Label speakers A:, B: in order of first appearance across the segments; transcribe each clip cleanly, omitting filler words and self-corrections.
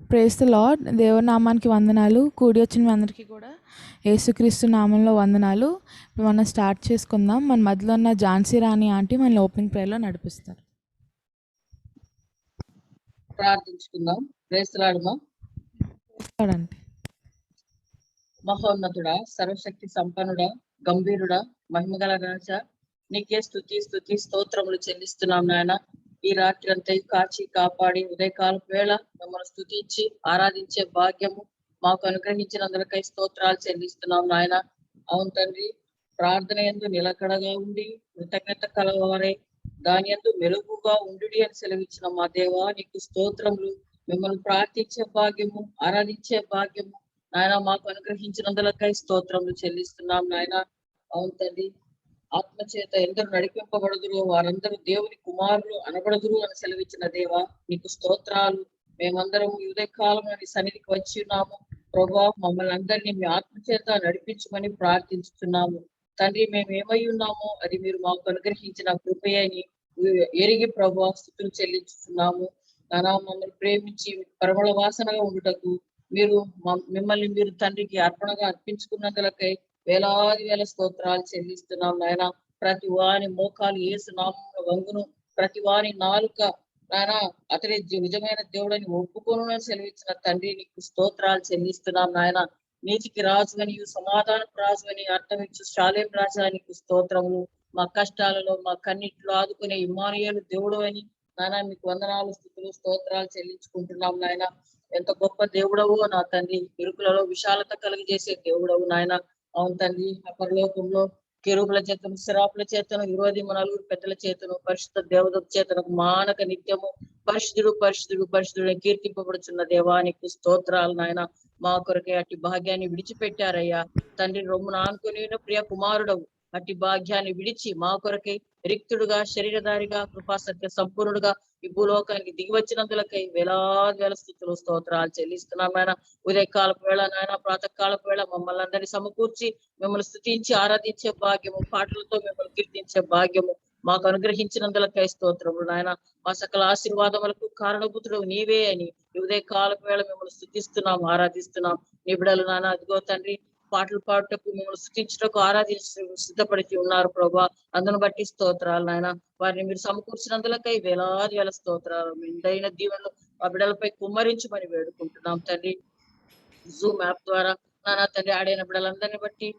A: Praise the lord. దేవనామానికి వందనాలు. కూడి వచ్చిన మీ అందరికీ కూడా యేసుక్రీస్తు నామంలో వందనాలు. మనం స్టార్ట్ చేసుకుందాం. మన మధ్యలో ఉన్న ఝాన్సీ రాణి ఆంటీ మన ఓపెనింగ్ ప్రేయర్లో నడిపిస్తారు.
B: ప్రార్థించుకుందాం. Praise the lord.
A: చూడండి.
B: మహోన్నతుడా, సర్వశక్తి సంపన్నుడా, గంభీరుడా, మహిమగల రాజా, నీకే స్తుతి స్తోత్రములు చెల్లిస్తున్నాం నాయన. ఈ రాత్రి అంతా కాచి కాపాడి ఉదయకాల వేళ మిమ్మల్ని స్తుతించి ఆరాధించే భాగ్యము మాకు అనుగ్రహించినందులకై స్తోత్రాలు చెల్లిస్తున్నాం నాయన. అవును తండ్రి, ప్రార్థన యందు నిలకడగా ఉండి కృతజ్ఞత కలవారే దాని యందు మెలుగుగా ఉండు అని సెలవిచ్చిన మా దేవా, నీకు స్తోత్రములు. మిమ్మల్ని ప్రార్థించే భాగ్యము, ఆరాధించే భాగ్యము నాయన మాకు అనుగ్రహించినందులకై స్తోత్రములు చెల్లిస్తున్నాం నాయన. అవును తండ్రి, ఆత్మచేత ఎందరు నడిపింపబడుదురు వారందరూ దేవుని కుమారులు అనబడుదురు అని సెలవిచ్చిన దేవా, నీకు స్తోత్రాలు. మేమందరం ఈ ఉదయకాలంలో నీ సన్నిధికి వచ్చి ఉన్నాము ప్రభా. మమ్మల్ని అందరినీ మీ ఆత్మచేత నడిపించమని ప్రార్థించుతున్నాము తండ్రి. మేము ఏమై ఉన్నామో అది మీరు మాకు అనుగ్రహించిన కృపయని ఎరిగి ప్రభా స్తుతులు చెల్లించుతున్నాము నానా. మమ్మల్ని ప్రేమించి పరమళ వాసనగా ఉండుటకు మీరు మిమ్మల్ని మీరు తండ్రికి అర్పణగా అర్పించుకున్నందులకై వేలాది వేల స్తోత్రాలు చెల్లిస్తున్నాం నాయన. ప్రతి వాని మోకాలు యేసు నామమున వంగును, ప్రతి వాని నాలుక నాయన అతని నిజమైన దేవుడని ఒప్పుకోను సెలవిచ్చిన తండ్రి, నీకు స్తోత్రాలు చెల్లిస్తున్నాం నాయన. నీతికి రాజువని, సమాధానపు రాజువని అర్థమిచ్చు శాలేం రాజా, నీకు స్తోత్రములు. మా కష్టాలలో మా కన్నిట్లో ఆదుకునే ఇమ్మానుయేలు దేవుడు అని నాయన మీకు వందనాలు, స్తుతులు, స్తోత్రాలు చెల్లించుకుంటున్నాం నాయన. ఎంత గొప్ప దేవుడవు నా తండ్రి, ఇరుకులలో విశాలత కలిగజేసే దేవుడవు నాయన. అవును తండ్రి, పరలోకంలో కెరూబుల చేతను, శరాపుల చేతను, 24 పెద్దల చేతను, పరిశుద్ధ దేవత చేతను మానక నిత్యము పరిశుద్ధుడు పరిశుద్ధుడు పరిశుద్ధుడు కీర్తింపబడుచున్న దేవానికి స్తోత్రాలు నాయన. మా కొరకే అట్టి భాగ్యాన్ని విడిచిపెట్టారయ్యా తండ్రి. రొమ్మున ఆనుకుని ప్రియ కుమారుడవు అట్టి భాగ్యాన్ని విడిచి మా కొరకై రిక్తుడుగా, శరీరధారిగా, కృపాసత్య సంపూర్ణుడుగా ఈ భూలోకానికి దిగి వచ్చినందులకై వేలాది వేల స్తుతులు, స్తోత్రాలు చెల్లిస్తున్నాం నాయన. ఉదయకాలపు వేళ నాయన, ప్రాతకాలపు వేళ మమ్మల్ని అందరినీ సమకూర్చి మిమ్మల్ని స్తుతించి ఆరాధించే భాగ్యము, పాటలతో మిమ్మల్ని కీర్తించే భాగ్యము మాకు అనుగ్రహించినందులకై స్తోత్రములు నాయన. మా సకల ఆశీర్వాదములకు కారణభూతుడు నీవే అని ఈ ఉదయకాలపు వేళ మిమ్మల్ని స్తుతిస్తున్నాం, ఆరాధిస్తున్నాం. నీ బిడ్డలు నాయన అదిగో తండ్రి పాటలు పాడుటకు, మిమ్మల్ని స్థుతించటకు, ఆరాధించ సిద్ధపడిచి ఉన్నారు ప్రభా. అందును బట్టి స్తోత్రాలు నాయన. వారిని మీరు సమకూర్చినందులకై వేలాది వేల స్తోత్రాలు. మెండైన దీవెనలు ఆ బిడ్డలపై కుమ్మరించమని వేడుకుంటున్నాం తండ్రి. జూమ్ యాప్ ద్వారా నానా తండ్రి ఆడైన బిడ్డలందరినీ బట్టి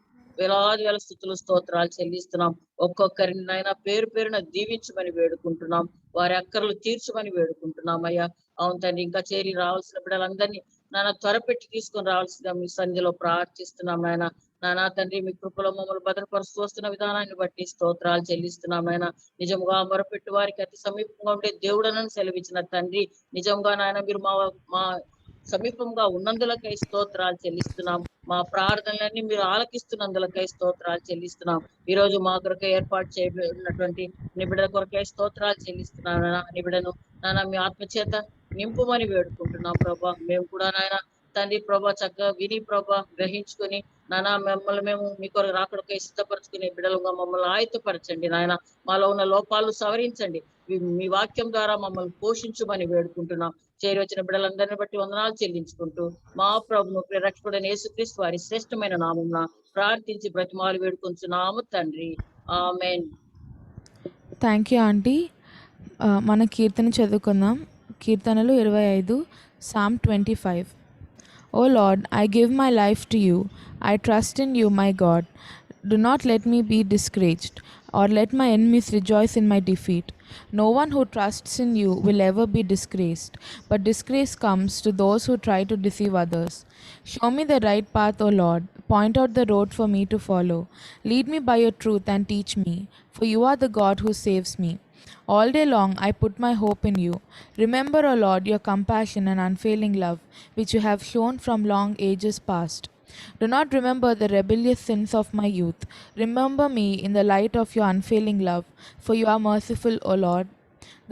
B: వేలాది వేల స్తుతులు, స్తోత్రాలు చెల్లిస్తున్నాం. ఒక్కొక్కరిని నాయన పేరు పేరున దీవించమని వేడుకుంటున్నాం. వారి అక్కర్లు తీర్చమని వేడుకుంటున్నాం అయ్యా. అవును తండ్రి, ఇంకా చేరి రావాల్సిన బిడ్డలందరినీ నాన్న త్వరపెట్టి తీసుకొని రావాల్సిందిగా మీ సన్నిధిలో ప్రార్థిస్తున్నాం నాయన. నానా తండ్రి, మీ కృపలో మమ్మల్ని భద్రపరుస్తూ వస్తున్న విధానాన్ని బట్టి స్తోత్రాలు చెల్లిస్తున్నాం నాయన. నిజంగా మొరపెట్టు వారికి అతి సమీపంగా ఉండే దేవుడనని సెలవిచ్చిన తండ్రి, నిజంగా నాయన మీరు మా సమీపంగా ఉన్నందులకై స్తోత్రాలు చెల్లిస్తున్నాం. మా ప్రార్థనలన్నీ మీరు ఆలకిస్తున్నందులకై స్తోత్రాలు చెల్లిస్తున్నాం. ఈ రోజు మా కొరకై ఏర్పాటు చేయబడినటువంటి నిబిడల కొరకై స్తోత్రాలు చెల్లిస్తున్నాను. నిబిడను నాన్న మీ ఆత్మచేత నింపుమని వేడుకుంటున్నాం ప్రభా. మేము కూడా నాయన తండ్రి ప్రభా చక్కగా విని ప్రభా గ్రహించుకొని నానా మిమ్మల్ని మేము మీ కొరకు రాకడకై సిద్ధపరచుకునే బిడ్డలుగా మమ్మల్ని ఆయుధపరచండి నాయన. మాలో ఉన్న లోపాలను సవరించండి. మీ వాక్యం ద్వారా మమ్మల్ని పోషించమని వేడుకుంటున్నాం. చేరి వచ్చిన బిడ్డలందరిని బట్టి వందనాలు చెల్లించుకుంటూ మా ప్రభును రక్షకుడైన యేసుక్రీస్తు వారి శ్రేష్టమైన నామమున ప్రార్థించి బ్రతిమాలు వేడుకొంచున్నాము తండ్రి. ఆమేన్.
A: Thank you aunty. మన కీర్తన చదువుకుందాం. కీర్తనలు 25, Psalm 25. O Lord, I give my life to you. I trust in you, my God. Do not let me be discouraged, or let my enemies rejoice in my defeat. No one who trusts in you will ever be disgraced, but disgrace comes to those who try to deceive others. Show me the right path, O Lord. Point out the road for me to follow. Lead me by your truth and teach me, for you are the God who saves me. All day long I put my hope in you. Remember, O Lord, your compassion and unfailing love, which you have shown from long ages past. Do not remember the rebellious sins of my youth. Remember me in the light of your unfailing love, for you are merciful, O Lord.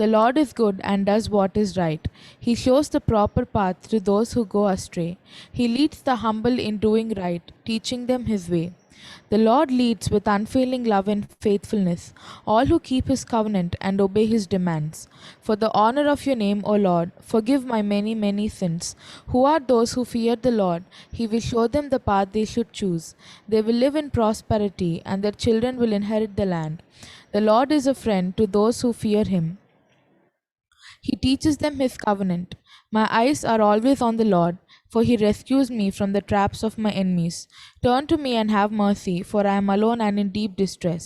A: The Lord is good and does what is right. He shows the proper path to those who go astray. He leads the humble in doing right, teaching them his way. The Lord leads with unfailing love and faithfulness all who keep his covenant and obey his demands. For the honor of your name, O Lord, forgive my many, many sins. Who are those who fear the Lord? He will show them the path they should choose. They will live in prosperity, and their children will inherit the land. The Lord is a friend to those who fear him. He teaches them his covenant. My eyes are always on the Lord, for he rescues me from the traps of my enemies. Turn to me and have mercy, for I am alone and in deep distress.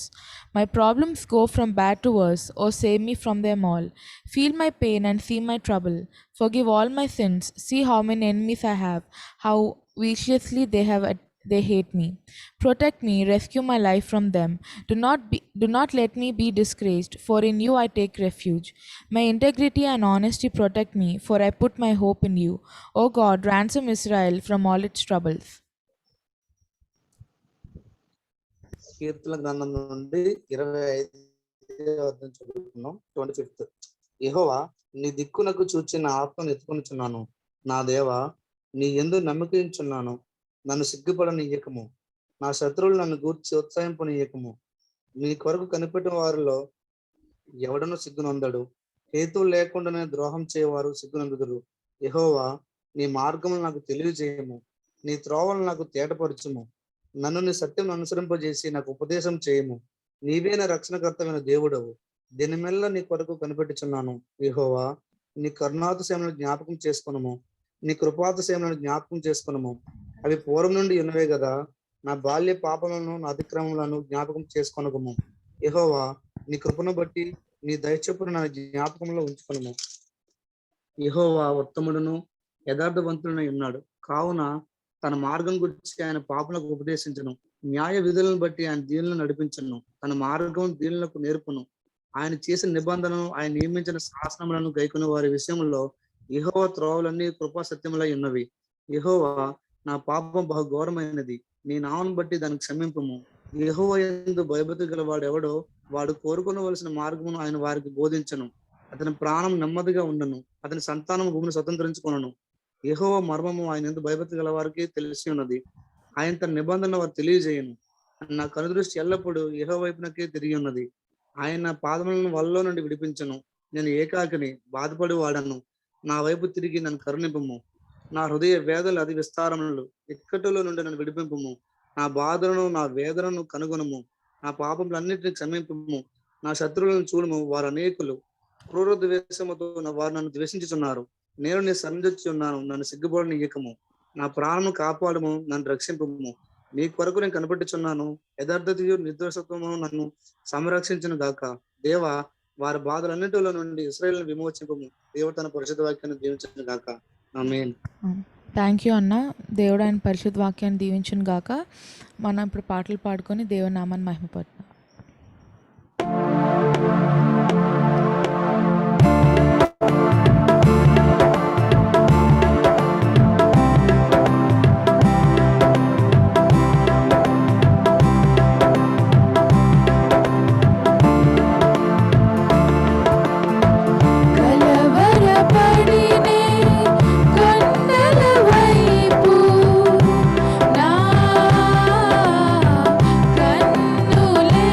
A: My problems go from bad to worse. Oh, save me from them all. Feel my pain and see my trouble. Forgive all my sins. See how many enemies I have, how viciously they hate me. Protect me, rescue my life from them. Do not let me be disgraced, for in you I take refuge. My integrity and honesty protect me, for I put my hope in you. O God, ransom Israel from all its troubles.
C: కీర్తన గ్రంథం నుండి 25 చదువుకున్నాం. 25. యెహోవా, నీ దిక్కునకు చూచి నా ఆత్మను ఎత్తుకొనుచున్నాను. నా దేవా, నీ యందు నమ్మకించున్నాను. నన్ను సిగ్గుపడనీయకము. నా శత్రువులు నన్ను గూర్చి ఉత్సాహింపనీయకము. నీ కొరకు కనిపెట్టిన వారిలో ఎవడను సిగ్గునందడు. హేతువు లేకుండానే ద్రోహం చేయవారు సిగ్గునందుదురు. యెహోవా, నీ మార్గములు నాకు తెలియజేయము. నీ త్రోవలు నాకు తేటపరచుము. నన్ను నీ సత్యం అనుసరింపజేసి నాకు ఉపదేశం చేయము. నీవే నా రక్షణకర్తమైన దేవుడవు. దినమెల్లా నీ కొరకు కనిపెట్టుచున్నాను. యెహోవా, నీ కరుణాతిశయములను జ్ఞాపకం చేసుకొనుము. నీ కృపాతిశయములను జ్ఞాపకం చేసుకొనుము. అవి పూర్వం నుండి ఉన్నవే కదా. నా బాల్య పాపలను, నా అతిక్రమములను జ్ఞాపకం చేసుకొనకము. యెహోవా, నీ కృపను బట్టి నీ దయచొప్పున నా జ్ఞాపకంలో ఉంచుకొనుము. యెహోవా ఉత్తముడును యథార్థవంతుడనై ఉన్నాడు. కావున తన మార్గం గురించి ఆయన పాపులకు ఉపదేశించను. న్యాయ విధులను బట్టి ఆయన దీనులను నడిపించను. తన మార్గం దీనులకు నేర్పును. ఆయన చేసిన నిబంధనను, ఆయన నియమించిన శాసనములను గైకొనే వారి విషయంలో యెహోవా త్రోవలన్నీ కృపా సత్యములై ఉన్నవి. యెహోవా, నా పాపం బహు ఘోరమైనది. నీ నామను బట్టి దానికి క్షమింపము. యెహోవా యందు భయభక్తి గల వాడు ఎవడో వాడు కోరుకొనవలసిన మార్గమును ఆయన వారికి బోధించను. అతని ప్రాణం నెమ్మదిగా ఉండను. అతని సంతానం భూమిని స్వతంత్రించుకొనను. యెహోవా మర్మము ఆయన యందు భయభక్తి గల వారికి తెలిసి ఉన్నది. ఆయన తన నిబంధన వారు తెలియజేయను. నా కనుదృష్టి ఎల్లప్పుడూ యెహోవా వైపునకే తిరిగి ఉన్నది. ఆయన పాదములను వలలో నుండి విడిపించను. నేను ఏకాకిని, బాధపడి వాడను. నా వైపు తిరిగి నన్ను కరుణింపము. నా హృదయ వేదనలు అతి విస్తారములు. ఇక్కట్టులో నుండి నన్ను విడిపింపము. నా బాధలను, నా వేదనను కనుగొనము. నా పాపములన్నిటిని క్షమింపము. నా శత్రువులను చూడము. వారు అనేకులు. క్రూర ద్వేషముతో వారు నన్ను ద్వేషించుచున్నారు. నేను నీ సన్నిధించి ఉన్నాను. నన్ను సిగ్గుపడనీయకము. నా ప్రాణము కాపాడము. నన్ను రక్షింపము. నీ కొరకు నేను కనిపెట్టుచున్నాను. యథార్థతయు నిర్దోషత్వము నన్ను సంరక్షించును గాక. దేవా, వారి బాధలన్నిటిలో నుండి ఇశ్రాయేలును విమోచింపము. దేవుడు తన పరిశుద్ధ వాక్యాన్ని దీవించును గాక. ఆమేన్.
A: థ్యాంక్ యూ అన్న. దేవుడు ఆయన పరిశుద్ధ వాక్యాన్ని దీవించును గాక. మనం ఇప్పుడు పాటలు పాడుకొని దేవుని నామాన్ని మహిమపడతాం.
D: కన్నులే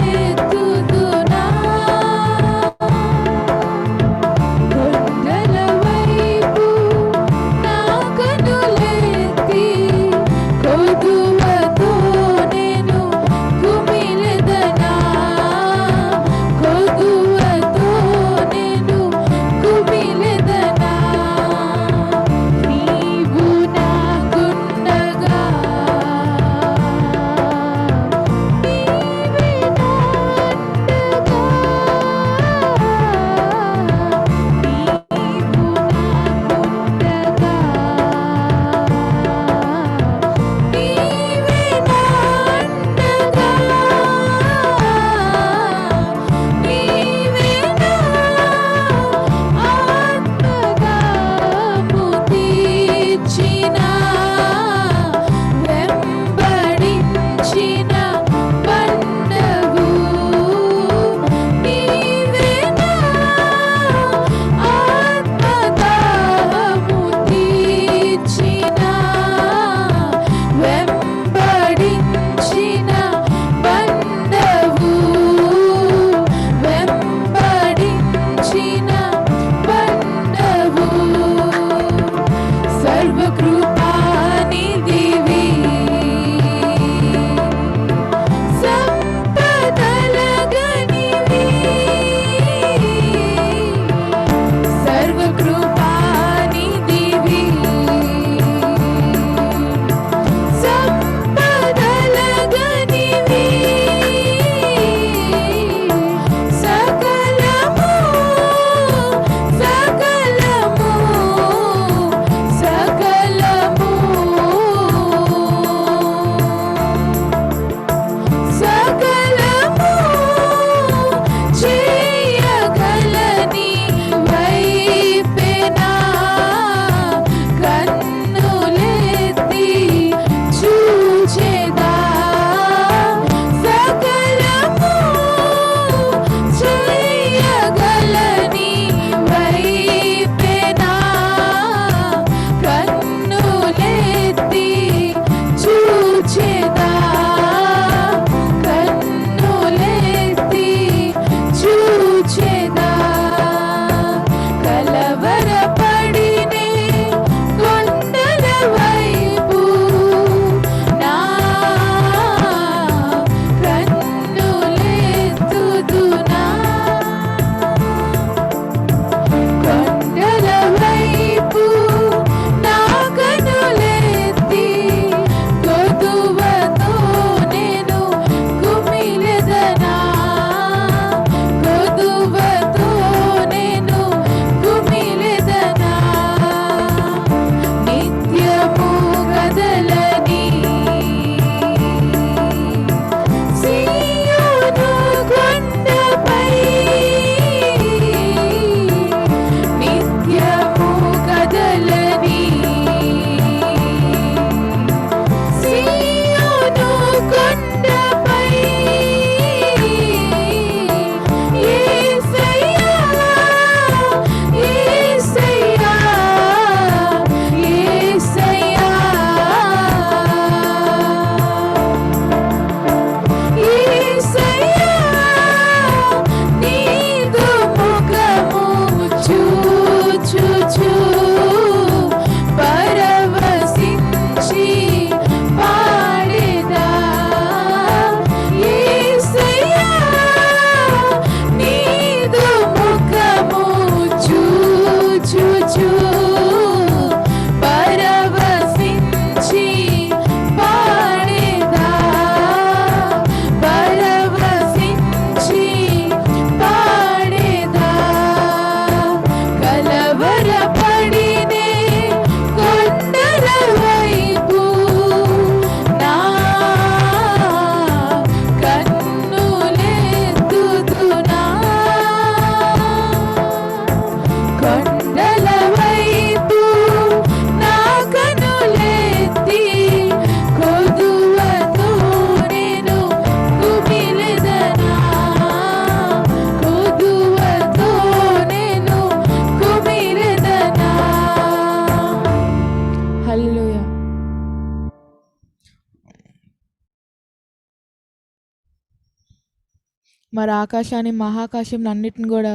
A: మరి ఆకాశాన్ని మహాకాశం అన్నిటిని కూడా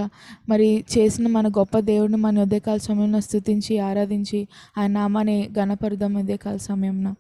A: మరి చేసిన మన గొప్ప దేవుడిని మన ఉదయకాల సమయంలో స్తుతించి ఆరాధించి ఆయన నామాన్ని ఘనపరుద్దాం ఉదయకాల సమయంలో.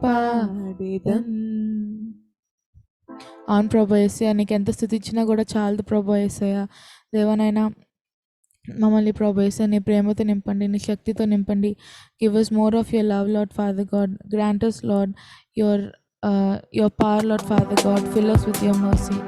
A: పాడేదన్. అవును ప్రభా యేసయ్య, నీకు ఎంత స్థుతి ఇచ్చినా కూడా చాలదు ప్రభా యేసయ్య. దేవనైనా మమ్మల్ని ప్రభా యేసయ్య నీ ప్రేమతో నింపండి, నీ శక్తితో నింపండి. Give us more of your love, Lord Father God. Grant us, Lord, your power, Lord Father God. Fill us with your mercy.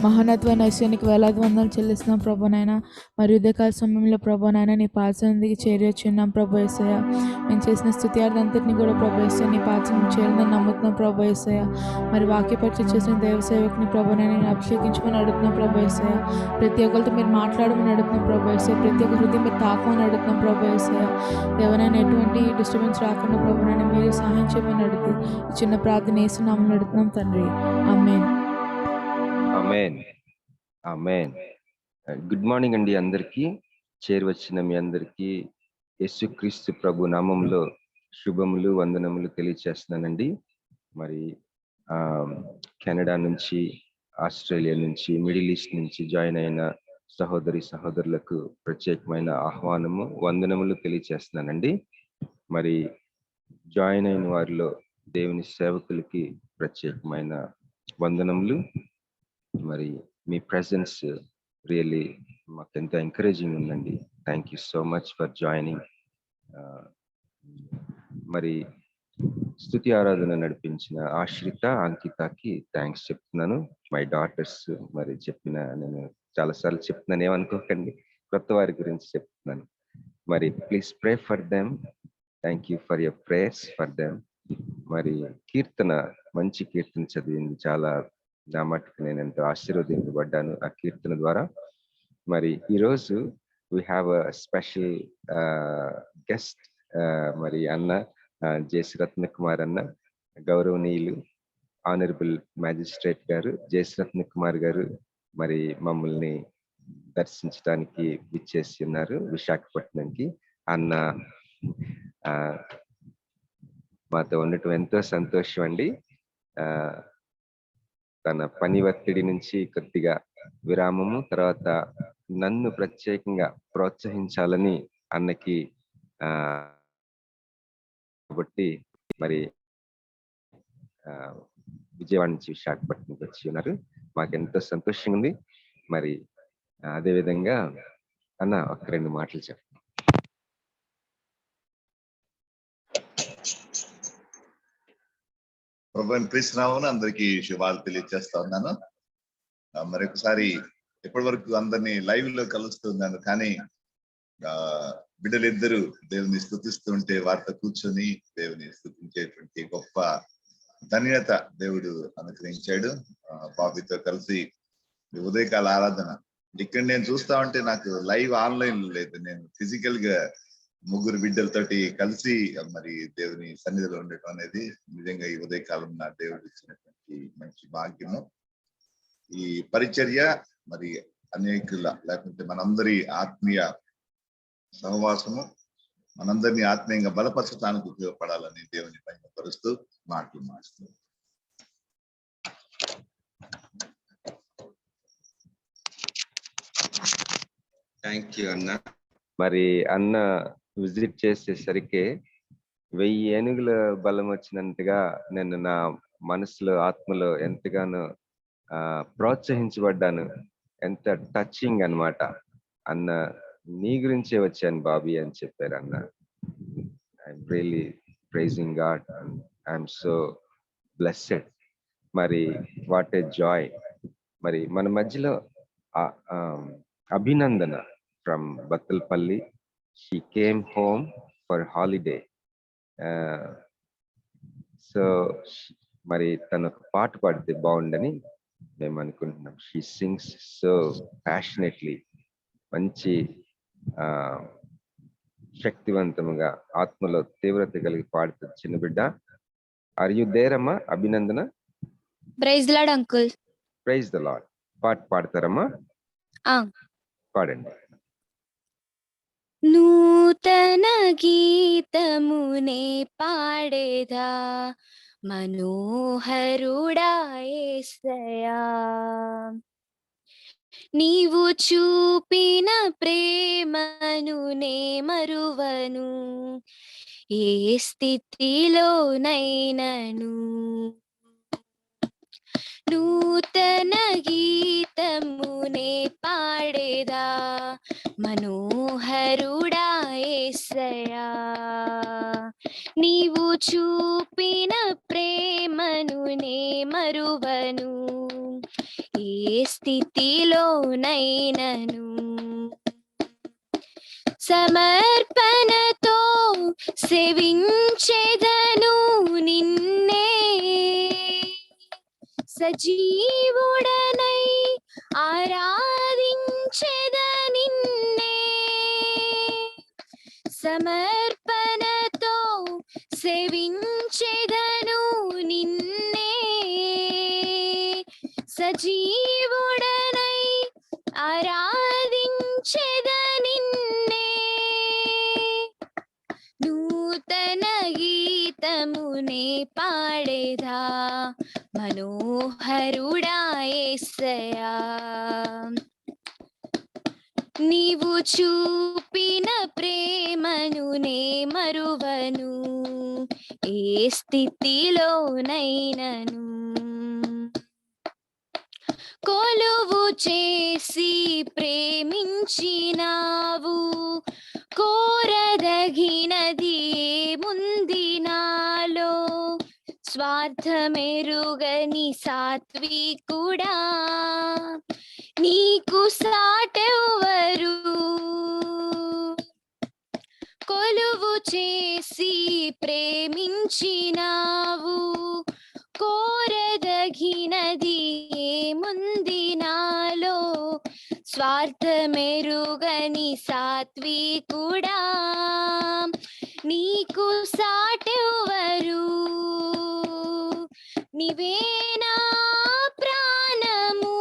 A: మహోన్నతమైన యేసునికి వేలాది వందనాలు చెల్లిస్తున్నాం ప్రభునైనా. మరి ఉదయకాల సమయంలో ప్రభునైనా నీ పాదసన్నిధికి చేరి వచ్చి ఉన్నాం ప్రభు యేసయ్య. మేము చేసిన స్తుత్యార్థంతటిని కూడా ప్రభు యేసయ్య నీ పాదసన్నిధికి చేరిందని నమ్ముతున్నాం ప్రభు యేసయ్య. మరి వాక్యపరిచయం చేసిన దేవ సేవకుని ప్రభునైనా నేను అభిషేకించుకొని అడుగుతున్నాం ప్రభు యేసయ్య. ప్రతి ఒక్కరితో మీరు మాట్లాడమని అడుగుతున్నాం ప్రభు యేసయ్య. ప్రతి ఒక్క హృదయం మీరు తాకమని అడుగుతున్నాం ప్రభు యేసయ్య. ఎవరైనా ఎటువంటి డిస్టర్బెన్స్ రాకుండా ప్రభునైనా మీరు సహాయం చేయమని అడుగుతూ ఈ చిన్న ప్రార్థన యేసు నామములో అడుగుతున్నాం తండ్రి, ఆమేన్.
D: ఆమేన్ ఆమేన్. గుడ్ మార్నింగ్ అండి అందరికీ. చేరి వచ్చిన మీ అందరికీ యేసుక్రీస్తు ప్రభు నామంలో శుభములు వందనములు తెలియచేస్తున్నానండి. మరి కెనడా నుంచి, ఆస్ట్రేలియా నుంచి, మిడిల్ ఈస్ట్ నుంచి జాయిన్ అయిన సహోదరులకు ప్రత్యేకమైన ఆహ్వానము వందనములు తెలియచేస్తున్నానండి. మరి జాయిన్ అయిన వారిలో దేవుని సేవకులకి ప్రత్యేకమైన వందనములు. మరి మీ ప్రెజెన్స్ రియల్లీ మాకు ఎంతో ఎంకరేజింగ్ ఉందండి. Thank you so much for joining. మరి స్తుతి ఆరాధన నడిపించిన ఆశ్రిత, అంకితకి థ్యాంక్స్ చెప్తున్నాను. మై డాటర్స్ మరి నేను చాలాసార్లు చెప్తున్నాను, ఏమనుకోకండి, కొత్త వారి గురించి చెప్తున్నాను. మరి please pray for them. Thank you for your prayers for them. మరి మంచి కీర్తన చదివింది. చాలా నా మట్టుకు నేను ఎంతో ఆశీర్వదింపబడ్డాను ఆ కీర్తన ద్వారా. మరి ఈరోజు we have a special guest. మరి అన్న జేసి రత్న కుమార్ అన్న, గౌరవనీయులు ఆనరబుల్ మ్యాజిస్ట్రేట్ గారు జేసి రత్న కుమార్ గారు మరి మమ్మల్ని దర్శించడానికి విచ్చేసి ఉన్నారు విశాఖపట్నంకి. అన్న మాతో ఉండటం ఎంతో సంతోషం అండి. తన పని ఒత్తిడి నుంచి కొద్దిగా విరామము తర్వాత నన్ను ప్రత్యేకంగా ప్రోత్సహించాలని అన్నకి కాబట్టి మరి విజయవాడ నుంచి విశాఖపట్నంకి వచ్చి ఉన్నారు. మాకెంతో సంతోషంగా ఉంది. మరి అదేవిధంగా అన్న ఒక 2 మాటలు చెప్పండి.
E: ప్రభుని కృష్ణరావును అందరికీ శుభాలు తెలియజేస్తా ఉన్నాను. మరొకసారి ఇప్పటి వరకు అందరినీ లైవ్ లో కలుస్తున్నాను, కానీ బిడ్డలిద్దరూ దేవుని స్తుతిస్తుంటే వారితో కూర్చొని దేవుని స్తుతించేటువంటి గొప్ప ధన్యత దేవుడు అనుగ్రహించాడు. బాబీతో కలిసి ఉదయకాల ఆరాధన ఇక్కడ నేను చూస్తా ఉంటే నాకు లైవ్ ఆన్లైన్ లేదు, నేను ఫిజికల్ గా 3 బిడ్డలతోటి కలిసి మరి దేవుని సన్నిధిలో ఉండటం అనేది నిజంగా ఈ ఉదయకాలం నా దేవుడు ఇచ్చినటువంటి మంచి భాగ్యము. ఈ పరిచర్య మరి అనేకుల లేకుంటే మనందరి ఆత్మీయ సహవాసము మనందరినీ ఆత్మీయంగా బలపరచడానికి ఉపయోగపడాలని దేవుని మహిమపరుస్తూ మాట్లాడుతున్నాను.
D: థ్యాంక్ యూ అన్న. మరి అన్న విజిట్ చేసేసరికి 1000 ఏనుగుల బలం వచ్చినంతగా నేను నా మనసులో ఆత్మలో ఎంతగానో ప్రోత్సహించబడ్డాను. ఎంత టచింగ్ అన్నమాట. అన్న నీ గురించే వచ్చాను బాబీ అని చెప్పారు అన్న. I'm really praising God. I'm so blessed. మరి వాట్ ఏ జాయ్. మరి మన మధ్యలో Abhinandana from Battalapalli. She came home for holiday. So మరి తను ఒక పాట పాడితే బాగుండని మేము అనుకుంటున్నాం. She sings so passionately. మంచి శక్తివంతముగా ఆత్మలో తీవ్రత కలిగి పాడుతుంది చిన్న బిడ్డ. ఆర్ యు దేర్ అమ్మా Abhinandana?
F: Praise the Lord uncle.
D: Praise the Lord. పాట పాడతారమ్మా? పాడండి.
F: నూతన గీతమునే పాడేదా మనోహరుడా యేసయ్యా, నీవు చూపిన ప్రేమను నే మరువను ఏ స్థితిలోనైనను. నూతన గీతమునే పాడేదా మనోహరుడా యేసయ్యా, నీవు చూపిన ప్రేమను నే మరువను ఏ స్థితిలోనైనను. సమర్పణతో సేవించెదను నిన్నే, సజీవుడనై ఆరాధించెద నిన్నే. సమర్పణతో సేవించెదను నిన్నే, సజీవుడనై ఆరాధించెద నిన్నే. నూతన గీతమునే పాడేదా మనోహరుడా యేసయ్యా, నీవు చూపిన ప్రేమను నే మరువను ఏ స్థితిలోనైనను. కొలువు చేసి ప్రేమించినావు, కోరదగినది ఏముంది నాలో, స్వార్థమెరుగని సాత్వికుడా నీకు సాటెవరు. కొలువు చేసి ప్రేమించినావు, కోరదగినది ఏముంది నాలో, స్వార్థమెరుగని సాత్వికుడా నీకు సాటెవరు. నీవే నా ప్రాణము,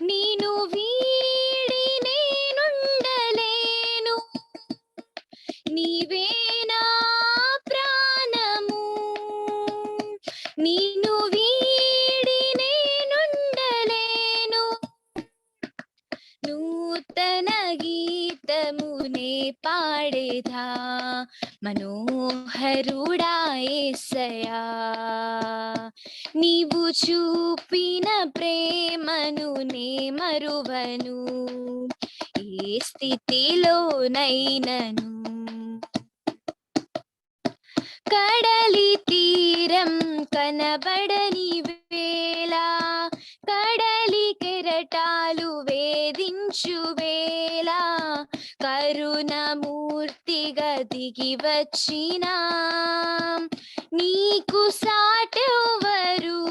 F: నీను వీడి నేనుండలేను. నీవే నా ప్రాణము, నీను వీడి నేనుండలేను. నూతన గీతమునే పాడేదా మనోహరుడా యేసయ్యా, నీవు చూపిన ప్రేమను నే మరువను, ఏ స్థితిలోనైనను. కడలి తీరం కనబడని వేళ, కడలి కెరటాలు వేధించు వేళ, కరుణమూర్తిగా దిగి వచ్చిన నీకు సాటెవరు.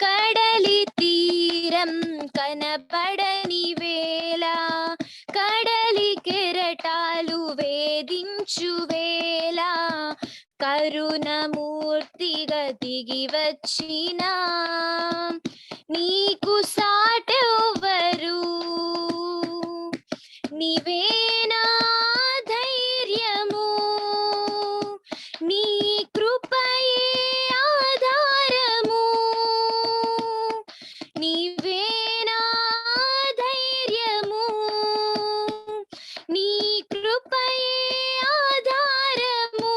F: కడలి తీరం కనబడని వేళ, కడలి కెరటాలు వేధించు వేళ, కరుణమూర్తిగా దిగి వచ్చిన నీకు సాటెవరు. నీవే నా ధైర్యము, నీ కృపయే ఆధారము. నీవే నా ధైర్యము, నీ కృపయే ఆధారము.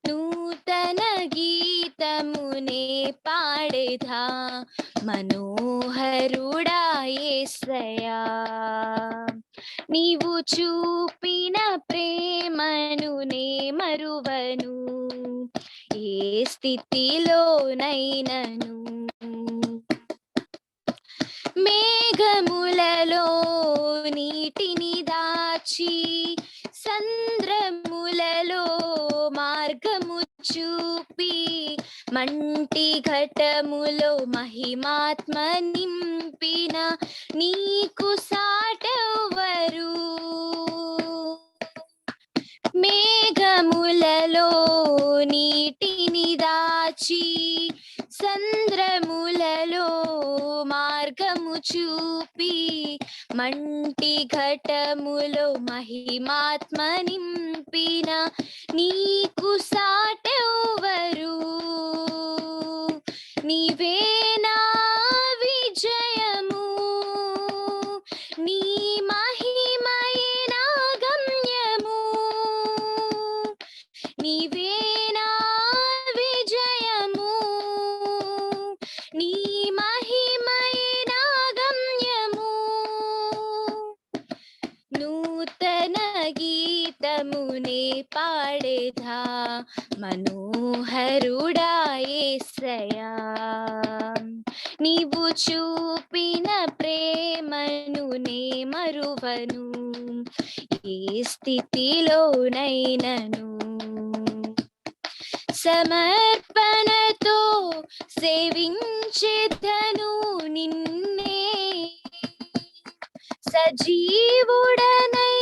F: నూతన గీతమునే పాడేదా మనోహరుడా యేసయ్యా, నీవు చూపిన ప్రేమను నే మరువను, ఏ స్థితిలోనైనను. మేఘములలో నీటిని దాచి, సంద్రములలో మార్గము చూపి, మంటి ఘటములో మహిమాత్మ నింపిన నీకు సాటెవరు. మేఘములలో నీటిని దాచి, సంద్రములలో మార్గము చూపి, మంటి ఘటములో మహిమాత్మ నింపిన నీకు సాటెవరు. నీవే నా విజయము, నీ మహిమయే నా గమ్యము. నీవే నా విజయము, నీ మహిమయే నా గమ్యము. నూతన గీతమునే పాడేదా మనోహరుడా యేసయ్యా, నీవు చూపిన ప్రేమను నే మరువను, ఏ స్థితిలోనైనను. సమర్పణతో సేవించెదను నిన్నే, సజీవుడనై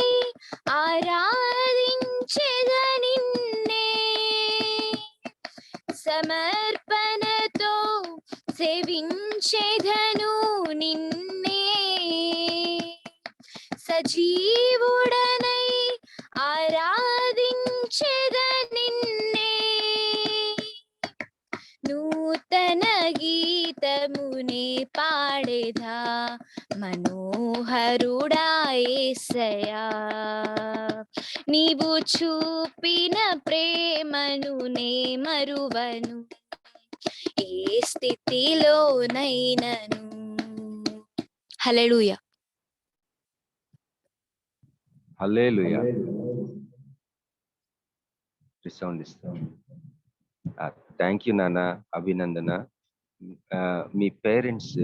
F: ఆరాధించెద నిన్నే. సమర్పణతో సేవించెదను నిన్నే, సజీవుడనై ఆరాధించెద నిన్నే. నూతన గీతమునే పాడేదా మనోహరుడా యేసయ్యా, నీవు చూపిన ప్రేమను నే మరువను, ఏ స్థితిలోనైనను. హల్లెలూయా.
D: హల్లెలూయా. రిసౌండ్ ఇస్తాం. థ్యాంక్ యూ నాన్న, అభినందన. మీ పేరెంట్స్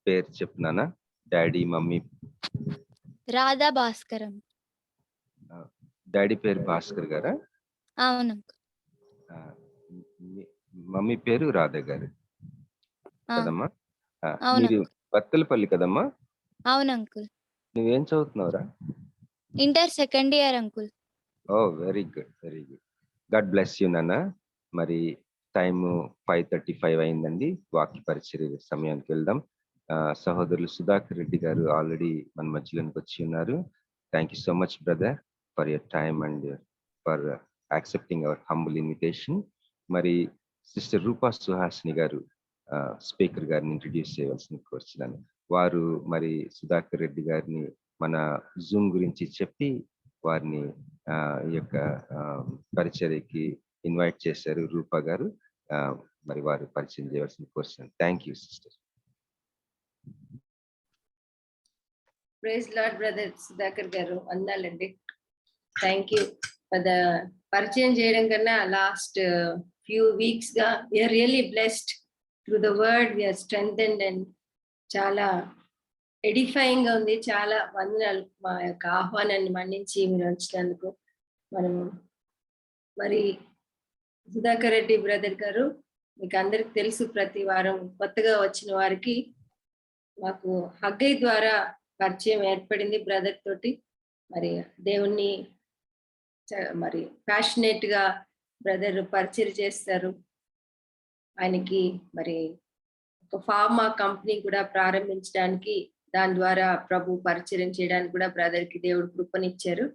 D: పేరు చెప్పు నాన్న. Daddy, mummy.
F: Radha Bhaskaram.
D: Daddy పేరు భాస్కర్ గారా?
F: అవును.
D: మమ్మీ పేరు రాధ గారు కదమ్మా? మీరు
F: అవును.
D: బత్తలపల్లి కదమ్మా?
F: అవును అంకుల్.
D: నువ్వేం చదువుతున్నావురా?
F: Inter second year uncle.
D: Oh very good, very good. God bless you నాన్న. మరి టైము 5:35 అయిందండి. వాక్య పరిచర్య సమయానికి వెళ్దాం. సహోదరులు సుధాకర్ రెడ్డి గారు ఆల్రెడీ మన మధ్యలోకి వచ్చి ఉన్నారు. Thank you so much brother for your time and for accepting hour humble invitation. మరి సిస్టర్ రూపా సుహాసిని గారు స్పీకర్ గారిని ఇంట్రడ్యూస్ చేయవలసింది కోరుచున్నాను. వారు మరి సుధాకర్ రెడ్డి గారిని మన జూమ్ గురించి చెప్పి వారిని ఈ యొక్క పరిచర్యకి ఇన్వైట్ చేశారు రూపా గారు. మరి వారు పరిచయం చేయవలసింది కోరుచున్నాను. Thank you sister.
G: Praise lord brother Sudhakar గారు, వందనాలండి. థ్యాంక్ యూ ఫర్ ద పరిచయం చేయడం కన్నా లాస్ట్ ఫ్యూ వీక్స్ గా we are really blessed through the word. We are strengthened and చాలా ఎడిఫైయింగ్ గా ఉంది. చాలా వందనాలు మా యొక్క ఆహ్వానాన్ని మన్నించి మీరు వచ్చినందుకు. మనము మరి సుధాకర్ రెడ్డి బ్రదర్ గారు మీకు అందరికి తెలుసు, ప్రతి వారం కొత్తగా వచ్చిన వారికి మాకు హగ్గై ద్వారా పరిచయం ఏర్పడింది బ్రదర్ తోటి. మరి దేవుణ్ణి మరి ప్యాషనేట్ గా బ్రదర్ పరిచయం చేస్తారు. ఆయనకి మరి ఒక ఫార్మా కంపెనీ కూడా ప్రారంభించడానికి, దాని ద్వారా ప్రభు పరిచయం చేయడానికి కూడా బ్రదర్ కి దేవుడు కృపనిచ్చారు.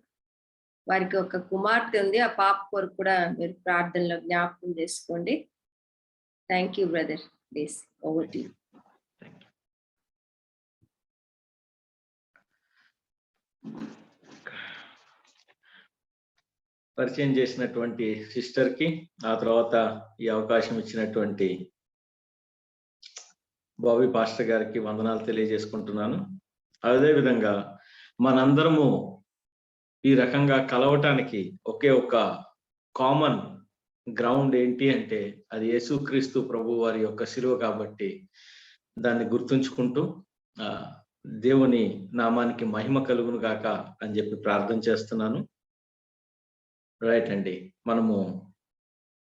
G: వారికి ఒక కుమార్తె ఉంది. ఆ పాప కొరకు కూడా మీరు ప్రార్థనలో జ్ఞాపకం చేసుకోండి. Thank you brother. Please over to you.
H: పరిచయం చేసినటువంటి సిస్టర్ కి, ఆ తర్వాత ఈ అవకాశం ఇచ్చినటువంటి బాబీ పాస్టర్ గారికి వందనాలు తెలియజేసుకుంటున్నాను. అదేవిధంగా మనందరము ఈ రకంగా కలవటానికి ఒకే ఒక కామన్ గ్రౌండ్ ఏంటి అంటే అది యేసుక్రీస్తు ప్రభు వారి యొక్క శిలువ కాబట్టి దాన్ని గుర్తుంచుకుంటూ దేవుని నామానికి మహిమ కలుగును గాక అని చెప్పి ప్రార్థన చేస్తున్నాను. రైట్ అండి, మనము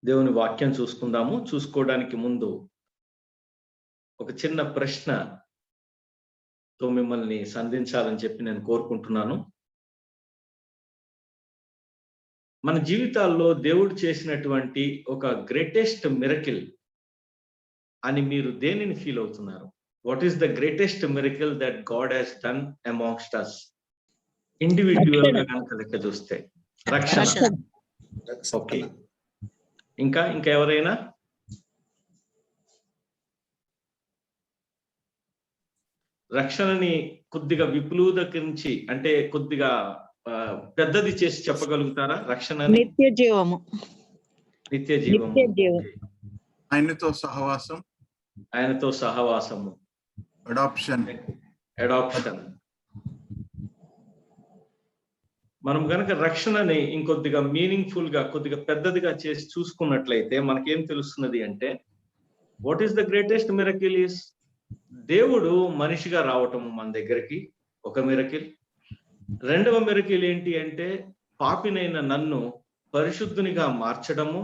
H: దేవుని వాక్యం చూసుకుందాము. చూసుకోవడానికి ముందు ఒక చిన్న ప్రశ్నతో మిమ్మల్ని సంధించాలని చెప్పి నేను కోరుకుంటున్నాను. మన జీవితాల్లో దేవుడు చేసినటువంటి ఒక గ్రేటెస్ట్ మిరకిల్ అని మీరు దేనిని ఫీల్ అవుతున్నారు? What is the greatest miracle that God has done amongst us? Individual గా కనుక లెక్క చూస్తే రక్షణ. ఓకే, ఇంకా ఎవరైనా? రక్షణని కొద్దిగా విపులూదకరించి అంటే కొద్దిగా పెద్దది చేసి చెప్పగలుగుతారా? రక్షణ
I: నిత్య జీవము.
J: ఆయనతో సహవాసము, అడాప్షన్.
H: మనం కనుక రక్షణని ఇంకొద్దిగా మీనింగ్ఫుల్ గా కొద్దిగా పెద్దదిగా చేసి చూసుకున్నట్లయితే మనకేం తెలుస్తున్నది అంటే, what is the greatest miracle is దేవుడు మనిషిగా రావటం మన దగ్గరికి ఒక మిరకిల్. రెండవ మిరకిల్ ఏంటి అంటే పాపినైన నన్ను పరిశుద్ధునిగా మార్చడము,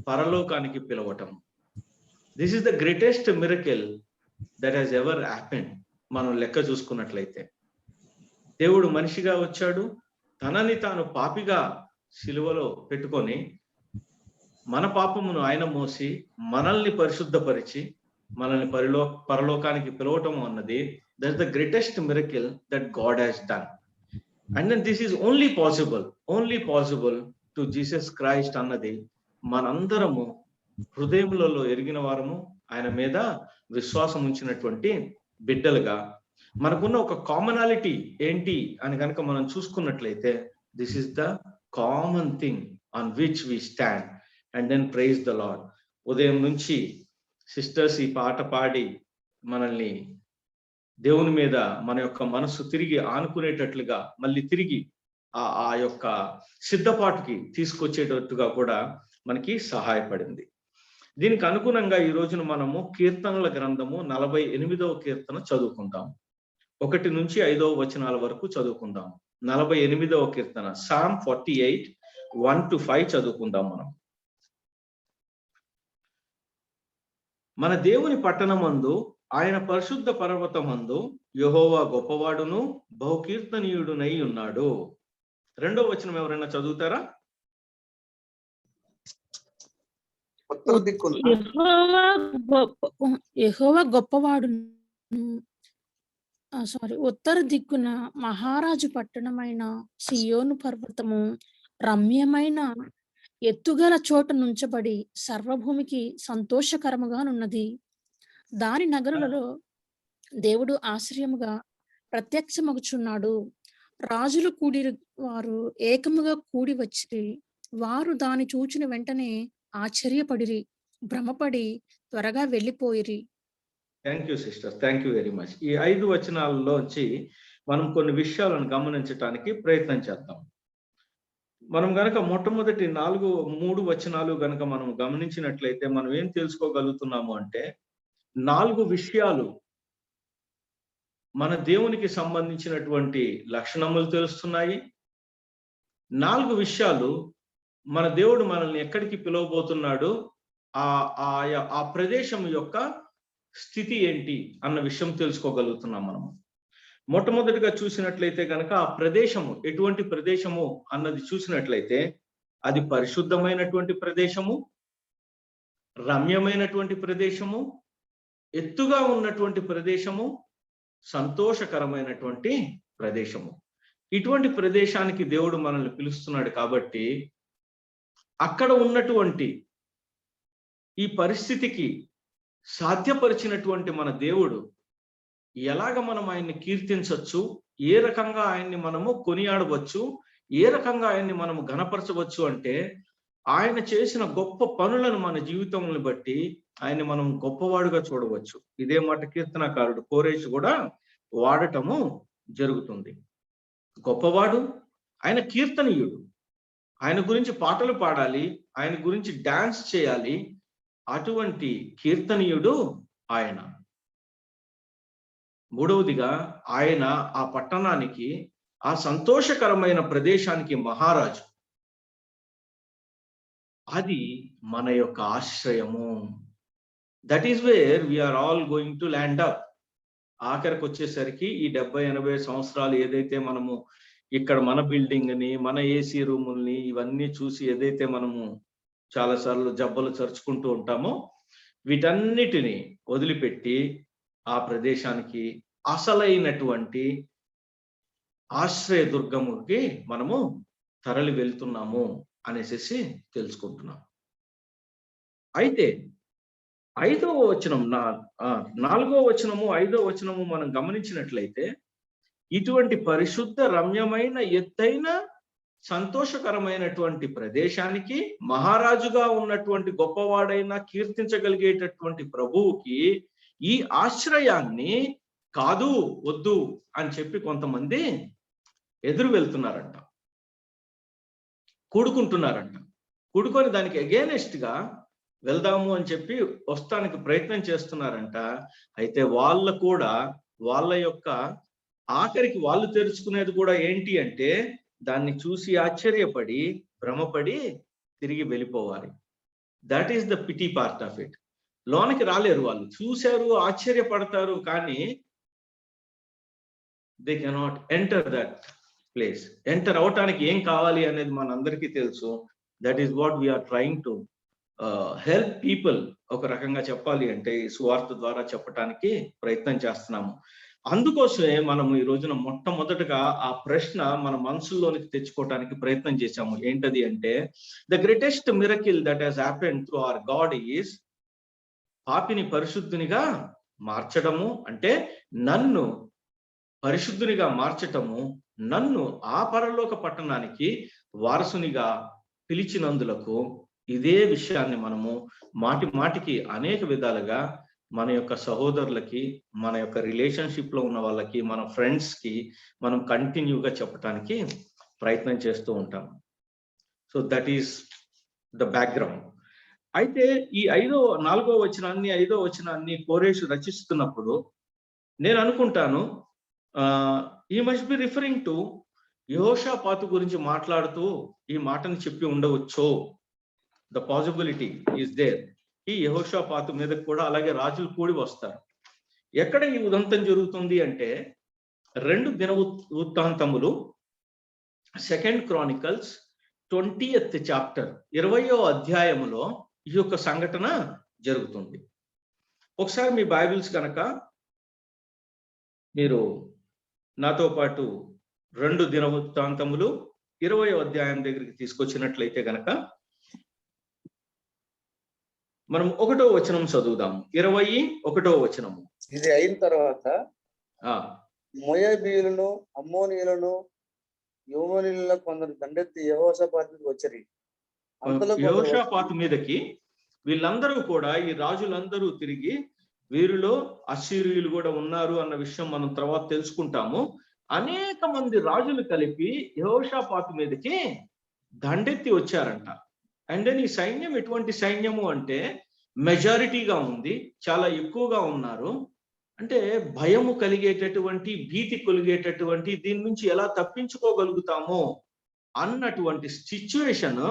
H: పరలోకానికి పిలవటము. This is the greatest miracle that he's ever happened. మనం లెక్క చూసుకున్నట్లయితే దేవుడు మనిషిగా వచ్చాడు, తనని తాను పాపిగా సిలువలో పెట్టుకొని మన పాపమును ఆయన మోసి మనల్ని పరిశుద్ధపరిచి మనల్ని పరలోకానికి పిలవటం అన్నది that's the greatest miracle that God has done. And then this is only possible to Jesus Christ అన్నది మనందరము హృదయములలో ఎరిగిన వారము, ఆయన మీద విశ్వాసం ఉంచినటువంటి బిడ్డలుగా మనకున్న ఒక కామనాలిటీ ఏంటి అని కనుక మనం చూసుకున్నట్లయితే this is the common thing on which we stand and then praise the Lord. ఉదయం నుంచి సిస్టర్స్ ఈ పాట పాడి మనల్ని దేవుని మీద మన యొక్క మనసు తిరిగి ఆనుకునేటట్లుగా మళ్ళీ తిరిగి ఆ యొక్క సిద్ధపాటుకి తీసుకొచ్చేటట్టుగా కూడా మనకి సహాయపడింది. దీనికి అనుగుణంగా ఈ రోజున మనము కీర్తనల గ్రంథము 48వ కీర్తన చదువుకుందాం. 1 నుంచి 5వ వచనాల వరకు చదువుకుందాం. 48వ కీర్తన సామ్ 48 1 to 5 చదువుకుందాం. మన దేవుని పట్టణమందు ఆయన పరిశుద్ధ పర్వతమందు యెహోవా గొప్పవాడును బహుకీర్తనీయుడునై ఉన్నాడు. 2వ వచనం ఎవరైనా చదువుతారా?
C: ఉత్తర దిక్కున
I: యెహోవా గొప్పవాడును ఉత్తర దిక్కున మహారాజు పట్టణమైన సియోను పర్వతము రమ్యమైన ఎత్తుగల చోట నుంచబడి సర్వభూమికి సంతోషకరముగానున్నది. దాని నగరులలో దేవుడు ఆశ్రయముగా ప్రత్యక్షమగుచున్నాడు. రాజులు కూడి వారు ఏకముగా కూడి వచ్చి వారు దాని చూచిన వెంటనే ఆశ్చర్యపడిరి, భ్రమపడి త్వరగా వెళ్ళిపోయిరి.
H: Thank you sister, thank you very much. ఈ 5 వచనాల్లోంచి మనం కొన్ని విషయాలను గమనించడానికి ప్రయత్నం చేద్దాం. మనం గనక మొట్టమొదటి 3 వచనాలు గనక మనం గమనించినట్లయితే మనం ఏం తెలుసుకోగలుగుతున్నాము అంటే 4 విషయాలు మన దేవునికి సంబంధించినటువంటి లక్షణములు తెలుస్తున్నాయి. 4 విషయాలు మన దేవుడు మనల్ని ఎక్కడికి పిలవబోతున్నాడు, ఆ ప్రదేశం యొక్క స్థితి ఏంటి అన్న విషయం తెలుసుకోగలుగుతున్నాం మనము. మొట్టమొదటిగా చూసినట్లయితే కనుక ఆ ప్రదేశము ఎటువంటి ప్రదేశము అన్నది చూసినట్లయితే అది పరిశుద్ధమైనటువంటి ప్రదేశము, రమ్యమైనటువంటి ప్రదేశము, ఎత్తుగా ఉన్నటువంటి ప్రదేశము, సంతోషకరమైనటువంటి ప్రదేశము. ఇటువంటి ప్రదేశానికి దేవుడు మనల్ని పిలుస్తున్నాడు. కాబట్టి అక్కడ ఉన్నటువంటి ఈ పరిస్థితికి సాధ్యపరిచినటువంటి మన దేవుడు ఎలాగ మనం ఆయన్ని కీర్తించవచ్చు, ఏ రకంగా ఆయన్ని మనము కొనియాడవచ్చు, ఏ రకంగా ఆయన్ని మనము ఘనపరచవచ్చు అంటే ఆయన చేసిన గొప్ప పనులను మన జీవితంలో బట్టి ఆయన్ని మనం గొప్పవాడుగా చూడవచ్చు. ఇదే మాట కీర్తనకారుడు కోరేష్ కూడా వాడటము జరుగుతుంది. గొప్పవాడు, ఆయన కీర్తనీయుడు, ఆయన గురించి పాటలు పాడాలి, ఆయన గురించి డాన్స్ చేయాలి. అటువంటి కీర్తనీయుడు ఆయన. మూడవదిగా ఆయన ఆ పట్టణానికి, ఆ సంతోషకరమైన ప్రదేశానికి మహారాజు. అది మన యొక్క ఆశ్రయము. That is where we're all going to land up. ఆఖరికి వచ్చేసరికి ఈ 70-80 సంవత్సరాలు ఏదైతే మనము ఇక్కడ మన బిల్డింగ్ ని, మన ఏసీ రూముల్ని ఇవన్నీ చూసి ఏదైతే మనము చాలాసార్లు జబ్బలు చరుచుకుంటూ ఉంటామో వీటన్నిటిని వదిలిపెట్టి ఆ ప్రదేశానికి, అసలైనటువంటి ఆశ్రయ దుర్గముకి మనము తరలి వెళ్తున్నాము అనేసి తెలుసుకుంటున్నాం. అయితే 5వ వచనం, 4వ వచనము 5వ వచనము మనం గమనించినట్లయితే ఇటువంటి పరిశుద్ధ రమ్యమైన ఎత్తైన సంతోషకరమైనటువంటి ప్రదేశానికి మహారాజుగా ఉన్నటువంటి గొప్పవాడైన కీర్తించగలిగేటటువంటి ప్రభువుకి ఈ ఆశ్రయాన్ని కాదు, వద్దు అని చెప్పి కొంతమంది ఎదురు వెళ్తున్నారంట, కూడుకుంటున్నారంట. కూడుకొని దానికి అగేనెస్ట్ గా వెళ్దాము అని చెప్పి వస్తానికి ప్రయత్నం చేస్తున్నారంట. అయితే వాళ్ళ కూడా వాళ్ళ యొక్క ఆఖరికి వాళ్ళు తెరుచుకునేది కూడా ఏంటి అంటే దాన్ని చూసి ఆశ్చర్యపడి భ్రమపడి తిరిగి వెళ్ళిపోవాలి. That is the pity part of it. లోనికి రాలేరు. వాళ్ళు చూశారు, ఆశ్చర్యపడతారు, కానీ they cannot enter that place. Enter అవటానికి ఏం కావాలి అనేది మనందరికీ తెలుసు. That is what we're trying to help people. ఒక రకంగా చెప్పాలి అంటే సువార్త ద్వారా చెప్పటానికి ప్రయత్నం చేస్తున్నాము. అందుకోసమే మనము ఈ రోజున మొట్టమొదటగా ఆ ప్రశ్న మన మనసులోనికి తెచ్చుకోవటానికి ప్రయత్నం చేశాము. ఏంటది అంటే the greatest miracle that has happened through our God is, పాపిని పరిశుద్ధునిగా మార్చడము అంటే నన్ను పరిశుద్ధునిగా మార్చటము, నన్ను ఆ పరలోక పట్టణానికి వారసునిగా పిలిచినందులకు ఇదే విషయాన్ని మనము మాటి మాటికి అనేక విధాలుగా మన యొక్క సహోదరులకి, మన యొక్క రిలేషన్షిప్ లో ఉన్న వాళ్ళకి, మన ఫ్రెండ్స్ కి మనం కంటిన్యూగా చెప్పడానికి ప్రయత్నం చేస్తూ ఉంటాం. So that is the background. అయితే ఈ 4వ వచనాన్ని 5వ వచనాన్ని కోరేషు రచిస్తున్నప్పుడు నేను అనుకుంటాను, ఈ మస్ట్ బి రిఫరింగ్ టు యెహోషాపాతు గురించి మాట్లాడుతూ ఈ మాటను చెప్పి ఉండవచ్చో. The possibility is there. ఈ యెహోషాపాతు మీద కూడా అలాగే రాజులు కూడి వస్తారు. ఎక్కడ ఈ ఉదంతం జరుగుతుంది అంటే 2 దినవృత్తాంతములు 2 Chronicles 20th చాప్టర్ 20వ అధ్యాయములో ఈ యొక్క సంఘటన జరుగుతుంది. ఒకసారి మీ బైబిల్స్ కనుక మీరు నాతో పాటు 2 దినవృత్తాంతములు 20వ అధ్యాయం దగ్గరికి తీసుకొచ్చినట్లయితే గనక మనం 1వ వచనం చదువుదాం. 21వ వచనము.
C: ఇది అయిన తర్వాత మోయాబీయులను, అమ్మోనీయులను, యోమోనీయులను కొందరు దండెత్తి యెహోషాపాతుకు వచ్చరి.
H: యెహోషాపాతు మీదకి వీళ్ళందరూ కూడా, ఈ రాజులందరూ తిరిగి వీరిలో అశ్షూరీయులు కూడా ఉన్నారు అన్న విషయం మనం తర్వాత తెలుసుకుంటాము. అనేక మంది రాజులు కలిపి యెహోషాపాతు మీదకి దండెత్తి వచ్చారంట. అండ్ దెన్ ఈ సైన్యం ఎటువంటి సైన్యము అంటే మెజారిటీగా ఉంది, చాలా ఎక్కువగా ఉన్నారు. అంటే భయము కలిగేటటువంటి, భీతి కలిగేటటువంటి, దీని నుంచి ఎలా తప్పించుకోగలుగుతామో అన్నటువంటి సిచ్యువేషన్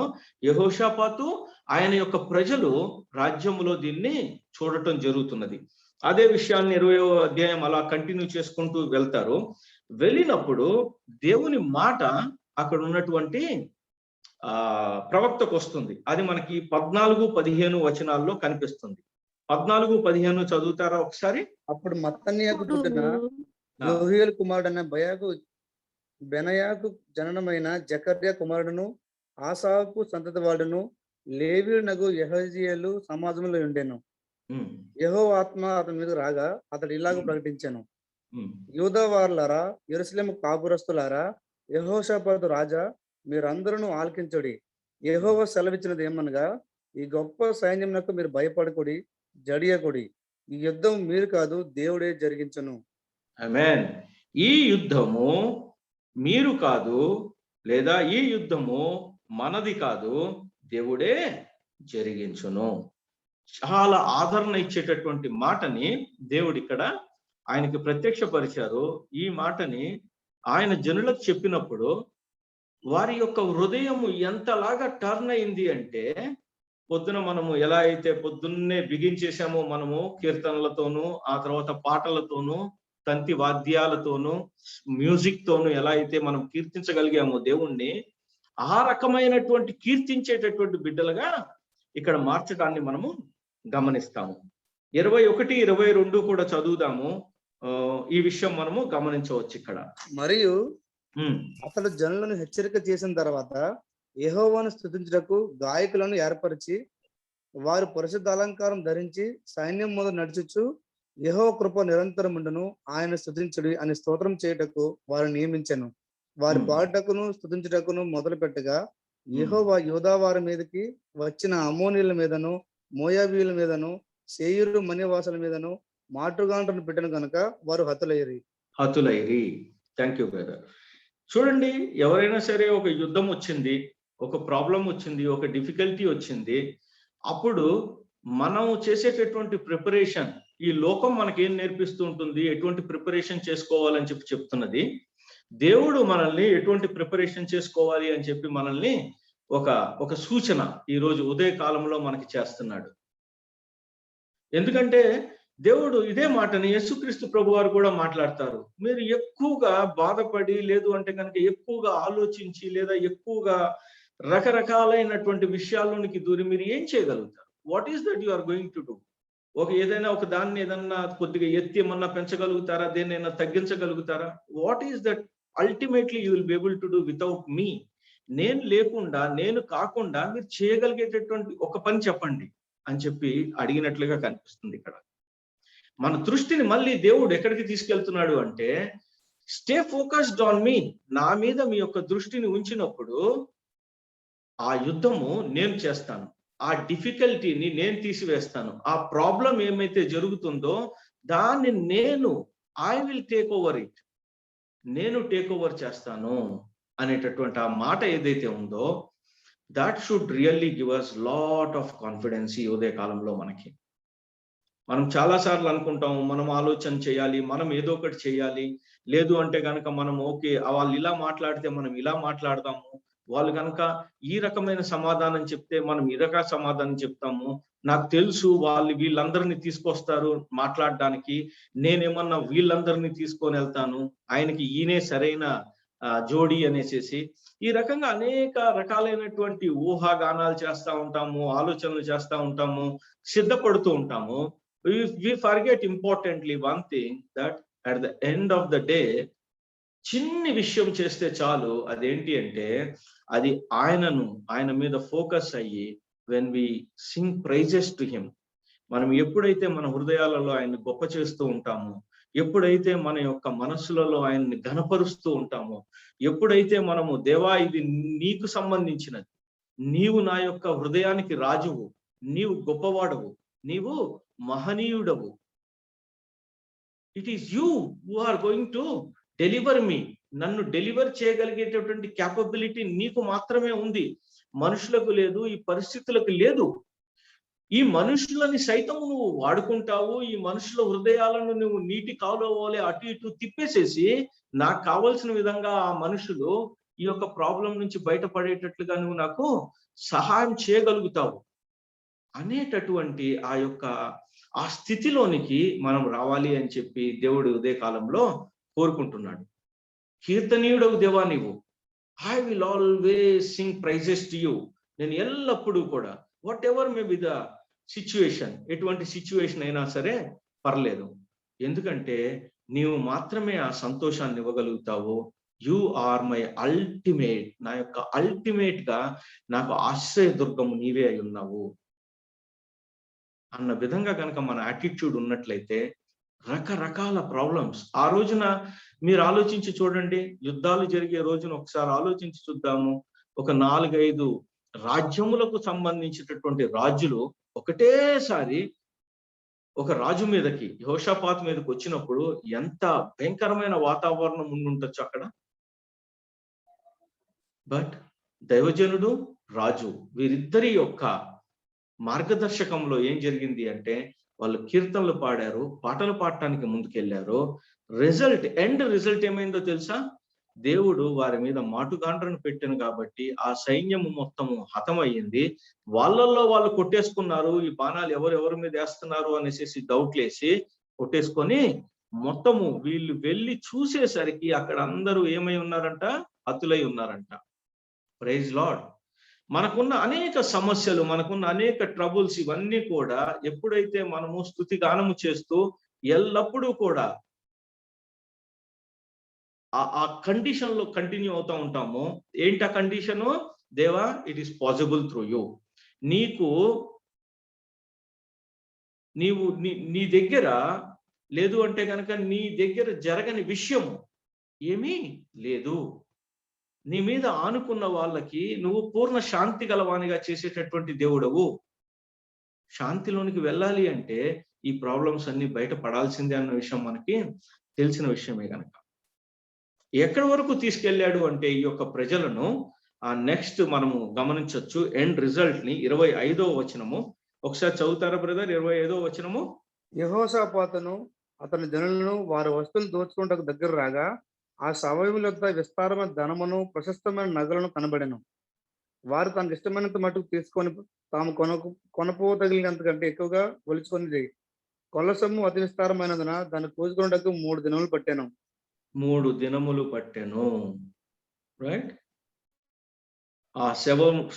H: యెహోషాపాతు ఆయన యొక్క ప్రజలు రాజ్యములో దీన్ని చూడటం జరుగుతున్నది. అదే విషయాన్ని 20వ అధ్యాయం అలా కంటిన్యూ చేసుకుంటూ వెళ్తారు. వెళ్ళినప్పుడు దేవుని మాట అక్కడ ఉన్నటువంటి ప్రవక్తకు వస్తుంది. అది మనకి 14-15 వచనాల్లో కనిపిస్తుంది. 14-15 చదువుతారా ఒకసారి?
C: అప్పుడు మత్తన్యాకు పుట్టిన యోహేలు కుమారుడైన బెనయాకు జననమైన జకర్యా కుమారుడును, ఆసాపు సంతతి వాడును, లేవీయునగు యెహజీయేలు సమాజంలో ఉండెను. యెహోవా ఆత్మ అతని మీద రాగా అతడు ఇలాగ ప్రకటించాను, యూదా వారులారా, యెరూషలేము కాపురస్తులారా, యెహోషాపాతు రాజా, మీరందరూ ఆలకించుడి. యెహోవా సెలవిచ్చినది ఏమనగా, ఈ గొప్ప సైన్యమునకు మీరు భయపడకుడి, జడియకుడి. ఈ యుద్ధం మీరు కాదు, దేవుడే జరిగించును.
H: ఆమేన్. ఈ యుద్ధము మీరు కాదు, లేదా ఈ యుద్ధము మనది కాదు, దేవుడే జరిగించును. చాలా ఆదరణ ఇచ్చేటటువంటి మాటని దేవుడు ఇక్కడ ఆయనకి ప్రత్యక్షపరిచారు. ఈ మాటని ఆయన జనులకు చెప్పినప్పుడు వారి యొక్క హృదయము ఎంతలాగా టర్న్ అయింది అంటే, పొద్దున మనము ఎలా అయితే పొద్దున్నే బిగించేసామో మనము కీర్తనలతోనూ, ఆ తర్వాత పాటలతోనూ, తంతి వాద్యాలతోనూ, మ్యూజిక్ తోనూ ఎలా అయితే మనం కీర్తించగలిగామో దేవుణ్ణి, ఆ రకమైనటువంటి కీర్తించేటటువంటి బిడ్డలుగా ఇక్కడ మార్చడాన్ని మనము గమనిస్తాము. 21, 22 కూడా చదువుదాము. ఈ విషయం మనము గమనించవచ్చు ఇక్కడ.
C: మరియు అతడు జనులను హెచ్చరిక చేసిన తర్వాత యెహోవాను స్తుతించుటకు గాయకులను ఏర్పరిచి, వారు పరిశుద్ధ అలంకారం ధరించి సైన్యం మొదలు నడుచుచు, యెహోవా కృప నిరంతరం ఉండును, ఆయన స్తుతించుడి అని స్తోత్రం చేయుటకు వారిని నియమించెను. వారి పాడుటకును స్తుతించుటకును మొదలు పెట్టగా యెహోవా యూదా వారి మీదకి వచ్చిన అమ్మోనీయుల మీదను, మోయాబీయుల మీదను, శేయీరు మన్యవాసుల మీదను మాటుగాండ్రను పెట్టను కనుక వారు హతులైరి.
H: Thank you brother. చూడండి, ఎవరైనా సరే ఒక యుద్ధం వచ్చింది, ఒక ప్రాబ్లం వచ్చింది, ఒక డిఫికల్టీ వచ్చింది, అప్పుడు మనం చేసేటటువంటి ప్రిపరేషన్, ఈ లోకం మనకేం నేర్పిస్తూ ఉంటుంది, ఎటువంటి ప్రిపరేషన్ చేసుకోవాలని చెప్పి చెప్తున్నది. దేవుడు మనల్ని ఎటువంటి ప్రిపరేషన్ చేసుకోవాలి అని చెప్పి మనల్ని ఒక సూచన ఈ రోజు ఉదయ కాలంలో మనకి చేస్తున్నాడు. ఎందుకంటే దేవుడు ఇదే మాటని యేసుక్రీస్తు ప్రభు వారు కూడా మాట్లాడతారు. మీరు ఎక్కువగా బాధపడి, లేదు అంటే కనుక ఎక్కువగా ఆలోచించి, లేదా ఎక్కువగా రకరకాలైనటువంటి విషయాల్లోనికి దూరి మీరు ఏం చేయగలుగుతారు? What is that you are going to do? ఏదైనా ఒక దాన్ని ఏదన్నా కొద్దిగా ఎత్తి ఏమన్నా పెంచగలుగుతారా? దేన్నైనా తగ్గించగలుగుతారా? What is that ultimately you will be able to do without me? నేను లేకుండా, నేను కాకుండా మీరు చేయగలిగేటటువంటి ఒక పని చెప్పండి అని చెప్పి అడిగినట్లుగా కనిపిస్తుంది ఇక్కడ. మన దృష్టిని మళ్ళీ దేవుడు ఎక్కడికి తీసుకెళ్తున్నాడు అంటే, స్టే ఫోకస్డ్ ఆన్ మీ. నా మీద మీ యొక్క దృష్టిని ఉంచినప్పుడు ఆ యుద్ధము నేను చేస్తాను. ఆ డిఫికల్టీని నేను తీసివేస్తాను. ఆ ప్రాబ్లం ఏమైతే జరుగుతుందో దాన్ని I will take over it, నేను టేక్ ఓవర్ చేస్తాను అనేటటువంటి ఆ మాట ఏదైతే ఉందో, that should really give us lot of confidence ఈ ఉదయ కాలంలో. మనం చాలాసార్లు అనుకుంటాం, మనం ఆలోచన చేయాలి, మనం ఏదో ఒకటి చేయాలి, లేదు అంటే కనుక మనం ఓకే వాళ్ళు ఇలా మాట్లాడితే మనం ఇలా మాట్లాడదాము, వాళ్ళు కనుక ఈ రకమైన సమాధానం చెప్తే మనం ఈ రకమైన సమాధానం చెప్తాము, నాకు తెలుసు వాళ్ళు వీళ్ళందరినీ తీసుకొస్తారు మాట్లాడడానికి, నేనేమన్నా వీళ్ళందరినీ తీసుకొని వెళ్తాను, ఆయనకి ఈయనే సరైన జోడి అనేసి ఈ రకంగా అనేక రకాలైనటువంటి ఊహాగానాలు చేస్తూ ఉంటాము, ఆలోచనలు చేస్తూ ఉంటాము, సిద్ధపడుతూ ఉంటాము. We forget importantly one thing, that at the end of the day చిన్ని విషయం చేస్తే చాలు, అదేంటి అంటే అది ఆయన మీద ఫోకస్ అయ్యి when we sing praises to him, మనం ఎప్పుడైతే మన హృదయాలలో ఆయన్ని గొప్ప చేస్తూ ఉంటామో, ఎప్పుడైతే మన యొక్క మనస్సులలో ఆయన్ని ఘనపరుస్తూ ఉంటామో, ఎప్పుడైతే మనము దేవా ఇది నీకు సంబంధించినది, నీవు నా యొక్క హృదయానికి రాజువు, నీవు గొప్పవాడవు, నీవు మహనీయుడవు, it is you who are going to deliver me, నన్ను డెలివర్ చేయగలిగేటటువంటి క్యాపబిలిటీ నీకు మాత్రమే ఉంది, మనుషులకు లేదు, ఈ పరిస్థితులకు లేదు. ఈ మనుషులని సైతం నువ్వు వాడుకుంటావు, ఈ మనుషుల హృదయాలను నువ్వు నీటి కాలువలే అటు ఇటు తిప్పేసేసి నాకు కావలసిన విధంగా ఆ మనుషులు ఈ యొక్క ప్రాబ్లం నుంచి బయటపడేటట్లుగా నువ్వు నాకు సహాయం చేయగలుగుతావు అనేటటువంటి ఆ స్థితిలోనికి మనం రావాలి అని చెప్పి దేవుడు ఉదయకాలంలో కోరుకుంటున్నాడు. కీర్తనీయుడవు దేవా నీవు, I will always sing praises to you, నేను ఎల్లప్పుడూ కూడా whatever may be the situation, ఎటువంటి సిచ్యువేషన్ అయినా సరే పర్లేదు, ఎందుకంటే నీవు మాత్రమే ఆ సంతోషాన్ని ఇవ్వగలుగుతావు. యు ఆర్ మై అల్టిమేట్, నా యొక్క అల్టిమేట్ గా నాకు ఆశ్రయ దుర్గము నీవే అయి ఉన్నావు అన్న విధంగా కనుక మన యాటిట్యూడ్ ఉన్నట్లయితే రకరకాల ప్రాబ్లమ్స్ ఆ రోజున మీరు ఆలోచించి చూడండి, యుద్ధాలు జరిగే రోజున ఒకసారి ఆలోచించి చూద్దాము. ఒక 4-5 రాజ్యములకు సంబంధించినటువంటి రాజులు ఒకటేసారి ఒక రాజు మీదకి, యెహోషాపాతు మీదకి వచ్చినప్పుడు ఎంత భయంకరమైన వాతావరణం ఉండుంటొచ్చు అక్కడ. బట్ దైవజనుడు, రాజు, వీరిద్దరి యొక్క మార్గదర్శకంలో ఏం జరిగింది అంటే వాళ్ళు కీర్తనలు పాడారు, పాటలు పాడటానికి ముందుకెళ్లారు. ఎండ్ రిజల్ట్ ఏమైందో తెలుసా? దేవుడు వారి మీద మాటుగాండ్రను పెట్టాను కాబట్టి ఆ సైన్యము మొత్తము హతమయ్యింది. వాళ్ళల్లో వాళ్ళు కొట్టేసుకున్నారు, ఈ బాణాలు ఎవరెవరి మీద వేస్తున్నారు అనేసి డౌట్లేసి కొట్టేసుకొని మొత్తము వీళ్ళు వెళ్ళి చూసేసరికి అక్కడ అందరూ ఏమై ఉన్నారంట? హతులై ఉన్నారంట. Praise Lord. మనకున్న అనేక సమస్యలు, మనకున్న అనేక ట్రబుల్స్, ఇవన్నీ కూడా ఎప్పుడైతే మనము స్తుతి గానము చేస్తూ ఎల్లప్పుడూ కూడా ఆ కండిషన్ లో కంటిన్యూ అవుతా ఉంటామో, ఏంటి ఆ కండిషను? దేవా, it is possible through you. నీ దగ్గర లేదు అంటే కనుక నీ దగ్గర జరగని విషయం ఏమీ లేదు. నీ మీద ఆనుకున్న వాళ్ళకి నువ్వు పూర్ణ శాంతి గలవానిగా చేసేటటువంటి దేవుడవు. శాంతిలోనికి వెళ్ళాలి అంటే ఈ ప్రాబ్లమ్స్ అన్ని బయటపడాల్సిందే అన్న విషయం మనకి తెలిసిన విషయమే కనుక ఎక్కడి వరకు తీసుకెళ్లాడు అంటే ఈ యొక్క ప్రజలను నెక్స్ట్ మనము గమనించవచ్చు ఎండ్ రిజల్ట్ ని 25వ వచనము ఒకసారి చదువుతారా బ్రదర్? 25వ వచనము.
C: యెహోషాపాతును అతని జనులను వారి వస్తువులు దోచుకుంటకు దగ్గర రాగా ఆ సమయముల యొద్ద విస్తారమైన ధనమును ప్రశస్తమైన నగలను కనబడెను. వారు తనకు ఇష్టమైనంత మటుకు తీసుకొని తాము కొనపోతగిలినంత కంటే ఎక్కువగా ఒలుచుకొని కొల్ల సొమ్ము అతి విస్తారమైనందున దాన్ని పూజుకున్నటకు 3 దినములు పట్టాను.
H: 3 దినములు పట్టెను. రైట్. ఆ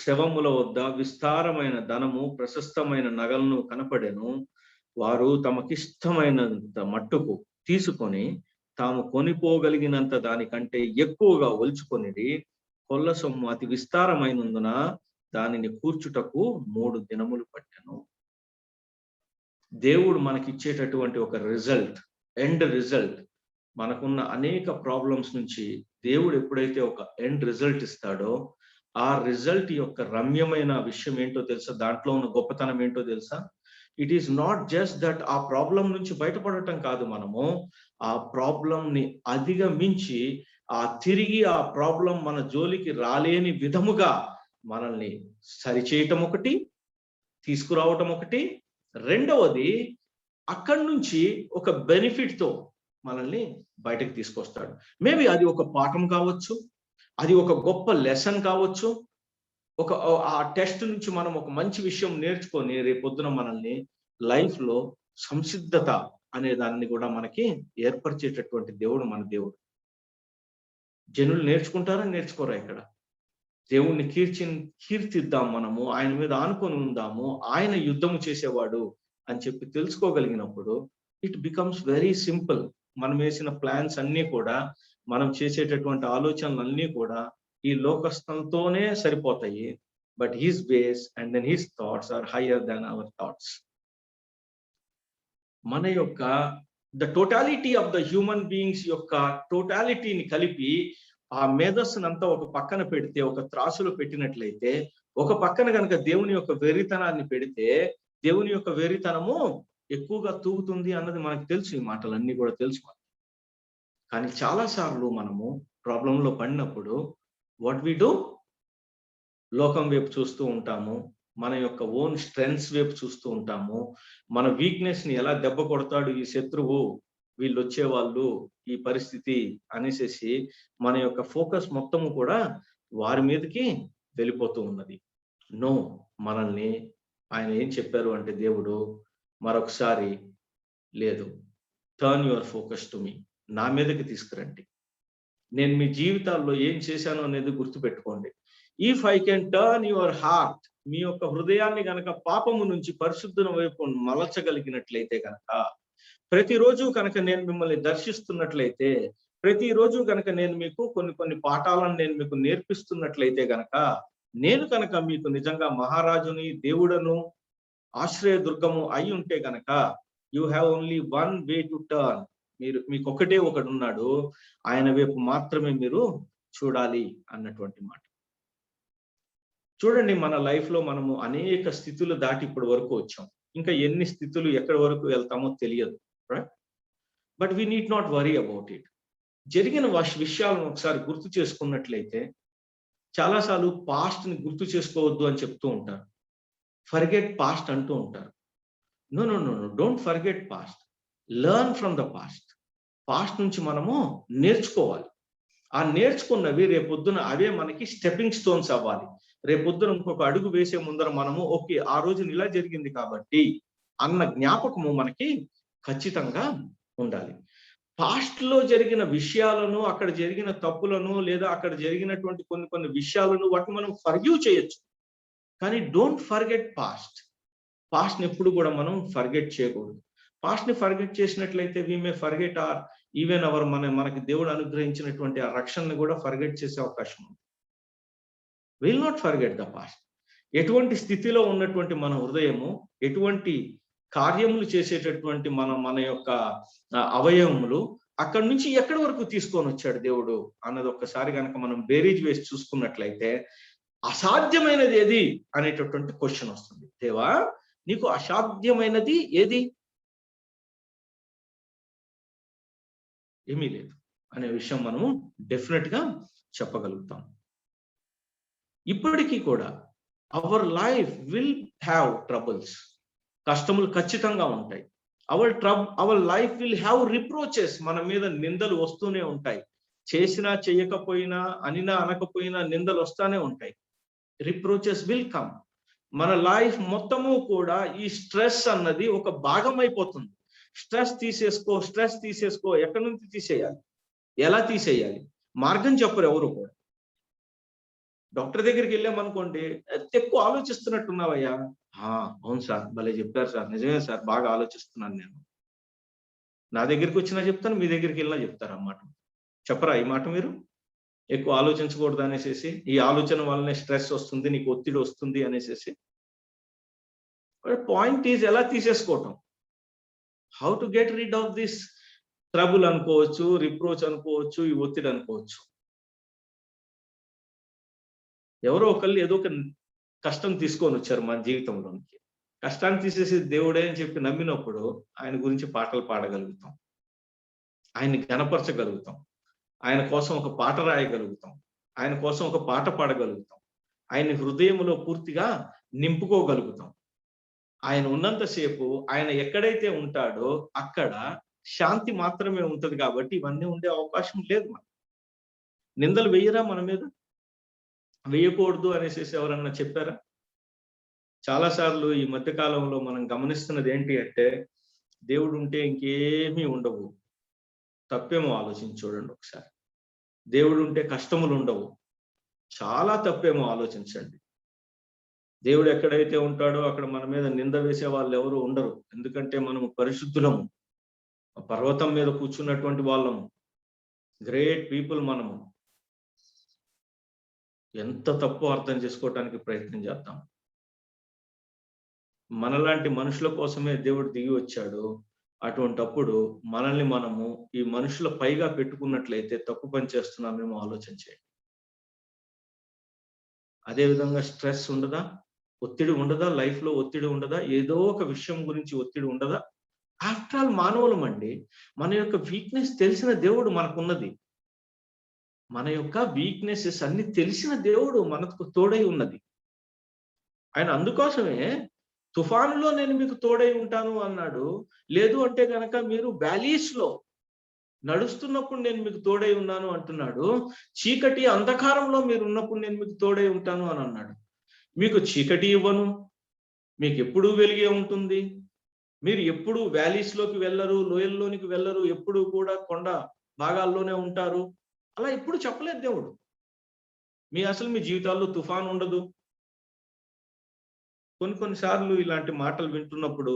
H: శవముల వద్ద విస్తారమైన ధనము ప్రశస్తమైన నగలను కనపడెను. వారు తమకిష్టమైనంత మట్టుకు తీసుకొని తాము కొనిపోగలిగినంత దానికంటే ఎక్కువగా ఒలుచుకొనిది. కొల్ల సొమ్ము అతి విస్తారమైనందున దానిని కూర్చుటకు 3 దినములు పట్టెను. దేవుడు మనకిచ్చేటటువంటి ఒక రిజల్ట్, ఎండ్ రిజల్ట్, మనకున్న అనేక ప్రాబ్లమ్స్ నుంచి దేవుడు ఎప్పుడైతే ఒక ఎండ్ రిజల్ట్ ఇస్తాడో ఆ రిజల్ట్ యొక్క రమ్యమైన విషయం ఏంటో తెలుసా? దాంట్లో ఉన్న గొప్పతనం ఏంటో తెలుసా? It is not just that ఆ ప్రాబ్లం నుంచి బయటపడటం కాదు, మనము ఆ ప్రాబ్లంని అధిగమించి తిరిగి ఆ ప్రాబ్లం మన జోలికి రాలేని విధముగా మనల్ని సరిచేయటం ఒకటి, తీసుకురావటం ఒకటి. రెండవది, అక్కడి నుంచి ఒక బెనిఫిట్ తో మనల్ని బయటకు తీసుకొస్తాడు. మేబీ అది ఒక పాఠం కావచ్చు, అది ఒక గొప్ప లెసన్ కావచ్చు. ఆ టెస్ట్ నుంచి మనం ఒక మంచి విషయం నేర్చుకొని రేపొద్దున మనల్ని లైఫ్ లో సంసిద్ధత అనే దాన్ని కూడా మనకి ఏర్పరిచేటటువంటి దేవుడు మన దేవుడు. జనులు నేర్చుకుంటారా, నేర్చుకోరా? ఇక్కడ దేవుణ్ణి కీర్తిద్దాం, మనము ఆయన మీద ఆనుకొని ఉందాము, ఆయన యుద్ధము చేసేవాడు అని చెప్పి తెలుసుకోగలిగినప్పుడు ఇట్ బికమ్స్ వెరీ సింపుల్. మనం వేసిన ప్లాన్స్ అన్నీ కూడా, మనం చేసేటటువంటి ఆలోచనలు అన్నీ కూడా ఈ లోకస్థంతోనే సరిపోతాయి. But his ways and then his thoughts are higher than our thoughts. మన యొక్క the totality of the human beings యొక్క టోటాలిటీని కలిపి ఆ మేధస్సునంతా ఒక పక్కన పెడితే, ఒక త్రాసులో పెట్టినట్లయితే, ఒక పక్కన కనుక దేవుని యొక్క వెర్రితనాన్ని పెడితే, దేవుని యొక్క వెర్రితనము ఎక్కువగా తూగుతుంది అన్నది మనకు తెలుసు. ఈ మాటలన్నీ కూడా తెలుసు. కానీ చాలా సార్లు మనము ప్రాబ్లంలో పడినప్పుడు వాట్ వి డూ, లోకం వైపు చూస్తూ ఉంటాము, మన యొక్క ఓన్ స్ట్రెంగ్స్ వైపు చూస్తూ ఉంటాము, మన వీక్నెస్ ని ఎలా దెబ్బ కొడతాడు ఈ శత్రువు, వీళ్ళు వచ్చేవాళ్ళు, ఈ పరిస్థితి అనేసి మన యొక్క ఫోకస్ మొత్తము కూడా వారి మీదకి వెళ్ళిపోతూ ఉన్నది. నో, మనల్ని ఆయన ఏం చెప్పారు అంటే, దేవుడు మరొకసారి లేదు, turn your focus to me, నా మీదకి తీసుకురండి, నేను మీ జీవితాల్లో ఏం చేశాను అనేది గుర్తుపెట్టుకోండి. If I can turn your heart, మీ యొక్క హృదయాన్ని గనక పాపము నుంచి పరిశుద్ధం వైపు మలచగలిగినట్లయితే గనక, ప్రతిరోజు కనుక నేను మిమ్మల్ని దర్శిస్తున్నట్లయితే, ప్రతిరోజు కనుక నేను మీకు కొన్ని పాఠాలను నేను మీకు నేర్పిస్తున్నట్లయితే గనక, నేను కనుక మీకు నిజంగా మహారాజుని, దేవుడను, ఆశ్రయ దుర్గము అయి ఉంటే గనక, you have only one way to turn. మీకు ఒకటే ఒకడు ఉన్నాడు, ఆయన వైపు మాత్రమే మీరు చూడాలి అన్నటువంటి మాట. చూడండి, మన లైఫ్ లో మనము అనేక స్థితులు దాటి ఇప్పటి వరకు వచ్చాం. ఇంకా ఎన్ని స్థితులు ఎక్కడి వరకు వెళ్తామో తెలియదు, right? But we need not worry about it. జరిగిన విషయాలను ఒకసారి గుర్తు చేసుకున్నట్లయితే, చాలాసార్లు పాస్ట్ ని గుర్తు చేసుకోవద్దు అని చెప్తూ ఉంటారు. ఫర్గెట్ పాస్ట్ అంటూ ఉంటారు. No no no no, don't forget past, learn from the past. Past నుంచి మనము నేర్చుకోవాలి. ఆ నేర్చుకున్నవి రేపొద్దున అవే మనకి స్టెప్పింగ్ స్టోన్స్ అవ్వాలి. రేపొద్దున ఇంకొక అడుగు వేసే ముందర మనము ఓకే, ఆ రోజున ఇలా జరిగింది కాబట్టి అన్న జ్ఞాపకము మనకి ఖచ్చితంగా ఉండాలి. పాస్ట్ లో జరిగిన విషయాలను, అక్కడ జరిగిన తప్పులను, లేదా అక్కడ జరిగినటువంటి కొన్ని విషయాలను వాటిని మనం ఫర్గివ్ చేయొచ్చు. కానీ డోంట్ ఫర్గెట్ పాస్ట్. పాస్ట్ ని ఎప్పుడు కూడా మనం ఫర్గెట్ చేయకూడదు. పాస్ట్ ని ఫర్గెట్ చేసినట్లయితే we may forget or even our మనకి దేవుడు అనుగ్రహించినటువంటి ఆ రక్షణని కూడా ఫర్గెట్ చేసే అవకాశం ఉంది. Will not forget the past. ఎటువంటి స్థితిలో ఉన్నటువంటి మన హృదయము, ఎటువంటి కార్యములు చేసేటటువంటి మన యొక్క అవయవములు అక్కడి నుంచి ఎక్కడి వరకు తీసుకొని వచ్చాడు దేవుడు అన్నది ఒక్కసారి కనుక మనం బేరీజ్ వేసి చూసుకున్నట్లయితే, అసాధ్యమైనది ఏది అనేటటువంటి క్వశ్చన్ వస్తుంది. దేవా, నీకు అసాధ్యమైనది ఏది? ఏమీ లేదు అనే విషయం మనము డెఫినెట్ గా చెప్పగలుగుతాం. ఇప్పటికీ కూడా our life will have troubles. కష్టములు ఖచ్చితంగా ఉంటాయి. Our life will have రిప్రోచెస్. మన మీద నిందలు వస్తూనే ఉంటాయి. చేసినా చేయకపోయినా, అనినా అనకపోయినా నిందలు వస్తానే ఉంటాయి. రిప్రోచెస్ విల్ కమ్. మన లైఫ్ మొత్తము కూడా ఈ స్ట్రెస్ అన్నది ఒక భాగం అయిపోతుంది. స్ట్రెస్ తీసేసుకో. ఎక్కడి నుంచి తీసేయాలి, ఎలా తీసేయాలి, మార్గం చెప్పరు ఎవరు కూడా. డాక్టర్ దగ్గరికి వెళ్ళామనుకోండి, ఎక్కువ ఆలోచిస్తున్నట్టున్నావయ్యా. అవును సార్, భలే చెప్పారు సార్, నిజమే సార్, బాగా ఆలోచిస్తున్నాను నేను. నా దగ్గరికి వచ్చినా చెప్తాను, మీ దగ్గరికి వెళ్ళినా చెప్తారు అన్నమాట. చెప్పరా ఈ మాట మీరు? ఎక్కువ ఆలోచించకూడదు అనేసి, ఈ ఆలోచన వల్లనే స్ట్రెస్ వస్తుంది, నీకు ఒత్తిడి వస్తుంది అనేసి. పాయింట్ ఈజ్ ఎలా తీసేసుకోవటం. How to get rid of this trouble అనుకోవచ్చు, రిప్రోచ్ అనుకోవచ్చు, ఈ ఒత్తిడి అనుకోవచ్చు. ఎవరో ఒకళ్ళు ఏదో ఒక కష్టం తీసుకొని వచ్చారు మన జీవితంలోనికి. కష్టాన్ని తీసేసి దేవుడే అని చెప్పి నమ్మినప్పుడు ఆయన గురించి పాటలు పాడగలుగుతాం, ఆయన్ని గణపరచగలుగుతాం, ఆయన కోసం ఒక పాట రాయగలుగుతాం, ఆయన కోసం ఒక పాట పాడగలుగుతాం, ఆయన హృదయంలో పూర్తిగా నింపుకోగలుగుతాం. ఆయన ఉన్నంతసేపు ఆయన ఎక్కడైతే ఉంటాడో అక్కడ శాంతి మాత్రమే ఉంటది. కాబట్టి ఇవన్నీ ఉండే అవకాశం లేదు. మనం నిందలు వెయ్యరా మన మీద? వేయకూడదు అనేసి ఎవరన్నా చెప్పారా? చాలా సార్లు ఈ మధ్య కాలంలో మనం గమనిస్తున్నది ఏంటి అంటే, దేవుడు ఉంటే ఇంకేమీ ఉండవు. తప్పేమో ఆలోచించి చూడండి ఒకసారి. దేవుడు ఉంటే కష్టములు ఉండవు. చాలా తప్పేమో ఆలోచించండి. దేవుడు ఎక్కడైతే ఉంటాడో అక్కడ మన మీద నింద వేసే వాళ్ళు ఎవరు ఉండరు. ఎందుకంటే మనము పరిశుద్ధులము, పర్వతం మీద కూర్చున్నటువంటి వాళ్ళము, గ్రేట్ పీపుల్ మనము. ఎంత తప్పు అర్థం చేసుకోవటానికి ప్రయత్నం చేద్దాం. మనలాంటి మనుషుల కోసమే దేవుడు దిగి వచ్చాడు. అటువంటప్పుడు మనల్ని మనము ఈ మనుషుల పైగా పెట్టుకున్నట్లయితే తప్పు పని చేస్తున్నామేమో ఆలోచించేయండి. అదేవిధంగా స్ట్రెస్ ఉండదా? ఒత్తిడి ఉండదా? లైఫ్ లో ఒత్తిడి ఉండదా? ఏదో ఒక విషయం గురించి ఒత్తిడి ఉండదా? ఆఫ్టర్ ఆల్ మానవులం అండి. మన యొక్క వీక్నెస్ తెలిసిన దేవుడు మనకున్నది. మన యొక్క వీక్నెసెస్ అన్ని తెలిసిన దేవుడు మనకు తోడై ఉన్నది. ఆయన అందుకోసమే తుఫానులో నేను మీకు తోడై ఉంటాను అన్నాడు. లేదు అంటే కనుక మీరు వ్యాలీస్ లో నడుస్తున్నప్పుడు నేను మీకు తోడై ఉన్నాను అంటున్నాడు. చీకటి అంధకారంలో మీరు ఉన్నప్పుడు నేను మీకు తోడై ఉంటాను అని అన్నాడు. మీకు చీకటి ఇవ్వను, మీకు ఎప్పుడూ వెలిగే ఉంటుంది. మీరు ఎప్పుడు వ్యాలీస్ లోకి వెళ్ళరు, లోయల్లోనికి వెళ్ళరు, ఎప్పుడు కూడా కొండ భాగాల్లోనే ఉంటారు. అలా ఎప్పుడు చెప్పలేదు దేవుడు. మీ జీవితాల్లో తుఫాన్ ఉండదు. కొన్నిసార్లు ఇలాంటి మాటలు వింటున్నప్పుడు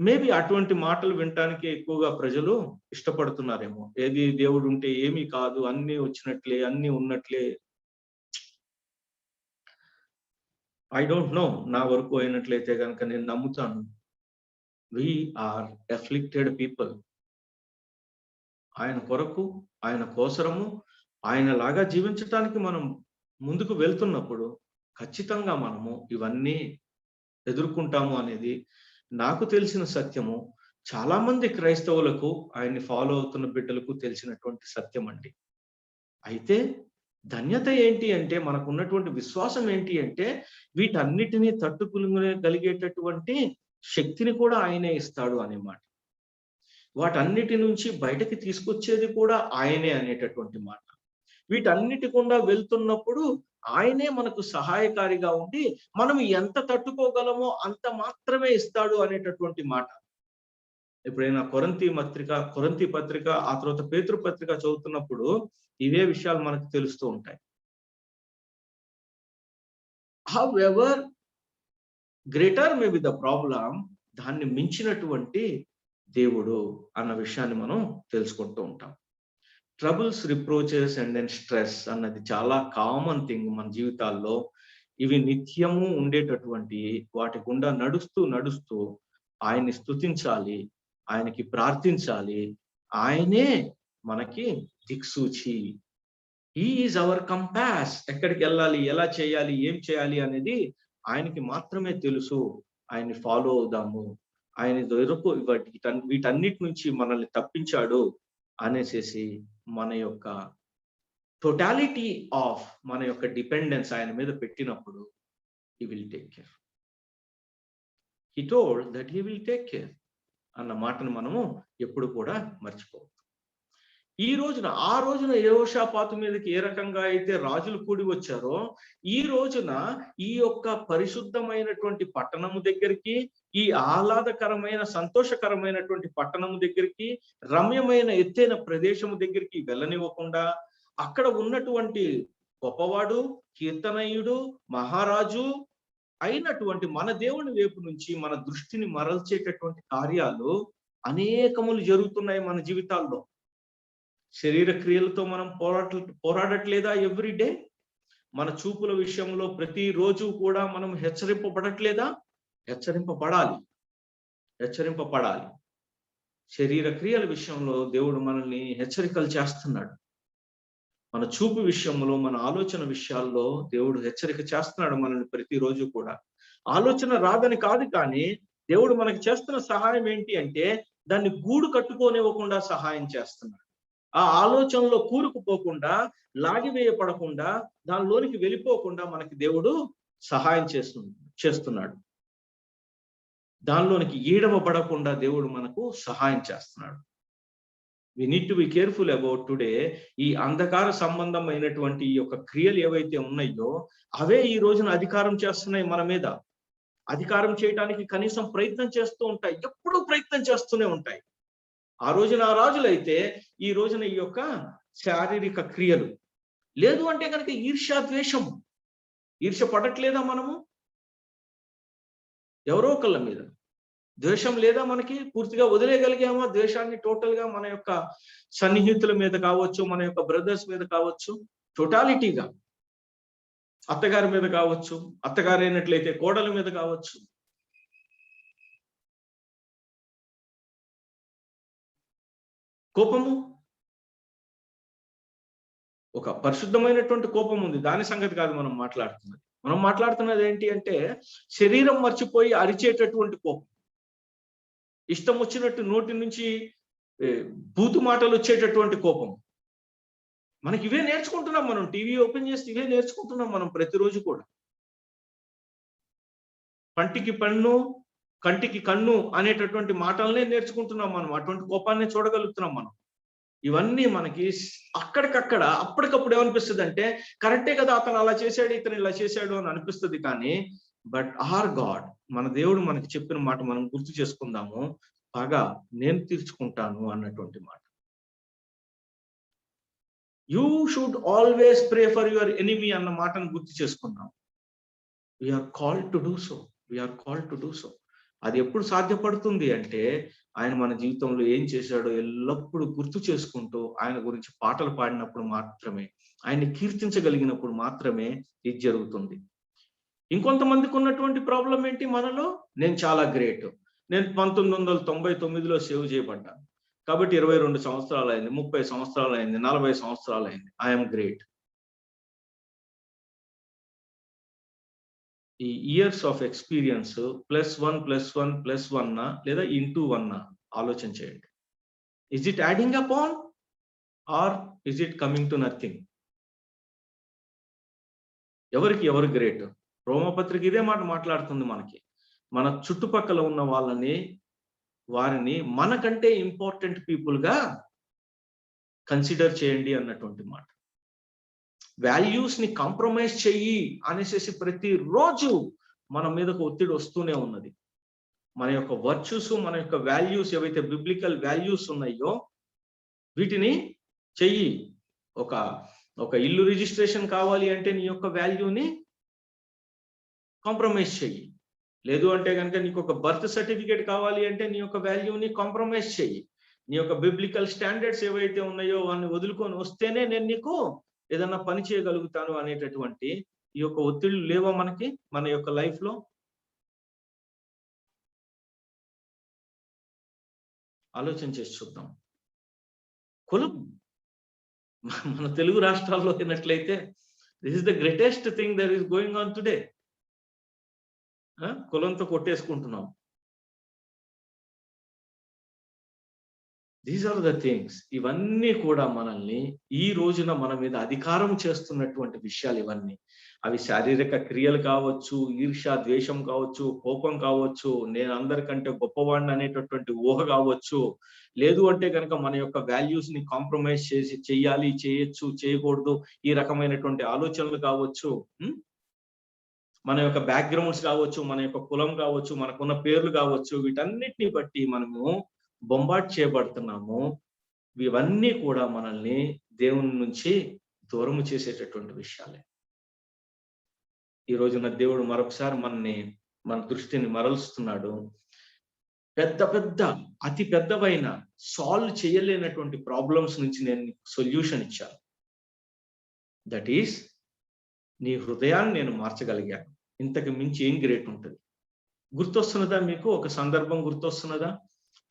H: మేబీ అటువంటి మాటలు వినటానికి ఎక్కువగా ప్రజలు ఇష్టపడుతున్నారేమో. ఏది దేవుడు ఉంటే ఏమీ కాదు, అన్ని వచ్చినట్లే, అన్ని ఉన్నట్లే. I don't know. నా వరకు అయినట్లయితే కనుక నేను నమ్ముతాను, వి ఆర్ అఫ్లిక్టెడ్ పీపుల్. ఆయన కొరకు, ఆయన కోసరము, ఆయనలాగా జీవించటానికి మనం ముందుకు వెళ్తున్నప్పుడు ఖచ్చితంగా మనము ఇవన్నీ ఎదుర్కొంటాము అనేది నాకు తెలిసిన సత్యము. చాలా మంది క్రైస్తవులకు, ఆయన్ని ఫాలో అవుతున్న బిడ్డలకు తెలిసినటువంటి సత్యం అండి. అయితే ధన్యత ఏంటి అంటే, మనకు ఉన్నటువంటి విశ్వాసం ఏంటి అంటే, వీటన్నిటినీ తట్టుకునగలిగేటటువంటి శక్తిని కూడా ఆయనే ఇస్తాడు అనే మాట. వాటన్నిటి నుంచి బయటకి తీసుకొచ్చేది కూడా ఆయనే అనేటటువంటి మాట. వీటన్నిటి గుండా వెళ్తున్నప్పుడు ఆయనే మనకు సహాయకారిగా ఉండి మనం ఎంత తట్టుకోగలమో అంత మాత్రమే ఇస్తాడు అనేటటువంటి మాట. ఎప్పుడైనా కొరింథీ పత్రిక, ఆ తర్వాత పేతురు పత్రిక చదువుతున్నప్పుడు ఇవే విషయాలు మనకు తెలుస్తూ ఉంటాయి. However greater may be the problem, దాన్ని మించినటువంటి దేవుడు అన్న విషయాన్ని మనం తెలుసుకుంటూ ఉంటాం. Troubles, reproaches and then stress అన్నది చాలా కామన్ థింగ్ మన జీవితాల్లో. ఇవి నిత్యము ఉండేటటువంటి, వాటి గుండా నడుస్తూ ఆయన్ని స్తుతించాలి, ఆయనకి ప్రార్థించాలి. ఆయనే మనకి దిక్సూచి. He is our compass. ఎక్కడికి వెళ్ళాలి, ఎలా చేయాలి, ఏం చేయాలి అనేది ఆయనకి మాత్రమే తెలుసు. ఆయన్ని ఫాలో అవుదాము. ఆయన దొరకు వీటన్నిటి నుంచి మనల్ని తప్పించాడు అనేసి మన యొక్క టోటాలిటీ ఆఫ్ మన యొక్క డిపెండెన్స్ ఆయన మీద పెట్టినప్పుడు he will take care. He told that he will take care అన్న మాటను మనము ఎప్పుడు కూడా మర్చిపోవద్దు. ఆ రోజున యెహోషాపాతు మీదకి ఏ రకంగా అయితే రాజులు కూడి వచ్చారో, ఈ రోజున ఈ యొక్క పరిశుద్ధమైనటువంటి పట్టణము దగ్గరికి, ఈ ఆహ్లాదకరమైన సంతోషకరమైనటువంటి పట్టణము దగ్గరికి, రమ్యమైన ఎత్తైన ప్రదేశము దగ్గరికి వెళ్ళనివ్వకుండా, అక్కడ ఉన్నటువంటి గొప్పవాడు, కీర్తనయుడు, మహారాజు అయినటువంటి మన దేవుని వైపు నుంచి మన దృష్టిని మరల్చేటటువంటి కార్యాలు అనేకములు జరుగుతున్నాయి మన జీవితాల్లో. శరీర క్రియలతో మనం పోరాడట్లేదా ఎవ్రీడే? మన చూపుల విషయంలో ప్రతిరోజు కూడా మనం హెచ్చరింపబడట్లేదా? హెచ్చరింపబడాలి. శరీర క్రియల విషయంలో దేవుడు మనల్ని హెచ్చరికలు చేస్తున్నాడు. మన చూపు విషయంలో, మన ఆలోచన విషయాల్లో దేవుడు హెచ్చరిక చేస్తున్నాడు మనల్ని ప్రతిరోజు కూడా. ఆలోచన రాదని కాదు, కానీ దేవుడు మనకి చేస్తున్న సహాయం ఏంటి అంటే దాన్ని గూడు కట్టుకోనివ్వకుండా సహాయం చేస్తున్నాడు. ఆ ఆలోచనలో కూరుకుపోకుండా, లాగివేయపడకుండా, దానిలోనికి వెళ్ళిపోకుండా మనకి దేవుడు సహాయం చేస్తున్నాడు. దానిలోనికి ఈడవబడకుండా దేవుడు మనకు సహాయం చేస్తున్నాడు. We need to be careful about today. ఈ అంధకార సంబంధమైనటువంటి ఈ యొక్క క్రియలు ఏవైతే ఉన్నాయో అవే ఈ రోజున అధికారం చేస్తున్నాయి మన మీద. అధికారం చేయడానికి కనీసం ప్రయత్నం చేస్తూ ఉంటాయి, ఎప్పుడూ ప్రయత్నం చేస్తూనే ఉంటాయి. ఆ రోజున ఆ రాజులైతే ఈ రోజున ఈ యొక్క శారీరక క్రియలు. లేదు అంటే కనుక ఈర్ష్య, ద్వేషం. ఈర్ష్య పడట్లేదా మనము ఎవరో ఒకళ్ళ మీద? ద్వేషం లేదా మనకి? పూర్తిగా వదిలేయగలిగామా ద్వేషాన్ని? టోటల్ గా మన యొక్క సన్నిహితుల మీద కావచ్చు, మన యొక్క బ్రదర్స్ మీద కావచ్చు, టోటాలిటీగా అత్తగారి మీద కావచ్చు, అత్తగారు అయినట్లయితే కోడల మీద కావచ్చు. కోపము, ఒక పరిశుద్ధమైనటువంటి కోపం ఉంది, దాని సంగతి కాదు మనం మాట్లాడుతున్నది. మనం మాట్లాడుతున్నది ఏంటి అంటే శరీరం మర్చిపోయి అరిచేటటువంటి కోపం, ఇష్టం వచ్చినట్టు నోటి నుంచి బూతు మాటలు వచ్చేటటువంటి కోపం. మనకి ఇవే నేర్చుకుంటున్నాం. మనం టీవీ ఓపెన్ చేస్తే ఇవే నేర్చుకుంటున్నాం మనం ప్రతిరోజు కూడా. పంటికి పన్ను, కంటికి కన్ను అనేటటువంటి మాటలనే నేర్చుకుంటున్నాం మనం. అటువంటి కోపాన్ని చూడగలుగుతున్నాం మనం. ఇవన్నీ మనకి అక్కడికక్కడ అప్పటికప్పుడు ఏమనిపిస్తుంది అంటే కరెక్టే కదా, అతను అలా చేశాడు, ఇతను ఇలా చేశాడు అని అనిపిస్తుంది. కానీ బట్ ఆర్ గాడ్, మన దేవుడు మనకి చెప్పిన మాట మనం గుర్తు చేసుకుందాము. పగా నేను తీర్చుకుంటాను అన్నటువంటి మాట. You should always pray for your enemy అన్న మాటను గుర్తు చేసుకుందాం. We're called to do so, we're called to do so. అది ఎప్పుడు సాధ్యపడుతుంది అంటే ఆయన మన జీవితంలో ఏం చేశాడో ఎల్లప్పుడూ గుర్తు చేసుకుంటూ ఆయన గురించి పాటలు పాడినప్పుడు మాత్రమే, ఆయన్ని కీర్తించగలిగినప్పుడు మాత్రమే ఇది జరుగుతుంది. ఇంకొంతమందికి ఉన్నటువంటి ప్రాబ్లం ఏంటి మనలో? నేను చాలా గ్రేట్, నేను 1999లో సేవ్ చేయబడ్డాను కాబట్టి 22 సంవత్సరాలు అయింది, 30 సంవత్సరాలు అయింది, 40 సంవత్సరాలు అయింది, ఐఎమ్ గ్రేట్. ఈ ఇయర్స్ ఆఫ్ ఎక్స్పీరియన్స్ +1+1+1 లేదా ×1 ఆలోచన చేయండి. Is it adding upon or is it coming to nothing? ఎవరికి ఎవరు గ్రేట్? రోమపత్రిక ఇదే మాట మాట్లాడుతుంది మనకి. మన చుట్టుపక్కల ఉన్న వారిని మనకంటే ఇంపార్టెంట్ పీపుల్ గా కన్సిడర్ చేయండి అన్నటువంటి మాట. వాల్యూస్ ని కాంప్రమైజ్ చెయ్యి అనేసి ప్రతిరోజు మన మీదకు ఒత్తిడి వస్తూనే ఉన్నది. మన యొక్క వర్చ్యూస్, మన యొక్క వాల్యూస్ ఏవైతే బిబ్లికల్ వాల్యూస్ ఉన్నాయో వీటిని చెయ్యి. ఒక ఇల్లు రిజిస్ట్రేషన్ కావాలి అంటే నీ యొక్క వాల్యూని కాంప్రమైజ్ చెయ్యి. లేదు అంటే కనుక నీకు ఒక బర్త్ సర్టిఫికేట్ కావాలి అంటే నీ యొక్క వాల్యూని కాంప్రమైజ్ చెయ్యి. నీ యొక్క బిబ్లికల్ స్టాండర్డ్స్ ఏవైతే ఉన్నాయో వాటిని వదులుకొని వస్తేనే నేను నీకు ఏదన్నా పని చేయగలుగుతాను అనేటటువంటి ఈ యొక్క ఒత్తిళ్లు లేవా మనకి మన యొక్క లైఫ్ లో? ఆలోచన చేసి చూద్దాం. కులం మన తెలుగు రాష్ట్రాల్లో అయినట్లయితే this is the greatest thing that is going on today. కులంతో కొట్టేసుకుంటున్నాం. These are the things. ఇవన్నీ కూడా మనల్ని ఈ రోజున మన మీద అధికారం చేస్తున్నటువంటి విషయాలు ఇవన్నీ. అవి శారీరక క్రియలు కావచ్చు, ఈర్ష్య, ద్వేషం కావచ్చు, కోపం కావచ్చు, నేను అందరికంటే గొప్పవాడిని అనేటటువంటి ఊహ కావచ్చు, లేదు అంటే కనుక మన యొక్క వాల్యూస్ ని కాంప్రమైజ్ చెయ్యాలి, చేయొచ్చు, చేయకూడదు, ఈ రకమైనటువంటి ఆలోచనలు కావచ్చు, మన యొక్క బ్యాక్గ్రౌండ్స్ కావచ్చు, మన యొక్క కులం కావచ్చు, మనకున్న పేర్లు కావచ్చు, వీటన్నిటిని బట్టి మనము బొంబాట్ చేయబడుతున్నాము. ఇవన్నీ కూడా మనల్ని దేవుని నుంచి దూరము చేసేటటువంటి విషయాలే. ఈ రోజున దేవుడు మరొకసారి మన దృష్టిని మరలుస్తున్నాడు. అతి పెద్దవైన సాల్వ్ చేయలేనటువంటి ప్రాబ్లమ్స్ నుంచి నేను సొల్యూషన్ ఇచ్చాను. దట్ ఈస్ నీ హృదయాన్ని నేను మార్చగలిగాను. ఇంతకు మించి ఏం గ్రేట్ ఉంటుంది? గుర్తొస్తున్నదా మీకు? ఒక సందర్భం గుర్తొస్తున్నదా?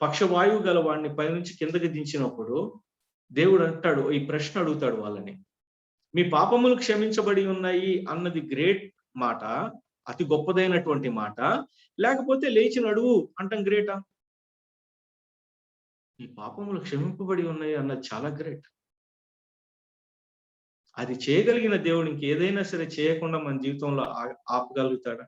H: పక్షవాయువు గల వాడిని పైనుంచి కిందకి దించినప్పుడు దేవుడు అంటాడు, ఈ ప్రశ్న అడుగుతాడు వాళ్ళని, మీ పాపములు క్షమించబడి ఉన్నాయి అన్నది గ్రేట్ మాట, అతి గొప్పదైనటువంటి మాట. లేకపోతే లేచి నడువు అంటాం గ్రేటా? మీ పాపములు క్షమింపబడి ఉన్నాయి అన్నది చాలా గ్రేట్. అది చేయగలిగిన దేవుడు ఇంకేదైనా సరే చేయకుండా మన జీవితంలో ఆపగలుగుతాడా?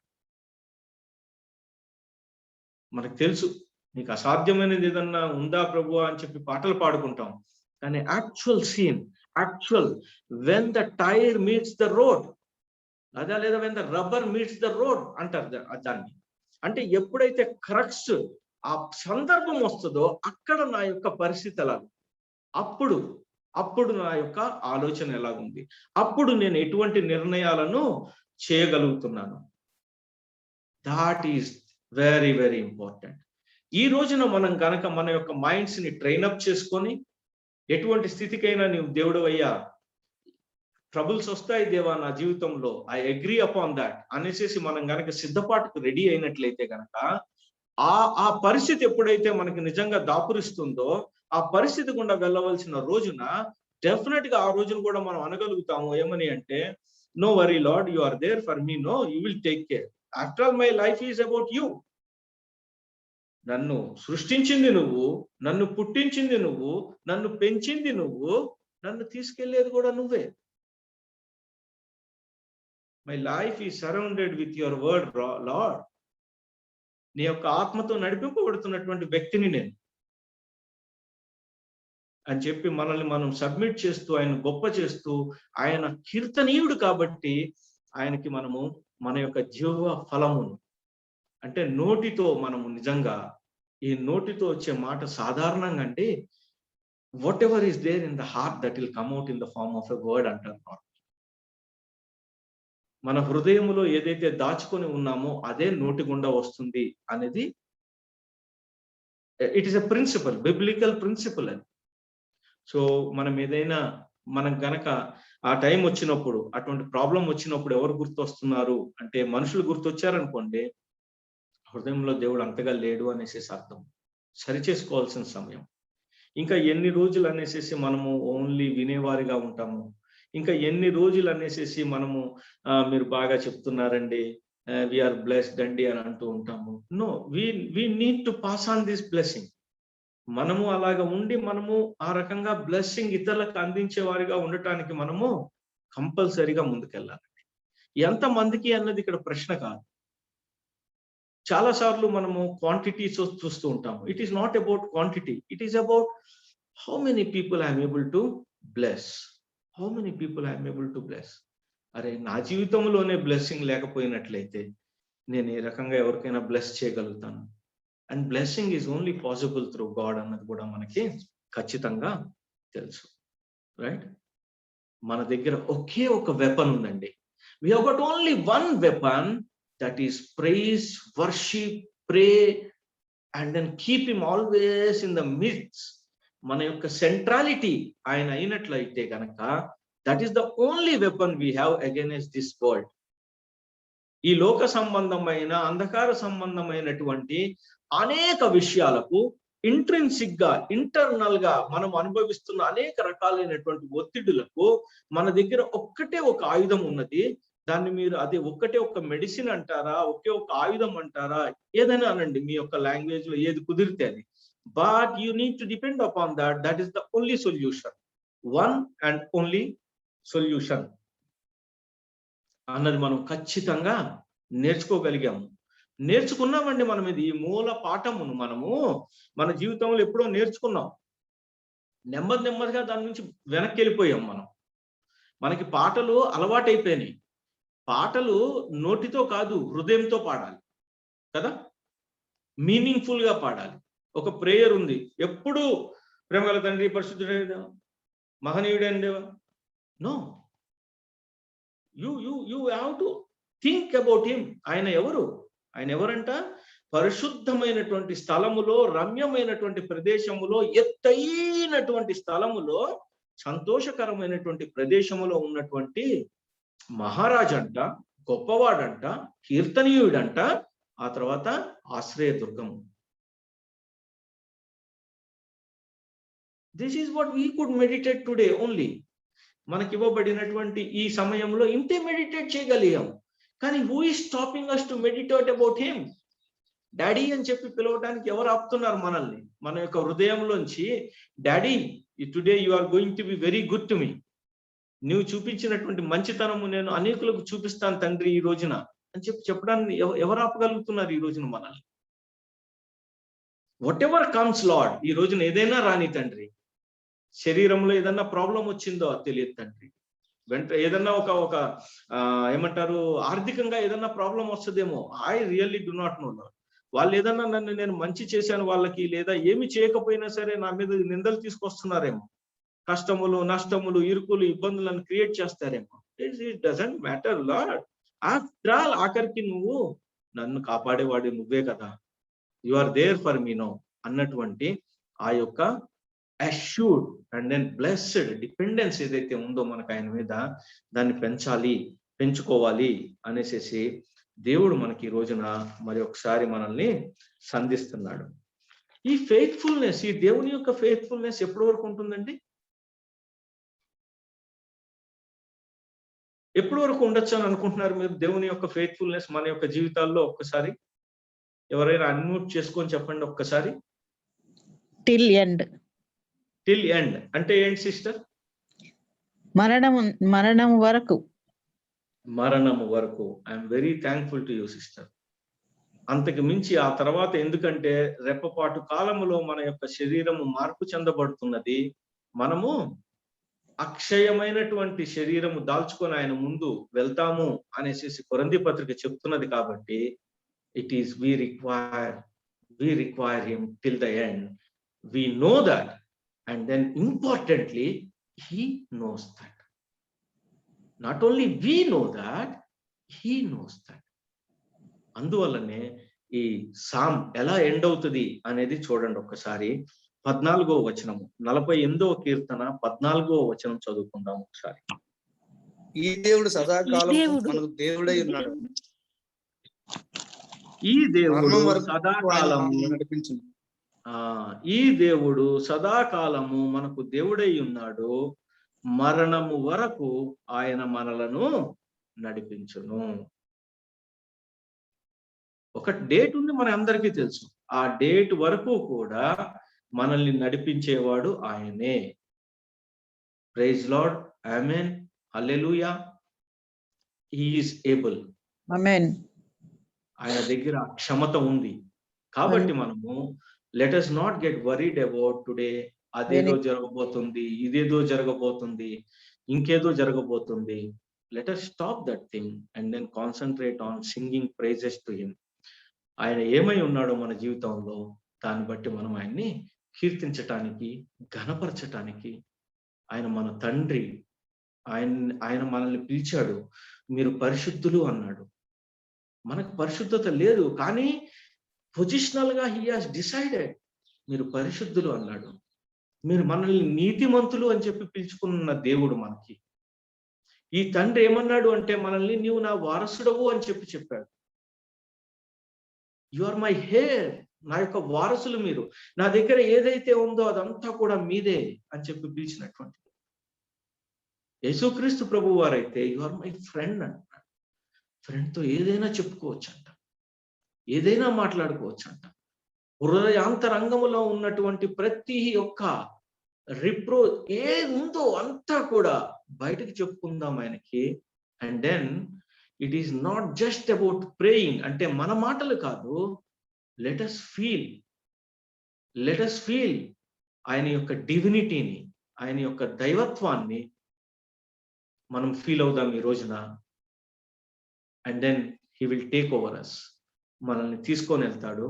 H: మనకు తెలుసు, నీకు అసాధ్యమైనది ఏదన్నా ఉందా ప్రభు అని చెప్పి పాటలు పాడుకుంటాం. కానీ actual scene, actual when the tyre meets the road, అదా లేదా when the rubber meets the road అంటారు దాన్ని. అంటే ఎప్పుడైతే క్రక్స్ ఆ సందర్భం వస్తుందో అక్కడ నా యొక్క పరిస్థితి ఎలా, అప్పుడు నా యొక్క ఆలోచన ఎలాగుంది, అప్పుడు నేను ఎటువంటి నిర్ణయాలను చేయగలుగుతున్నాను. That is very very important. ఈ రోజున మనం గనక మన యొక్క మైండ్స్ ని ట్రైన్అప్ చేసుకొని, ఎటువంటి స్థితికైనా నీవు దేవుడు అయ్యా, ట్రబుల్స్ వస్తాయి దేవా నా జీవితంలో, ఐ అగ్రీ అపాన్ దాట్ అనేసి మనం గనక సిద్ధపాటుకు రెడీ అయినట్లయితే గనక ఆ పరిస్థితి ఎప్పుడైతే మనకి నిజంగా దాపురిస్తుందో, ఆ పరిస్థితి గుండా వెళ్ళవలసిన రోజున డెఫినెట్ గా ఆ రోజును కూడా మనం అనగలుగుతాము. ఏమని అంటే, no worry Lord, you are there for me, no you will take care. After all my life is about you. నన్ను సృష్టించింది నువ్వు, నన్ను పుట్టించింది నువ్వు, నన్ను పెంచింది నువ్వు, నన్ను తీసుకెళ్లేది కూడా నువ్వే. My life is surrounded with your word lord. నీ యొక్క ఆత్మతో నడిపింపబడుతున్నటువంటి వ్యక్తిని నేను అని చెప్పి మనల్ని మనం సబ్మిట్ చేస్తూ, ఆయన గొప్ప చేస్తూ, ఆయన కీర్తనీయుడు కాబట్టి ఆయనకి మనము మన యొక్క జీవ ఫలమును, అంటే నోటితో మనము నిజంగా, ఈ నోటితో వచ్చే మాట సాధారణంగా అంటే whatever is there in the heart that will come out in the form of a word అంటారు. మన హృదయములో ఏదైతే దాచుకొని ఉన్నామో అదే నోటి గుండా వస్తుంది అనేది it is a principle, biblical principle అది. సో మనం గనక ఆ టైం వచ్చినప్పుడు, అటువంటి ప్రాబ్లం వచ్చినప్పుడు ఎవరు గుర్తొస్తున్నారు అంటే మనుషులు గుర్తొచ్చారనుకోండి, హృదయంలో దేవుడు అంతగా లేడు అనేసి అర్థం. సరి చేసుకోవాల్సిన సమయం. ఇంకా ఎన్ని రోజులు అనేసి మనము ఓన్లీ వినేవారిగా ఉంటాము, ఇంకా ఎన్ని రోజులు అనేసి మనము మీరు బాగా చెప్తున్నారండి, వీఆర్ బ్లెస్డ్ అండి అని అంటూ ఉంటాము. No, we need to pass on this blessing. మనము అలాగా ఉండి మనము ఆ రకంగా బ్లెస్సింగ్ ఇతరులకు అందించే వారిగా ఉండటానికి మనము కంపల్సరీగా ముందుకెళ్ళాలండి. ఎంతమందికి అన్నది ఇక్కడ ప్రశ్న కాదు. చాలా సార్లు మనము క్వాంటిటీస్ చూస్తూ ఉంటాము. It is not about quantity, it is about how many people I'm able to bless. How many people I'm able to bless. అరే, నా జీవితంలోనే బ్లెస్సింగ్ లేకపోయినట్లయితే నేను ఏ రకంగా ఎవరికైనా బ్లెస్ చేయగలుగుతాను? And blessing is only possible through God అన్నది కూడా మనకి ఖచ్చితంగా తెలుసు, రైట్? మన దగ్గర ఒకే ఒక వెపన్ ఉందండి. We have got only one weapon, that is praise, worship, pray and then keep him always in the midst. మన యొక్క సెంట్రాలిటీ ఆయన అయినట్లయితే కనుక that is the only weapon we have against this world. ఈ లోక సంబంధమైన, అంధకార సంబంధమైనటువంటి అనేక విషయాలకు ఇంట్రిన్సిక్ గా, ఇంటర్నల్ గా మనం అనుభవిస్తున్న అనేక రకాలైనటువంటి ఒత్తిడులకు మన దగ్గర ఒక్కటే ఒక ఆయుధం ఉన్నది. దాన్ని మీరు అది ఒక్కటే ఒక మెడిసిన్ అంటారా, ఒకే ఒక ఆయుధం అంటారా, ఏదైనా అనండి, మీ యొక్క లాంగ్వేజ్ లో ఏది కుదిరితే అది. But you need to depend upon that. That is the only solution, one and only solution అన్నది మనం ఖచ్చితంగా నేర్చుకోగలిగాము. నేర్చుకున్నామండి మనం. ఇది ఈ మూల పాఠమును మనము మన జీవితంలో ఎప్పుడో నేర్చుకున్నాం. నెమ్మదిగా దాని నుంచి వెనక్కి వెళ్ళిపోయాం మనం. మనకి పాటలు అలవాటైపోయినాయి. పాటలు నోటితో కాదు, హృదయంతో పాడాలి కదా, మీనింగ్ఫుల్ గా పాడాలి. ఒక ప్రేయర్ ఉంది, ఎప్పుడు ప్రేమగల తండ్రి, పరిశుద్ధుడైన దేవా, మహనీయుడైన దేవా. No, you have to think about him. ఆయన ఎవరు? ఆయన ఎవరంట? పరిశుద్ధమైనటువంటి స్థలములో, రమ్యమైనటువంటి ప్రదేశములో, ఎత్తైనటువంటి స్థలములో, సంతోషకరమైనటువంటి ప్రదేశములో ఉన్నటువంటి మహారాజంట, గొప్పవాడంట, కీర్తనీయుడంట, ఆ తర్వాత ఆశ్రయదుర్గము. This is what we could meditate today only. మనకి ఇవ్వబడినటువంటి ఈ సమయంలో ఇంతే మెడిటేట్ చేయగలిగాం. కానీ who is stopping us to meditate about him? Daddy అని చెప్పి పిలవడానికి ఎవరు ఆపుతున్నారు మనల్ని? మన యొక్క హృదయంలోంచి daddy today you are going to be very good to me, నువ్వు చూపించినటువంటి మంచితనము నేను అనేకులకు చూపిస్తాను తండ్రి ఈ రోజున అని చెప్పి చెప్పడానికి ఎవరు ఆపగలుగుతున్నారు ఈ రోజున మనల్ని? వాట్ ఎవర్ కమ్స్ లార్డ్, ఈ రోజున ఏదైనా రాని తండ్రి, శరీరంలో ఏదన్నా ప్రాబ్లం వచ్చిందో అది తెలియదు తండ్రి, ఏదన్నా ఒక ఏమంటారు ఆర్థికంగా ఏదన్నా ప్రాబ్లం వస్తుందేమో, I really do not know Lord. వాళ్ళు ఏదన్నా నేను మంచి చేశాను వాళ్ళకి, లేదా ఏమి చేయకపోయినా సరే నా మీద నిందలు తీసుకొస్తున్నారేమో, కష్టములు నష్టములు ఇరుకులు ఇబ్బందులను క్రియేట్ చేస్తారేమో. It doesn't matter Lord. After all ఆఖరికి నువ్వు నన్ను కాపాడేవాడు నువ్వే కదా, you are there for me no అన్నటువంటి ఆ యొక్క assured and then blessed dependence ఏదైతే ఉందో మనకు ఆయన మీద, దాన్ని పెంచుకోవాలి అనేసి దేవుడు మనకి ఈ రోజున మరి ఒకసారి మనల్ని సంధిస్తున్నాడు. ఈ ఫెయిత్ఫుల్నెస్, ఈ దేవుని యొక్క ఫెయిత్ఫుల్నెస్ ఎప్పటి వరకు ఉంటుందండి? ఎప్పటి వరకు ఉండొచ్చు అని అనుకుంటున్నారు మీరు? దేవుని యొక్క ఫెయిత్ఫుల్నెస్ మన యొక్క జీవితాల్లో ఒక్కసారి ఎవరైనా అన్మ్యూట్ చేసుకొని చెప్పండి ఒక్కసారి.
K: Till end.
H: టిల్ ఎండ్ అంటే ఏంటి సిస్టర్?
K: మరణం వరకు.
H: మరణము వరకు. I'm very thankful to you sister. అంతకు మించి ఆ తర్వాత, ఎందుకంటే రెప్పపాటు కాలములో మన యొక్క శరీరము మార్పు చెందబడుతున్నది. మనము అక్షయమైనటువంటి శరీరము దాల్చుకొని ఆయన ముందు వెళ్తాము అనేసి కొరింథీ పత్రిక చెప్తున్నది. కాబట్టి it is we require him till the end. We know that, and then importantly he knows that. Not only we know that, he knows that. అందువల్లనే ఈ సామ్ ఎలా ఎండ్ అవుతుంది అనేది చూడండి ఒక్కసారి. 14వ వచనము, 48వ కీర్తన 14వ వచనం చదువుకుందాం ఒకసారి.
C: ఈ దేవుడు సదాకాలం మనకు దేవుడై ఉన్నాడు,
H: ఈ దేవుడు సదాకాలము
C: నడిపించును.
H: ఈ దేవుడు సదాకాలము మనకు దేవుడై ఉన్నాడు, మరణము వరకు ఆయన మనలను నడిపించును. ఒక డేట్ ఉంది మన అందరికీ తెలుసు, ఆ డేట్ వరకు కూడా మనల్ని నడిపించేవాడు ఆయనే. Praise lord, amen, hallelujah. He is able.
K: Amen.
H: ఆయన దగ్గర క్షమత ఉంది. కాబట్టి మనము let us not get worried about today. అదేదో జరగబోతుంది, ఇదేదో జరగబోతుంది, ఇంకేదో జరగబోతుంది. Let us stop that thing and then concentrate on singing praises to him. ఆయన ఏమై ఉన్నాడో మన జీవితంలో, దాన్ని బట్టి మనం ఆయన్ని కీర్తించటానికి, ఘనపరచటానికి. ఆయన మన తండ్రి, ఆయన మనల్ని పిలిచాడు, మీరు పరిశుద్ధులు అన్నాడు. మనకు పరిశుద్ధత లేదు, కానీ పొజిషనల్ గా హీ హాస్ డిసైడెడ్ మీరు పరిశుద్ధులు అన్నాడు. మీరు మనల్ని నీతిమంతులు అని చెప్పి పిలుచుకున్న దేవుడు మనకి. ఈ తండ్రి ఏమన్నాడు అంటే మనల్ని, నీవు నా వారసుడవు అని చెప్పాడు. యు ఆర్ మై హెయిర్, నా యొక్క వారసులు మీరు, నా దగ్గర ఏదైతే ఉందో అదంతా కూడా మీదే అని చెప్పి పిలిచినటువంటి యేసుక్రీస్తు ప్రభు వారైతే యు ఆర్ మై ఫ్రెండ్ అంటున్నాడు. ఫ్రెండ్ తో ఏదైనా చెప్పుకోవచ్చంట, ఏదైనా మాట్లాడుకోవచ్చంట. హృదయాంతరంగములో ఉన్నటువంటి ప్రతి ఒక్క ఏది ఉందో అంతా కూడా బయటకు చెప్పుకుందాం ఆయనకి. And then it is not just about praying, అంటే మన మాటలు కాదు. లెట్ us ఫీల్ ఆయన యొక్క డివినిటీని, ఆయన యొక్క దైవత్వాన్ని మనం ఫీల్ అవుదాం ఈ రోజున. And then he will take over us, మనల్ని తీసుకొని వెళ్తాడు.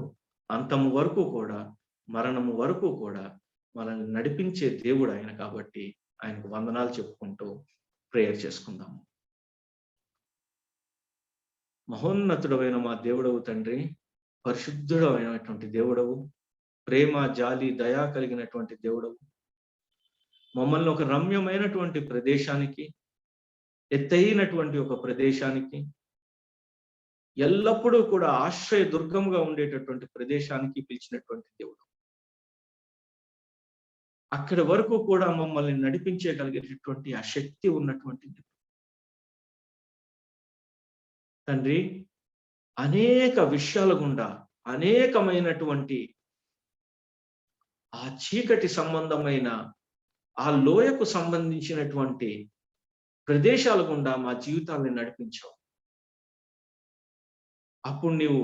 H: అంతము వరకు కూడా, మరణము వరకు కూడా మనల్ని నడిపించే దేవుడు ఆయన. కాబట్టి ఆయనకు వందనాలు చెప్పుకుంటూ ప్రేయర్ చేసుకుందాము. మహోన్నతుడమైన మా దేవుడవు తండ్రి, పరిశుద్ధుడమైనటువంటి దేవుడవు, ప్రేమ జాలి దయా కలిగినటువంటి దేవుడవు, మమ్మల్ని ఒక రమ్యమైనటువంటి ప్రదేశానికి, ఎత్తైనటువంటి ఒక ప్రదేశానికి, ఎల్లప్పుడూ కూడా ఆశ్రయ దుర్గముగా ఉండేటటువంటి ప్రదేశానికి పిలిచినటువంటి దేవుడు. అక్కడి వరకు కూడా మమ్మల్ని నడిపించగలిగేటటువంటి ఆ శక్తి ఉన్నటువంటి తండ్రి, అనేక విషయాల గుండా అనేకమైనటువంటి ఆ చీకటి సంబంధమైన ఆ లోయకు సంబంధించినటువంటి ప్రదేశాల గుండా మా జీవితాన్ని నడిపించావు. అప్పుడు నీవు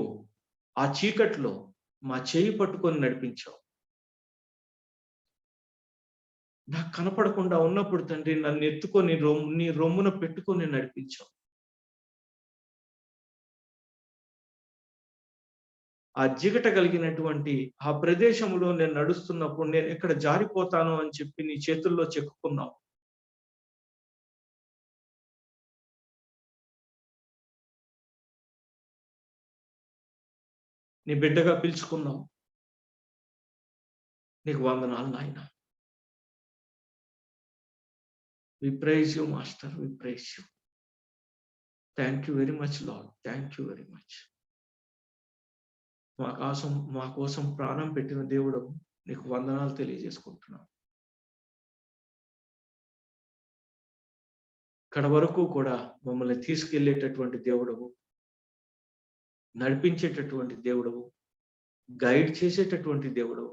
H: ఆ చీకట్లో మా చేయి పట్టుకొని నడిపించావు. నాకు కనపడకుండా ఉన్నప్పుడు తండ్రి నన్ను ఎత్తుకొని నీ రొమ్మున పెట్టుకొని నడిపించావు. ఆ జిగట కలిగినటువంటి ఆ ప్రదేశంలో నేను నడుస్తున్నప్పుడు నేను ఎక్కడ జారిపోతాను అని చెప్పి నీ చేతుల్లో చెక్కుకున్నావు. నీ బిడ్డగా పిలుచుకున్నావు. నీకు వందనాలు నాయన. We praise you master, we praise you. Thank you very much Lord, thank you very much. మా కోసం ప్రాణం పెట్టిన దేవుడు నీకు వందనాలు తెలియజేసుకుంటున్నాను. ఇక్కడ వరకు కూడా మమ్మల్ని తీసుకెళ్లేటటువంటి దేవుడవు, నడిపించేటటువంటి దేవుడవు, గైడ్ చేసేటటువంటి దేవుడవు.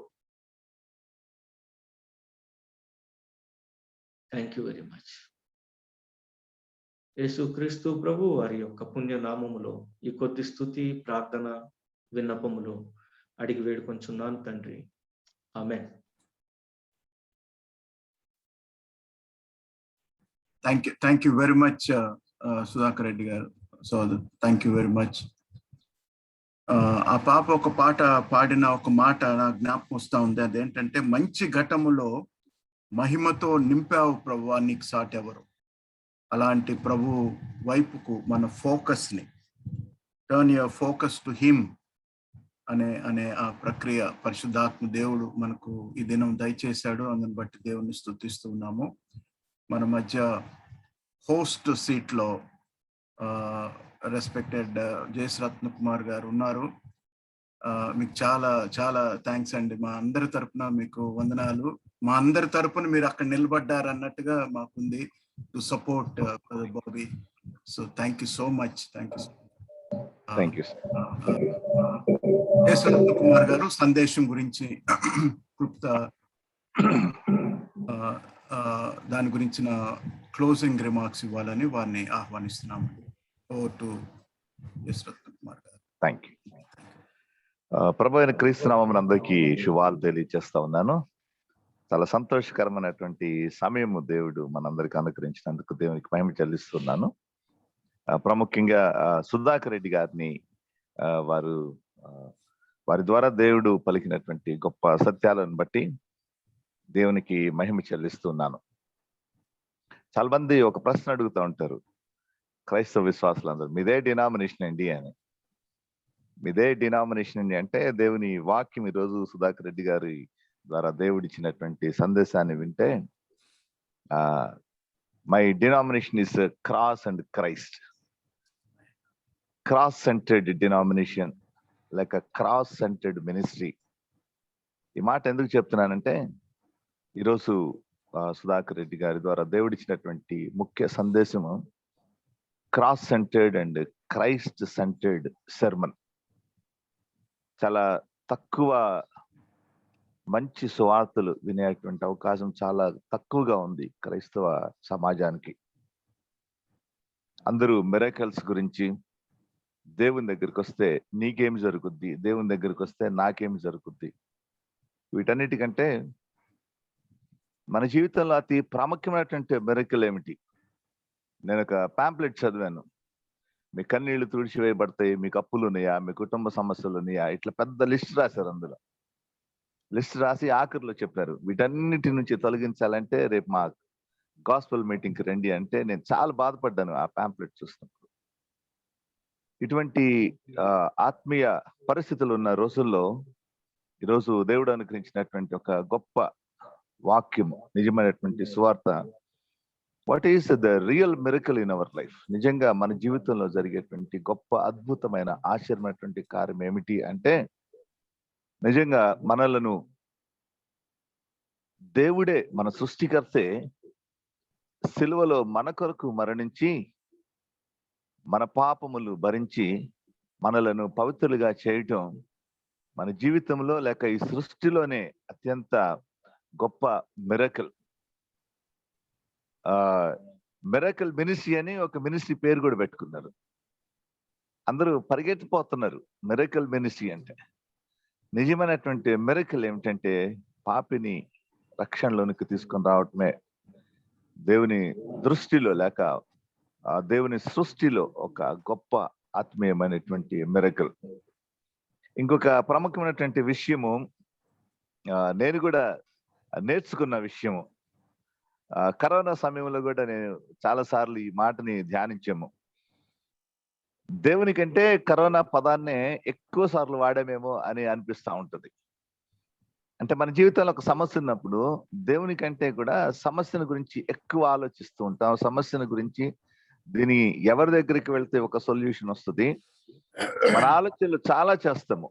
H: Thank you very much. యేసుక్రీస్తు ప్రభు వారి యొక్క పుణ్యనామములో ఈ కొద్ది స్తుతి ప్రార్థన విన్నపములు అడిగి వేడుకొంచున్నాను తండ్రి. Amen.
J: Thank you very much Sudhakar Reddy గారు. So thank you very much. ఆ పాప ఒక పాట పాడిన ఒక మాట నా జ్ఞాపకం వస్తూ ఉంది. అదేంటంటే, మంచి ఘటములో మహిమతో నింపావు ప్రభువా, నీకు సాటి ఎవరు. అలాంటి ప్రభు వైపుకు మన ఫోకస్ని, turn your focus to him అనే ఆ ప్రక్రియ పరిశుద్ధాత్మ దేవుడు మనకు ఈ దినం దయచేశాడు. అందుని బట్టి దేవుని స్తుతిస్తూ ఉన్నాము. మన మధ్య హోస్ట్ సీట్లో రెస్పెక్టెడ్ జేస్ రత్న కుమార్ గారు ఉన్నారు. మీకు చాలా చాలా థ్యాంక్స్ అండి. మా అందరి తరపున మీకు వందనాలు. మా అందరి తరపున మీరు అక్కడ నిలబడ్డారు అన్నట్టుగా మాకుంది to support Bobby. So thank you so much. Thank you. జేస్ రత్న కుమార్ గారు సందేశం గురించి క్లుప్త దాని గురించిన క్లోజింగ్ రిమార్క్స్ ఇవ్వాలని వారిని ఆహ్వానిస్తున్నాము. ఓవర్ టు జేస్ రత్న కుమార్ గారు.
L: Thank you. ప్రభు అయిన క్రీస్తు నామమున అందరికీ శుభాలు తెలియజేస్తా ఉన్నాను. చాలా సంతోషకరమైనటువంటి సమయము దేవుడు మనందరికి అనుగ్రహించినందుకు దేవునికి మహిమ చెల్లిస్తున్నాను. ప్రాముఖ్యంగా సుధాకర్ రెడ్డి గారిని వారి ద్వారా దేవుడు పలికినటువంటి గొప్ప సత్యాలను బట్టి దేవునికి మహిమ చెల్లిస్తున్నాను. చాలా మంది ఒక ప్రశ్న అడుగుతూ ఉంటారు, క్రైస్తవ విశ్వాసులందరూ, మీదే డినామినేషన్ అండి అని. మీదే డినామినేషన్ అండి అంటే దేవుని వాక్యం ఈరోజు సుధాకర్ రెడ్డి గారి ద్వారా దేవుడు ఇచ్చినటువంటి సందేశాన్ని వింటే, my denomination is cross and Christ. Cross centred denomination like cross centred ministry. ఈ మాట ఎందుకు చెప్తున్నానంటే, ఈరోజు సుధాకర్ రెడ్డి గారి ద్వారా దేవుడిచ్చినటువంటి ముఖ్య సందేశము cross centred and Christ centred sermon. చాలా తక్కువ మంచి సువార్తలు వినేటువంటి అవకాశం చాలా తక్కువగా ఉంది క్రైస్తవ సమాజానికి. అందరూ మిరకల్స్ గురించి, దేవుని దగ్గరికి వస్తే నీకేమి జరుగుద్ది, దేవుని దగ్గరికి వస్తే నాకేమి జరుగుద్ది, వీటన్నిటికంటే మన జీవితంలో అతి ప్రాముఖ్యమైనటువంటి మిరకల్ ఏమిటి? నేను ఒక పాంప్లెట్ చదివాను. మీ కన్నీళ్లు తుడిచివేయబడతాయి, మీకు అప్పులు ఉన్నాయా, మీ కుటుంబ సమస్యలు ఉన్నాయా, ఇట్లా పెద్ద లిస్ట్ రాశారు. అందులో లిస్ట్ రాసి ఆఖరిలో చెప్పారు, వీటన్నిటి నుంచి తొలగించాలంటే రేపు మా గాస్పెల్ మీటింగ్కి రండి అంటే నేను చాలా బాధపడ్డాను ఆ పాంప్లెట్ చూసినప్పుడు. ఇటువంటి ఆత్మీయ పరిస్థితులు ఉన్న రోజుల్లో ఈరోజు దేవుడు అనుగ్రహించినటువంటి ఒక గొప్ప వాక్యము, నిజమైనటువంటి సువార్త. What is the real miracle in our life? నిజంగా మన జీవితంలో జరిగేటువంటి గొప్ప అద్భుతమైన ఆశ్చర్యమైనటువంటి కార్యం ఏమిటి అంటే, నిజంగా మనలను దేవుడే మన సృష్టికర్తే సిలువలో మన కొరకు మరణించి మన పాపములు భరించి మనలను పవిత్రులుగా చేయటం మన జీవితంలో లేక ఈ సృష్టిలోనే అత్యంత గొప్ప మిరకల్. మిరకల్ మినిస్ట్రీ అని ఒక మినిస్ట్రీ పేరు కూడా పెట్టుకున్నారు. అందరూ పరిగెత్తిపోతున్నారు మిరకల్ మినిస్ట్రీ అంటే. నిజమైనటువంటి మిరకల్ ఏమిటంటే పాపిని రక్షణలోనికి తీసుకొని రావటమే దేవుని దృష్టిలో లేక దేవుని సృష్టిలో ఒక గొప్ప ఆత్మీయమైనటువంటి మిరకల్. ఇంకొక ప్రముఖమైనటువంటి విషయము నేను కూడా నేర్చుకున్న విషయము, కరోనా సమయంలో కూడా నేను చాలా సార్లు ఈ మాటని ధ్యానించాము. దేవుని కంటే కరోనా పదాన్నే ఎక్కువ సార్లు వాడామేమో అని అనిపిస్తా ఉంటది. అంటే మన జీవితంలో ఒక సమస్య ఉన్నప్పుడు దేవుని కంటే కూడా సమస్యను గురించి ఎక్కువ ఆలోచిస్తూ ఉంటాం. సమస్యను గురించి దీని ఎవరి దగ్గరికి వెళ్తే ఒక సొల్యూషన్ వస్తుంది, మన ఆలోచనలు చాలా చేస్తాము.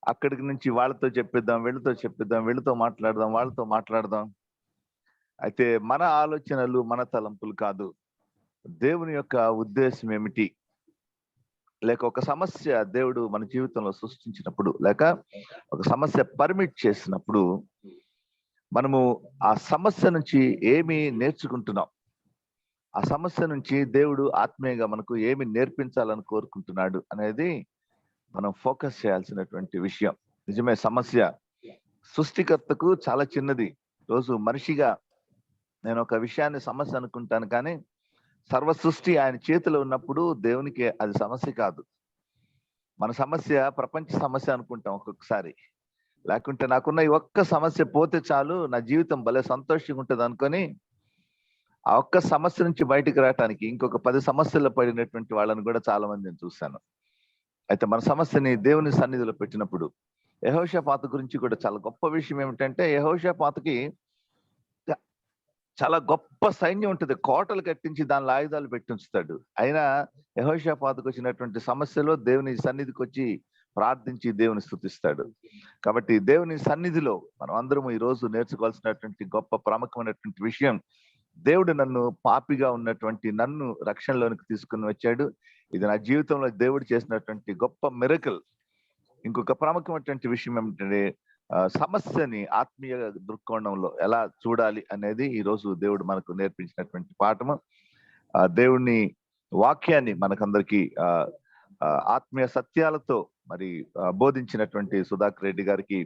L: అక్కడికి నుంచి వాళ్ళతో చెప్పిద్దాం, వీళ్ళతో చెప్పిద్దాం, వీళ్ళతో మాట్లాడదాం, వాళ్ళతో మాట్లాడదాం. అయితే మన ఆలోచనలు మన తలంపులు కాదు. దేవుని యొక్క ఉద్దేశం ఏమిటి, లేక ఒక సమస్య దేవుడు మన జీవితంలో సృష్టించినప్పుడు లేక ఒక సమస్య పర్మిట్ చేసినప్పుడు మనము ఆ సమస్య నుంచి ఏమి నేర్చుకుంటున్నాం, ఆ సమస్య నుంచి దేవుడు ఆత్మీయంగా మనకు ఏమి నేర్పించాలని కోరుకుంటున్నాడు అనేది మనం ఫోకస్ చేయాల్సినటువంటి విషయం. నిజమే, సమస్య సృష్టికర్తకు చాలా చిన్నది. రోజు మనిషిగా నేను ఒక విషయాన్ని సమస్య అనుకుంటాను, కానీ సర్వ సృష్టి ఆయన చేతిలో ఉన్నప్పుడు దేవునికి అది సమస్య కాదు. మన సమస్య ప్రపంచ సమస్య అనుకుంటాం ఒక్కొక్కసారి. లేకుంటే నాకున్న ఈ ఒక్క సమస్య పోతే చాలు, నా జీవితం భలే సంతోషంగా ఉంటుంది అనుకొని ఆ ఒక్క సమస్య నుంచి బయటకు రావటానికి ఇంకొక 10 సమస్యల్లో పడినటువంటి వాళ్ళని కూడా చాలా మంది నేను చూశాను. అయితే మన సమస్యని దేవుని సన్నిధిలో పెట్టినప్పుడు యెహోషాపాతు గురించి కూడా చాలా గొప్ప విషయం ఏమిటంటే, యెహోషాపాతుకి చాలా గొప్ప సైన్యం ఉంటుంది, కోటలు కట్టించి దానిలో ఆయుధాలు పెట్టి ఉంచుతాడు. అయినా యెహోషాపాతుకు వచ్చినటువంటి సమస్యలో దేవుని సన్నిధికి వచ్చి ప్రార్థించి దేవుని స్తుతిస్తాడు. కాబట్టి దేవుని సన్నిధిలో మనం అందరం ఈ రోజు నేర్చుకోవాల్సినటువంటి గొప్ప ప్రాముఖ్యమైనటువంటి విషయం, దేవుడు నన్ను పాపిగా ఉన్నటువంటి నన్ను రక్షణలోనికి తీసుకుని వచ్చాడు. ఇది నా జీవితంలో దేవుడు చేసినటువంటి గొప్ప మిరకల్. ఇంకొక ప్రాముఖ్యమైనటువంటి విషయం ఏమిటంటే, సమస్యని ఆత్మీయ దృక్కోణంలో ఎలా చూడాలి అనేది ఈ రోజు దేవుడు మనకు నేర్పించినటువంటి పాఠము. దేవుని వాక్యాన్ని మనకందరికి ఆత్మీయ సత్యాలతో మరి బోధించినటువంటి సుధాకర్ రెడ్డి గారికి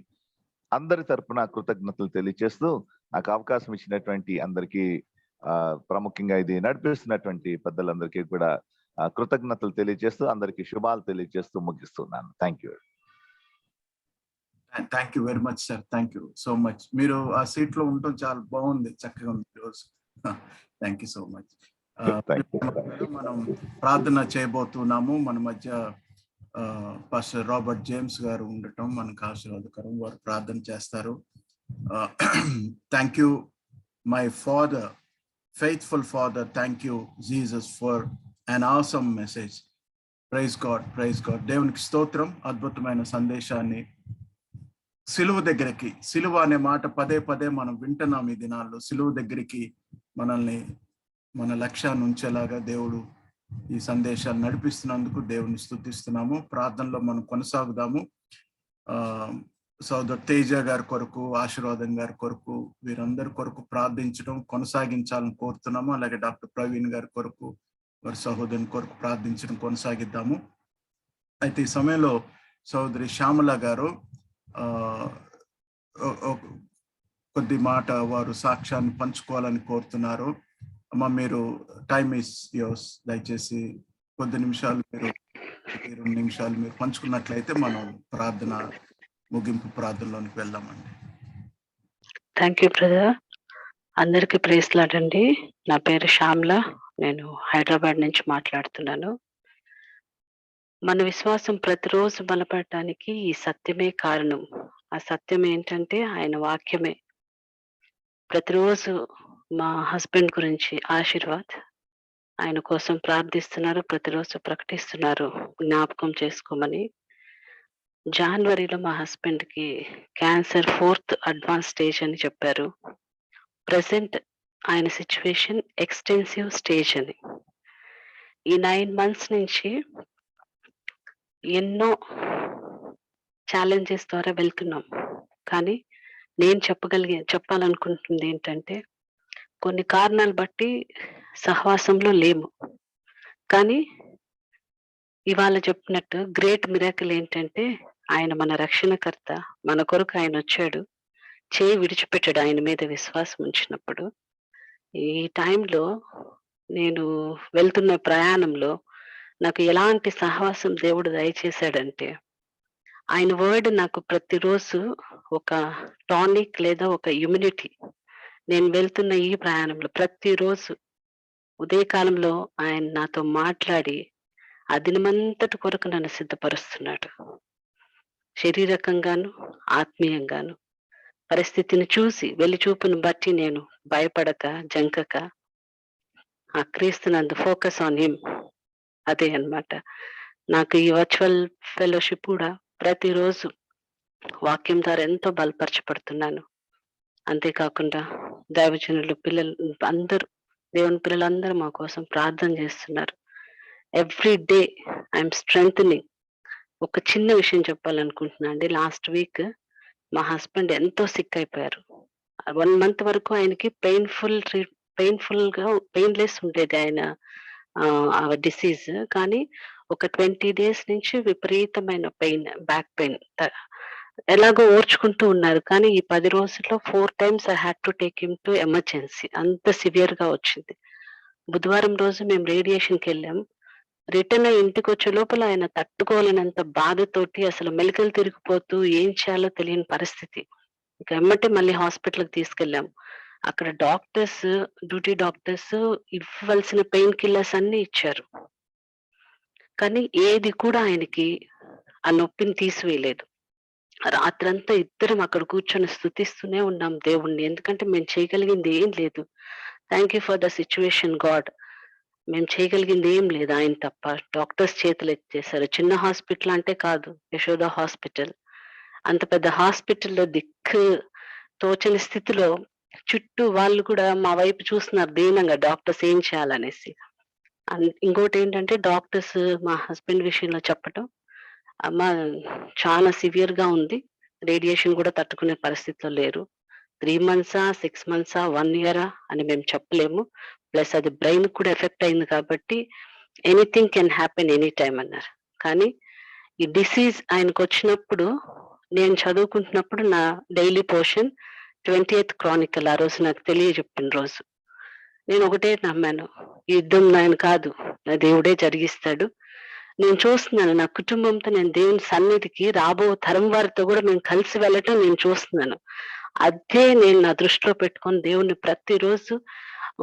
L: అందరి తరపున కృతజ్ఞతలు తెలియజేస్తూ, నాకు అవకాశం ఇచ్చినటువంటి అందరికీ ప్రాముఖ్యంగా ఇది నడిపిస్తున్నటువంటి పెద్దలందరికీ కూడా కృతజ్ఞతలు తెలియజేస్తూ అందరికీ శుభాలు తెలియజేస్తూ ముగిస్తున్నాను. Thank you.
J: Thank you very much sir. Thank you so much. మీరు ఆ సీట్ లో ఉండటం చాలా బాగుంది, చక్కగా ఉంది ఈరోజు. Thank you so much. మనం ప్రార్థన చేయబోతున్నాము. మన మధ్య పాస్టర్ రాబర్ట్ జేమ్స్ గారు ఉండటం మనకు ఆశీర్వాదకరం. వారు ప్రార్థన చేస్తారు. Thank you my father, faithful father. Thank you Jesus for an awesome message. Praise God, praise God. దేవునికి స్తోత్రం. అద్భుతమైన సందేశాన్ని సిలువ దగ్గరికి, సిలువ అనే మాట పదే పదే మనం వింటున్నాం ఈ దినాల్లో. సిలువ దగ్గరికి మనల్ని మన లక్ష్యాన్ని ఉంచేలాగా దేవుడు ఈ సందేశాలు నడిపిస్తున్నందుకు దేవుని స్తుతిస్తున్నాము. ప్రార్థనలో మనం కొనసాగుదాము. సోదరు తేజ గారి కొరకు, ఆశీర్వాదం గారి కొరకు, వీరందరి కొరకు ప్రార్థించడం కొనసాగించాలని కోరుతున్నాము. అలాగే డాక్టర్ ప్రవీణ్ గారి కొరకు, వారి సహోదరుని కొరకు ప్రార్థించడం కొనసాగిద్దాము. అయితే ఈ సమయంలో సోదరి శ్యామల గారు కొద్ది మాట వారు సాక్ష్యాన్ని పంచుకోవాలని కోరుతున్నారు. అమ్మ, మీరు టైమ్ ఇస్ యోర్స్. దయచేసి కొద్ది నిమిషాలు మీరు 2 నిమిషాలు మీరు పంచుకున్నట్లయితే మనం ప్రార్థన ముగింపు ప్రార్థనలోనికి వెళ్దామండి.
M: Thank you brother. అందరికీ ప్రైజ్ లార్డ్ అండి. నా పేరు శ్యామల, నేను హైదరాబాద్ నుంచి మాట్లాడుతున్నాను. మన విశ్వాసం ప్రతిరోజు బలపడటానికి ఈ సత్యమే కారణం. ఆ సత్యం ఏంటంటే ఆయన వాక్యమే. ప్రతిరోజు మా హస్బెండ్ గురించి ఆశీర్వాద్ ఆయన కోసం ప్రార్థిస్తున్నారు, ప్రతిరోజు ప్రకటిస్తున్నారు జ్ఞాపకం చేసుకోమని. జనవరిలో మా హస్బెండ్‌కి క్యాన్సర్ 4th అడ్వాన్స్ స్టేజ్ అని చెప్పారు. ప్రెజెంట్ ఆయన సిట్యుయేషన్ ఎక్స్‌టెన్సివ్ స్టేజ్ అని. ఈ 9 మంత్స్ నుంచి ఎన్నో ఛాలెంజెస్ ద్వారా వెళ్తున్నాం. కానీ నేను చెప్పాలనుకుంటుంది ఏంటంటే, కొన్ని కారణాలు బట్టి సహవాసంలో లేము. కానీ ఇవాళ చెప్పినట్టు గ్రేట్ మిరాకిల్ ఏంటంటే, ఆయన మన రక్షణకర్త. మన కొరకు ఆయనొచ్చాడు. చేయి విడిచిపెట్టాడు ఆయన మీద విశ్వాసం ఉంచినప్పుడు. ఈ టైంలో నేను వెళ్తున్న ప్రయాణంలో నాకు ఎలాంటి సహవాసం దేవుడు దయచేశాడంటే, ఆయన వర్డ్ నాకు ప్రతిరోజు ఒక టానిక్ లేదా ఒక ఇమ్యూనిటీ. నేను వెళ్తున్న ఈ ప్రయాణంలో ప్రతిరోజు ఉదయకాలంలో ఆయన నాతో మాట్లాడి ఆ దినమంతటి కొరకు నన్ను సిద్ధపరుస్తున్నాడు. శరీరకంగాను, ఆత్మీయంగాను. పరిస్థితిని చూసి వెలిచూపును బట్టి నేను భయపడక, జంకక ఆ క్రీస్తునందు ఫోకస్ ఆన్ హిమ్. అదే అన్నమాట. నాకు ఈ వర్చువల్ ఫెలోషిప్ కూడా ప్రతిరోజు వాక్యం ద్వారా ఎంతో బలపరచబడుతున్నాను. అంతేకాకుండా దైవజనులు, పిల్లలు అందరూ, దేవుని పిల్లలందరూ మా కోసం ప్రార్థన చేస్తున్నారు. Every day I'm strengthening. ఒక చిన్న విషయం చెప్పాలనుకుంటున్నా అండి. లాస్ట్ వీక్ మా హస్బెండ్ ఎంతో సిక్ అయిపోయారు. 1 month వరకు ఆయనకి పెయిన్లెస్ ఉండేది ఆయన డిసీజ్. కానీ ఒక 20 days నుంచి విపరీతమైన పెయిన్, బ్యాక్ పెయిన్. ఎలాగో ఓర్చుకుంటూ ఉన్నారు. కానీ ఈ 10 రోజుల్లో 4 times I had to take him to emergency. అంత సివియర్ గా వచ్చింది. బుధవారం రోజు మేము రేడియేషన్‌కి వెళ్ళాం. రిటర్న్ ఇంటికి వచ్చే లోపల ఆయన తట్టుకోలేనంత బాధతోటి అసలు మెలికలు తిరిగిపోతూ ఏం చేయాలో తెలియని పరిస్థితి. ఇక ఎమ్మటే మళ్ళీ హాస్పిటల్‌కి తీసుకెళ్ళాం. అక్కడ డ్యూటీ డాక్టర్స్ ఇవ్వాల్సిన పెయిన్ కిల్లర్స్ అన్నీ ఇచ్చారు. కానీ ఏది కూడా ఆయనకి ఆ నొప్పిని తీసివేయలేదు. రాత్రంతా ఇద్దరం అక్కడ కూర్చొని స్తుతిస్తూనే ఉన్నాం దేవుణ్ణి. ఎందుకంటే మేము చేయగలిగింది ఏం లేదు. Thank you for the situation God. మేము చేయగలిగింది ఏం లేదు ఆయన తప్ప. డాక్టర్స్ చేతులు ఎత్తేసారు. చిన్న హాస్పిటల్ అంటే కాదు, యశోద హాస్పిటల్. అంత పెద్ద హాస్పిటల్‌లో దిక్కు తోచని స్థితిలో చుట్టూ వాళ్ళు కూడా మా వైపు చూస్తున్నారు దీనంగా డాక్టర్స్ ఏం చేయాలనేసి. ఇంకోటి ఏంటంటే డాక్టర్స్ మా హస్బెండ్ విషయంలో చెప్పటం, అమ్మ చాలా సివియర్ గా ఉంది. రేడియేషన్ కూడా తట్టుకునే పరిస్థితిలో లేరు. 3 months, 6 months, 1 year అని మేము చెప్పలేము. ప్లస్ అది బ్రెయిన్ కూడా ఎఫెక్ట్ అయింది కాబట్టి anything can happen any time అన్నారు. కానీ ఈ డిసీజ్ ఆయనకు వచ్చినప్పుడు నేను చదువుకుంటున్నప్పుడు నా డైలీ పోర్షన్ 20th Chronicle ఆ రోజు నాకు తెలియజెప్పిన రోజు. నేను ఒకటే నమ్మాను, ఈ యుద్ధం నాయన కాదు, నా దేవుడే జరిగిస్తాడు. నేను చూస్తున్నాను నా కుటుంబంతో నేను దేవుని సన్నిధికి రాబో తరం వారితో కూడా మేము కలిసి వెళ్ళటం నేను చూస్తున్నాను. అదే నేను నా దృష్టిలో పెట్టుకొని దేవుణ్ణి ప్రతిరోజు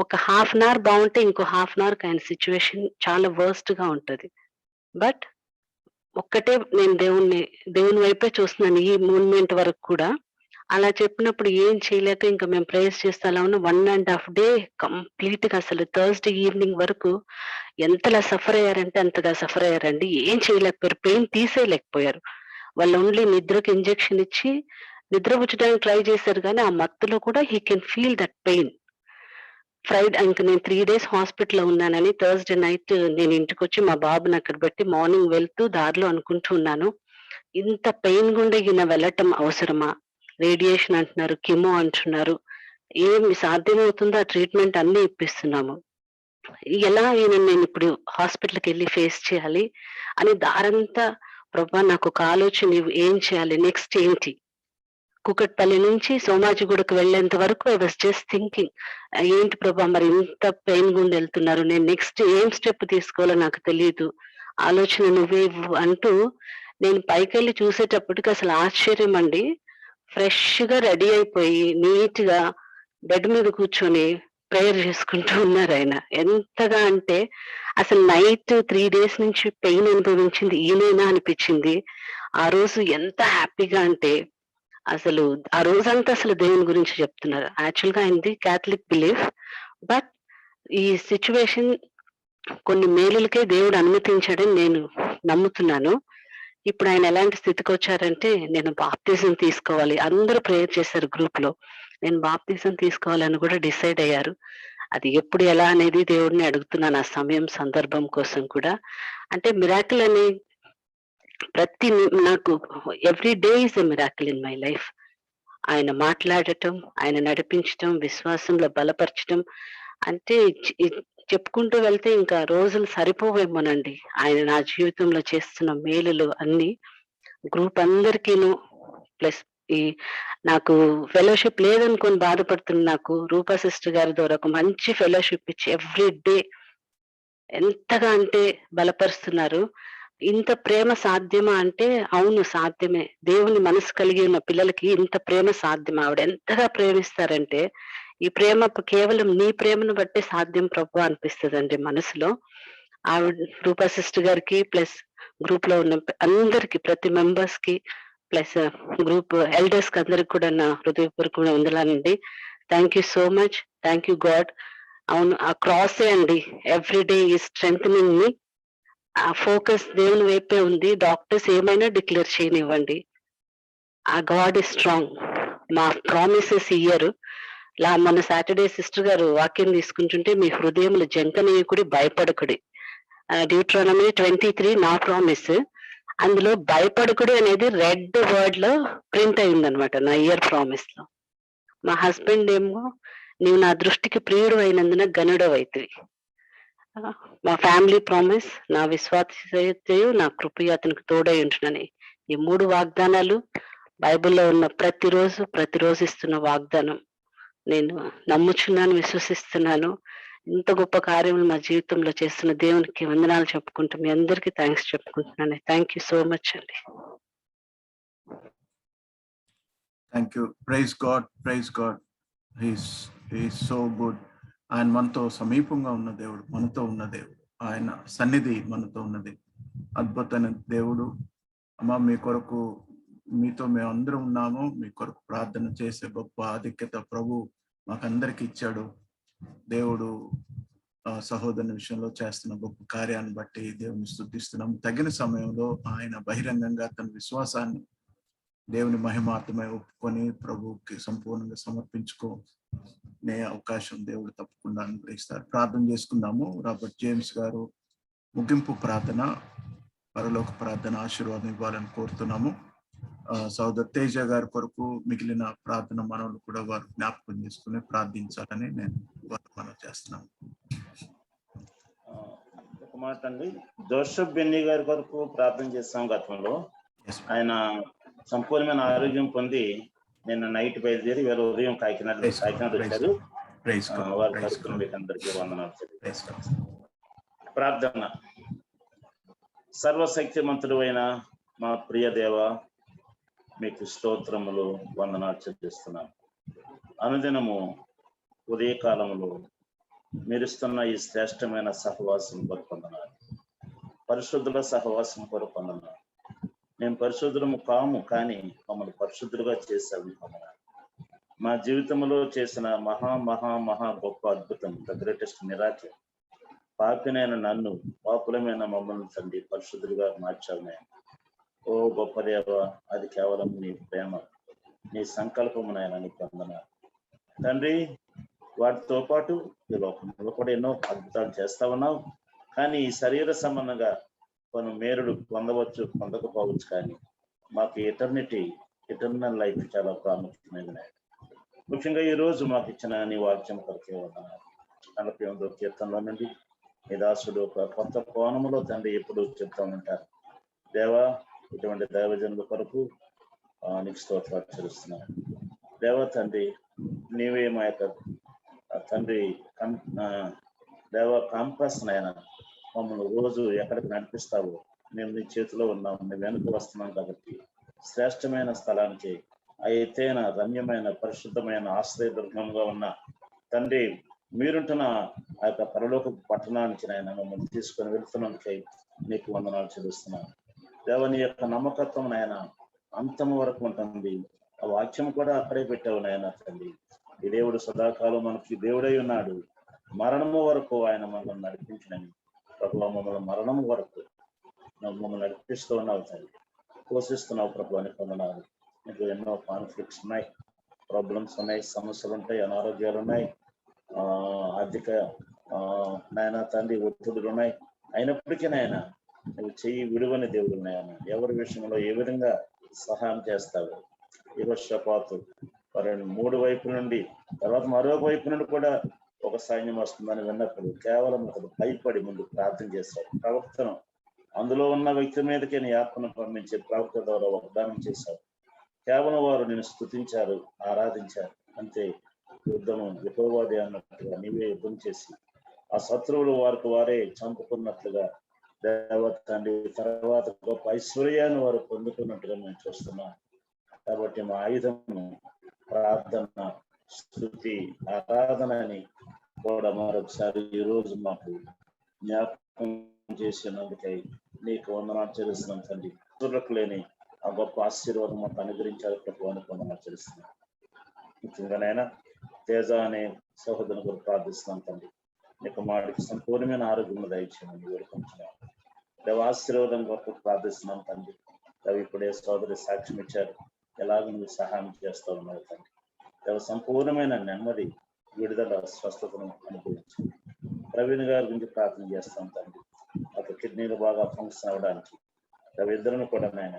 M: ఒక 1/2 an hour బాగుంటే ఇంకో 1/2 an hour ఆయన సిచ్యువేషన్ చాలా వర్స్ట్ గా ఉంటది. బట్ ఒక్కటే నేను దేవుని వైపే చూస్తున్నాను ఈ మూమెంట్ వరకు కూడా. అలా చెప్పినప్పుడు ఏం చేయలేక ఇంకా మేము ప్రేయర్స్ చేస్తే అలా ఉన్న 1.5 day కంప్లీట్ గా అసలు థర్స్డే ఈవినింగ్ వరకు ఎంతలా సఫర్ అయ్యారంటే అంతగా సఫర్ అయ్యారండి. ఏం చేయలేకపోయారు, పెయిన్ తీసేయలేకపోయారు. వాళ్ళు ఓన్లీ నిద్రకి ఇంజెక్షన్ ఇచ్చి నిద్రపుచ్చడానికి ట్రై చేశారు. కానీ ఆ మత్తులో కూడా he can feel that pain. ఇంక నేను 3 days హాస్పిటల్లో ఉన్నానని థర్స్డే నైట్ నేను ఇంటికి వచ్చి మా బాబుని అక్కడ పెట్టి మార్నింగ్ వెళ్తూ దారిలో అనుకుంటూ ఉన్నాను, ఇంత పెయిన్ గుండా ఈయన వెళ్ళటం అవసరమా? రేడియేషన్ అంటున్నారు, కిమో అంటున్నారు, ఏమి సాధ్యమవుతుందో ఆ ట్రీట్మెంట్ అన్ని ఇప్పిస్తున్నాము. ఎలా నేను ఇప్పుడు హాస్పిటల్కి వెళ్ళి ఫేస్ చేయాలి అని దారంతా ప్రభా నాకు ఒక ఆలోచన, ఏం చేయాలి, నెక్స్ట్ ఏంటి? కుకట్పల్లి నుంచి సోమాజిగూడకు వెళ్ళేంత వరకు ఐ వాస్ జస్ట్ థింకింగ్, ఏంటి ప్రభా మరి ఇంత పెయిన్ గుండా వెళ్తున్నారు, నేను నెక్స్ట్ ఏం స్టెప్ తీసుకోవాలో నాకు తెలియదు, ఆలోచన నువ్వే అంటూ నేను పైకెళ్ళి చూసేటప్పటికి అసలు ఆశ్చర్యం అండి. ఫ్రెష్ గా రెడీ అయిపోయి నీట్ గా బెడ్ మీద కూర్చొని ప్రేయర్ చేసుకుంటూ ఉన్నారు ఆయన. ఎంతగా అంటే అసలు నైట్ 3 days నుంచి పెయిన్ అనుభవించింది ఈయనేనా అనిపించింది. ఆ రోజు ఎంత హ్యాపీగా అంటే అసలు ఆ రోజంతా అసలు దేవుని గురించి చెప్తున్నారు. యాక్చువల్ గా ఆయనది క్యాథలిక్ బిలీఫ్. బట్ ఈ సిచ్యువేషన్ కొన్ని మేలులకే దేవుడు అనుమతించాడని నేను నమ్ముతున్నాను. ఇప్పుడు ఆయన ఎలాంటి స్థితికి వచ్చారంటే, నేను బాప్తిజం తీసుకోవాలి. అందరూ ప్రేయర్ చేశారు గ్రూప్ లో. నేను బాప్తిజం తీసుకోవాలని కూడా డిసైడ్ అయ్యారు. అది ఎప్పుడు ఎలా అనేది దేవుడిని అడుగుతున్నాను ఆ సమయం సందర్భం కోసం కూడా. అంటే మిరాకిల్ అనే నాకు every day is a miracle in my life. ఆయన మాట్లాడటం, ఆయన నడిపించటం, విశ్వాసంలో బలపరచటం, అంటే చెప్పుకుంటూ వెళ్తే ఇంకా రోజులు సరిపోవేమోనండి. ఆయన నా జీవితంలో చేస్తున్న మేలులు అన్ని గ్రూప్ అందరికీను. ప్లస్ ఈ నాకు ఫెలోషిప్ లేదనుకొని బాధపడుతున్న నాకు రూపా సిస్టర్ గారి ద్వారా ఒక మంచి ఫెలోషిప్ ఇచ్చి ఎవ్రీ డే ఎంతగా అంటే బలపరుస్తున్నారు. ఇంత ప్రేమ సాధ్యమా అంటే అవును సాధ్యమే. దేవుని మనసు కలిగి ఉన్న పిల్లలకి ఇంత ప్రేమ సాధ్యమా? ఆవిడ ఎంతగా ప్రేమిస్తారంటే, ఈ ప్రేమ కేవలం నీ ప్రేమను బట్టే సాధ్యం ప్రభు అనిపిస్తుందండి మనసులో. ఆవిడ రూపా సిస్టర్ గారికి ప్లస్ గ్రూప్ లో ఉన్న అందరికి, ప్రతి మెంబర్స్ కి, ప్లస్ గ్రూప్ ఎల్డర్స్ కి అందరికి కూడా నా హృదయపూర్వకంగా వందనాలండి. Thank you so much. Thank you God. అవును, ఆ క్రాసే అండి ఎవ్రీ డే ఈ స్ట్రెంథనింగ్ మీ. ఆ ఫోకస్ దేవుని వైపే ఉంది. డాక్టర్స్ ఏమైనా డిక్లేర్ చేయనివ్వండి, ఆ గాడ్ ఇస్ స్ట్రాంగ్. మా ప్రామిసెస్ ఇయ్యరు. మొన్న సాటర్డే సిస్టర్ గారు వాక్యం తీసుకుంటుంటే, మీ హృదయములు జంకనీయకుడి, భయపడకుడి, డ్యూట్రానమీ 23 నా ప్రామిస్. అందులో భయపడకుడి అనేది రెడ్ వర్డ్ లో ప్రింట్ అయిందనమాట నా ఇయర్ ప్రామిస్ లో. మా హస్బెండ్ ఏమో, నీవు నా దృష్టికి ప్రియుడు అయినందున గనుడవైతివి. మా ఫ్యామిలీ ప్రామిస్, నా విశ్వాసయు నా కృపయు అతనికి తోడై ఉంటునని. ఈ 3 వాగ్దానాలు బైబిల్లో ఉన్న ప్రతిరోజు ఇస్తున్న వాగ్దానం. నేను నమ్ముచున్నాను, విశ్వసిస్తున్నాను. ఇంత గొప్ప కార్యములు మా జీవితంలో చేస్తున్న దేవునికి వందనాలు చెప్పుకుంటూ మీ అందరికీ థ్యాంక్స్ చెప్పుకుంటున్నాను. థ్యాంక్ యూ సో మచ్ అండి.
J: Thank you. Praise God, praise God. He's so good. ఆయన మనతో సమీపంగా ఉన్న దేవుడు, మనతో ఉన్న దేవుడు, ఆయన సన్నిధి మనతో ఉన్నది. అద్భుతమైన దేవుడు. అమ్మ, మీ కొరకు మీతో మేము అందరం ఉన్నాము. మీ కొరకు ప్రార్థన చేసే గొప్ప ఆధిక్యత ప్రభు మాకందరికి ఇచ్చాడు. దేవుడు సహోదరుని విషయంలో చేస్తున్న గొప్ప కార్యాన్ని బట్టి దేవుని స్తుతిస్తున్నాం. తగిన సమయంలో ఆయన బహిరంగంగా తన విశ్వాసాన్ని దేవుని మహిమార్థమై ఒప్పుకొని ప్రభుకి సంపూర్ణంగా సమర్పించుకోనే అవకాశం దేవుడు తప్పకుండా అనుగ్రహిస్తారు. ప్రార్థన చేసుకుందాము. రాబర్ట్ జేమ్స్ గారు ముగింపు ప్రార్థన, పరలోక ప్రార్థన ఆశీర్వాదం ఇవ్వాలని కోరుతున్నాము. సోదరు తేజ గారి కొరకు మిగిలిన ప్రార్థన మనవులు కూడా వారు జ్ఞాపకం చేసుకుని ప్రార్థించాలని నేను మనం చేస్తున్నాను.
N: ఒక మాట అండి, జోసెఫ్ బెన్నీ గారి కొరకు ప్రార్థన చేస్తాం. గతంలో ఆయన సంపూర్ణమైన ఆరోగ్యం పొంది నిన్న నైట్ బయలుదేరి వేరే ఉదయం కాకినాడ వచ్చారు. వారి కొరకు మీకు అందరికీ వందనాలు. ప్రార్థన. సర్వశక్తిమంతుడు అయిన మా ప్రియ దేవ, మీకు స్తోత్రములు, వందనాలు చెల్లిస్తున్నాను. అనుదినము ఉదయకాలంలో మెరుస్తున్న ఈ శ్రేష్టమైన సహవాసం కొరకు వందనాలు. పరిశుద్ధుల సహవాసం కొరకు వందనాలు. మేము పరిశుద్ధులము కాము, కానీ మమ్మల్ని పరిశుద్ధులుగా చేశాము. మా జీవితంలో చేసిన మహా మహా మహా గొప్ప అద్భుతం, ద గ్రేటెస్ట్ మిరాకిల్. పాపినైన నన్ను, పాపులమైన మమ్మల్ని తండ్రి పరిశుద్ధులుగా మార్చావు నాయన. ఓ గొప్ప దేవ, అది కేవలం నీ ప్రేమ, నీ సంకల్పము నాయన. నీకు వందనాలు తండ్రి. వాటితో పాటు ఈ లోకంలో కూడా ఎన్నో అద్భుతాలు చేస్తా ఉన్నావు, కానీ ఈ శరీర సంబంధంగా కొన్ని మేరుడు పొందవచ్చు, పొందకపోవచ్చు, కానీ మాకు ఎటర్నల్ లైఫ్ చాలా ప్రాముఖ్యమైనది నాయన. ముఖ్యంగా ఈ రోజు మాకు ఇచ్చిన నీ వాక్యం కొరకే వందనాలు. 48వ కీర్తనలో నుండి నీ దాసుడు ఒక కొత్త కోణములో తండ్రి ఎప్పుడు చెప్తా ఉంటారు. దేవా, ఇటువంటి దైవజనుల కొరకు నీకు స్తోత్రాలు చెల్లిస్తున్నాను. దేవా తండ్రి, నీవే మా యొక్క తండ్రి దేవ కాంపాస్ నాయన. మమ్మల్ని రోజు ఎక్కడికి నడిపిస్తావో మేము నీ చేతిలో ఉన్నాం, మేము వెనుక వస్తున్నాం. కాబట్టి శ్రేష్టమైన స్థలానికి, అయితేన రమ్యమైన పరిశుద్ధమైన ఆశ్రయదుర్గంగా ఉన్న తండ్రి, మీరుంటున్న ఆ యొక్క పరలోక పట్టణానికి నాయన మమ్మల్ని తీసుకొని వెళ్తున్నందుకై నీకు వందనాలు చెల్లిస్తున్నాను. దేవని యొక్క నమ్మకత్వం నాయన అంతము వరకు ఉంటుంది. ఆ వాక్యం కూడా అక్కడే పెట్టావు నాయన తండ్రి. ఈ దేవుడు సదాకాలం మనకి దేవుడై ఉన్నాడు. మరణము వరకు ఆయన మమ్మల్ని నడిపించినని ప్రభువా, మమ్మల్ని మరణం వరకు మమ్మల్ని నడిపిస్తూ ఉన్నావు తండ్రి. పోషిస్తున్నావు ప్రభు అని పొందనాలు. నీకు ఎన్నో కాన్ఫ్లిక్ట్స్ ఉన్నాయి, ప్రాబ్లమ్స్ ఉన్నాయి, సమస్యలు ఉంటాయి, అనారోగ్యాలు ఉన్నాయి, ఆర్థిక నాయన తండ్రి ఒత్తిడులు ఉన్నాయి. అయినప్పటికీ నాయన నువ్వు చెయ్యి విడువని దేవుడు నాయన. ఎవరి విషయంలో ఏ విధంగా సహాయం చేస్తావు. యెహోషాపాతు మరి 3 వైపుల నుండి తర్వాత మరొక వైపు నుండి కూడా ఒక సైన్యం వస్తుందని విన్నప్పుడు కేవలం అతడు భయపడి ముందు ప్రార్థన చేశాడు. ప్రవక్తను అందులో ఉన్న వ్యక్తి మీదకే నీ ఆత్మను పంపించే ప్రవక్త ద్వారా వాగ్దానం చేశావు. కేవలం వారు నేను స్తుతించారు, ఆరాధించారు అంతే. యుద్ధము యెహోవాదే అన్నట్టుగా నీవే యుద్ధం చేసి ఆ శత్రువులు వారికి వారే చంపుకున్నట్లుగా దేవతండి తర్వాత గొప్ప ఐశ్వర్యాన్ని వారు పొందుకున్నట్టుగా మేము చూస్తున్నాం. కాబట్టి మా ఆయుధము ప్రార్థన, స్తుతి, ఆరాధన అని కూడా మరొకసారి ఈ రోజు మాకు జ్ఞాపకం చేసినందుకై నీకు వందనాలు చెల్లిస్తున్నాం తండ్రి. సులకు లేని ఆ గొప్ప ఆశీర్వాదం మాకు అనుగ్రహించాలి ప్రభు అని వందనాలు చెల్లిస్తున్నాం. ముఖ్యంగానైనా తేజ అనే సహోదరుని కూడా ప్రార్థిస్తున్నాం తండ్రి. నీకు మాటికి సంపూర్ణమైన ఆరోగ్యం దయచేయమని వేడుకుంటున్నాం. దేవాశీర్వాదం కొరకు ప్రార్థిస్తున్నాం తండ్రి. అవి ఇప్పుడే సోదరి సాక్ష్యం ఇచ్చారు, ఎలాగ నువ్వు సహాయం చేస్తూ ఉన్నావు తండ్రి. దేవ సంపూర్ణమైన నెమ్మది, విడుదల, స్వస్థతను అనుభవించండి. ప్రవీణ్ గారి గురించి ప్రార్థన చేస్తాం తండ్రి. అక్కడ కిడ్నీలు బాగా ఫంక్షన్ అవ్వడానికి ఇద్దరిని కూడా నాయన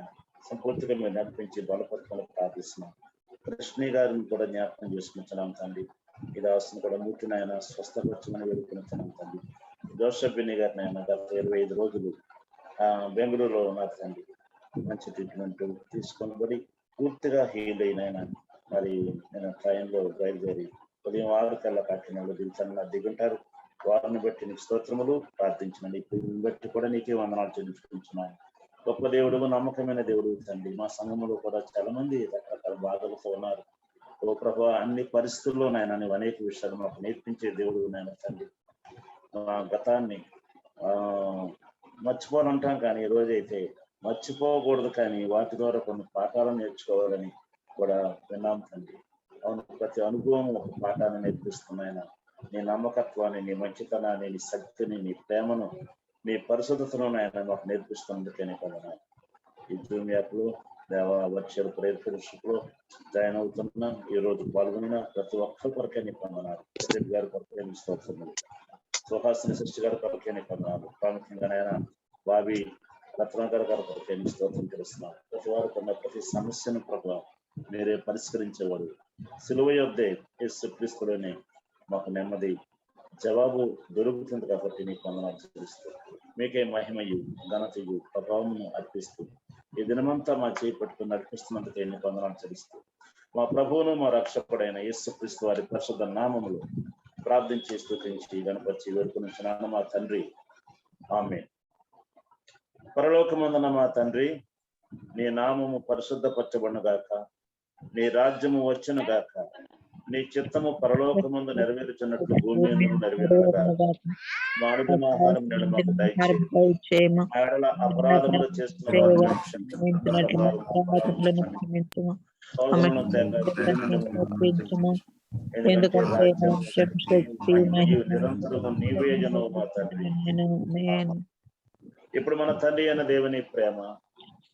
N: సంపూర్తిగా మీరు నడిపించి బలపరచమని ప్రార్థిస్తున్నాం. కృష్ణి గారిని కూడా జ్ఞాపకం చేసుకుంటున్నాం తండ్రి. ఇది అవసరం కూడా ముట్టిన ఆయన స్వస్థపరచమని వేడుకుంటున్నాం తండ్రి. జోసెఫ్ బిన్ని గారిని ఆయన గత 25 రోజులు బెంగళూరులో ఉన్నారు తండ్రి. మంచి ట్రీట్మెంట్ తీసుకొని పూర్తిగా హీల్ అయిన మరి నేను ట్రైన్లో బయలుదేరి ఉదయం 6 కల్లా కాకినాడలో దిగుంటారు. వారిని బట్టి నీకు స్తోత్రములు ప్రార్థించినండి. ఇప్పుడు బట్టి కూడా నీకే వందనాలు చెల్లించుకుంటున్నాను. గొప్ప దేవుడు, నమ్మకమైన దేవుడు తండ్రి. మా సంఘంలో కూడా చాలా మంది రకరకాల బాధలతో ఉన్నారు. ఓ ప్రభు, అన్ని పరిస్థితుల్లో నాయన నువ్వు అనేక విషయాలు మాకు నేర్పించే దేవుడు నాయన తండ్రి. గతాన్ని మర్చిపోవాలంటాం కానీ ఈ రోజైతే మర్చిపోకూడదు, కానీ వాటి ద్వారా కొన్ని పాఠాలను నేర్చుకోవాలని కూడా విన్నాం తండ్రి. అవును, ప్రతి అనుభవం ఒక పాఠాన్ని నేర్పిస్తున్నాయన. నీ నమ్మకత్వాన్ని, నీ మంచితనాన్ని, నీ శక్తిని, నీ ప్రేమను, నీ పరిశుద్ధతను ఆయన మాకు నేర్పిస్తున్నందుకనే కదా ఈ జూమ్ యాప్లో వర్చువల్ ప్రేయర్ ఫెలోషిప్లో జాయిన్ అవుతున్నా. ఈ రోజు పాల్గొన్న ప్రతి ఒక్కరి కొరకే నీ పొందనాలు. ప్రదీప్ గారి కొరకే నీ స్తోత్రములు, సుహాసిని సృష్టి గారి కొరకే నీ పొందనాలు. ప్రాముఖ్యంగా నాయన బాబీ రత్నాకర్ గారి కొరకే నీ స్తోత్రం తెలుస్తున్నాను. ప్రతి వారికి ఉన్న ప్రతి సమస్యను ప్రభావం మీరే పరిష్కరించేవాడు. సిలువ యొద్దే యేసు క్రీస్తులోనే మాకు నెమ్మది, జవాబు దొరుకుతుంది కాబట్టి నీకు వందనాలు చెల్లిస్తూ మీకే మహిమయు, ఘనతయు, ప్రభావమును అర్పిస్తూ ఈ దినమంతా మా చేయి పట్టుకుని నడిపిస్తున్నందుకు నీకు వందనాలు చెల్లిస్తూ మా ప్రభువును మా రక్షకుడైన యేసు క్రీస్తు వారి పరిశుద్ధ నామములు ప్రార్థించి స్తుతించి గణపరిచి వేడుకొనుచున్నాను మా తండ్రి. ఆమేన్. పరలోకమందున మా తండ్రి, నీ నామము పరిశుద్ధపరచబడును గాక, నీ రాజ్యము వచ్చును గాక, నీ చిత్తము పరలోకమందు నెరవేరుచున్నట్లు భూమి మీద నెరవేరుగా. మానవ ఆహారం నేడు మాకు దయచేయము. అపరాధములు చేస్తున్న నీవేజనవు మా తండ్రి. ఇప్పుడు మన తండ్రి అయిన దేవుని ప్రేమ,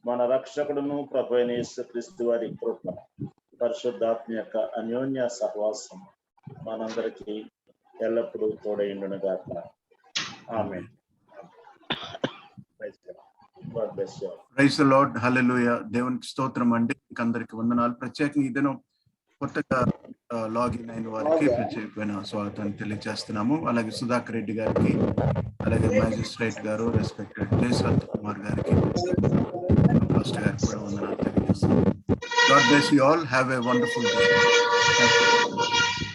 N: మన రక్షకుడును ప్రభు అయిన యేసుక్రీస్తు వారి కృప, పరిశుద్ధాత్మ యొక్క అన్యోన్య సహవాసం మనందరికీ ఎల్లప్పుడూ తోడైండును గాక. Amen.
J: Praise the lord. Hallelujah. దేవునికి స్తోత్రం అండి. అందరికి వందనాలు. ప్రత్యేకంగా ఈ దినం కొత్తగా లాగిన్ అయిన వారికి ప్రత్యేకమైన స్వాగతాన్ని తెలియజేస్తున్నాము. అలాగే సుధాకర్ రెడ్డి గారికి, అలాగే మ్యాజిస్ట్రేట్ గారు, రెస్పెక్టెడ్ జయశ్వంత్ కుమార్ గారికి, పాస్టర్ గారికి కూడా వందనాలు తెలియజేస్తున్నాము. God bless you all. Have a wonderful day. Thank you.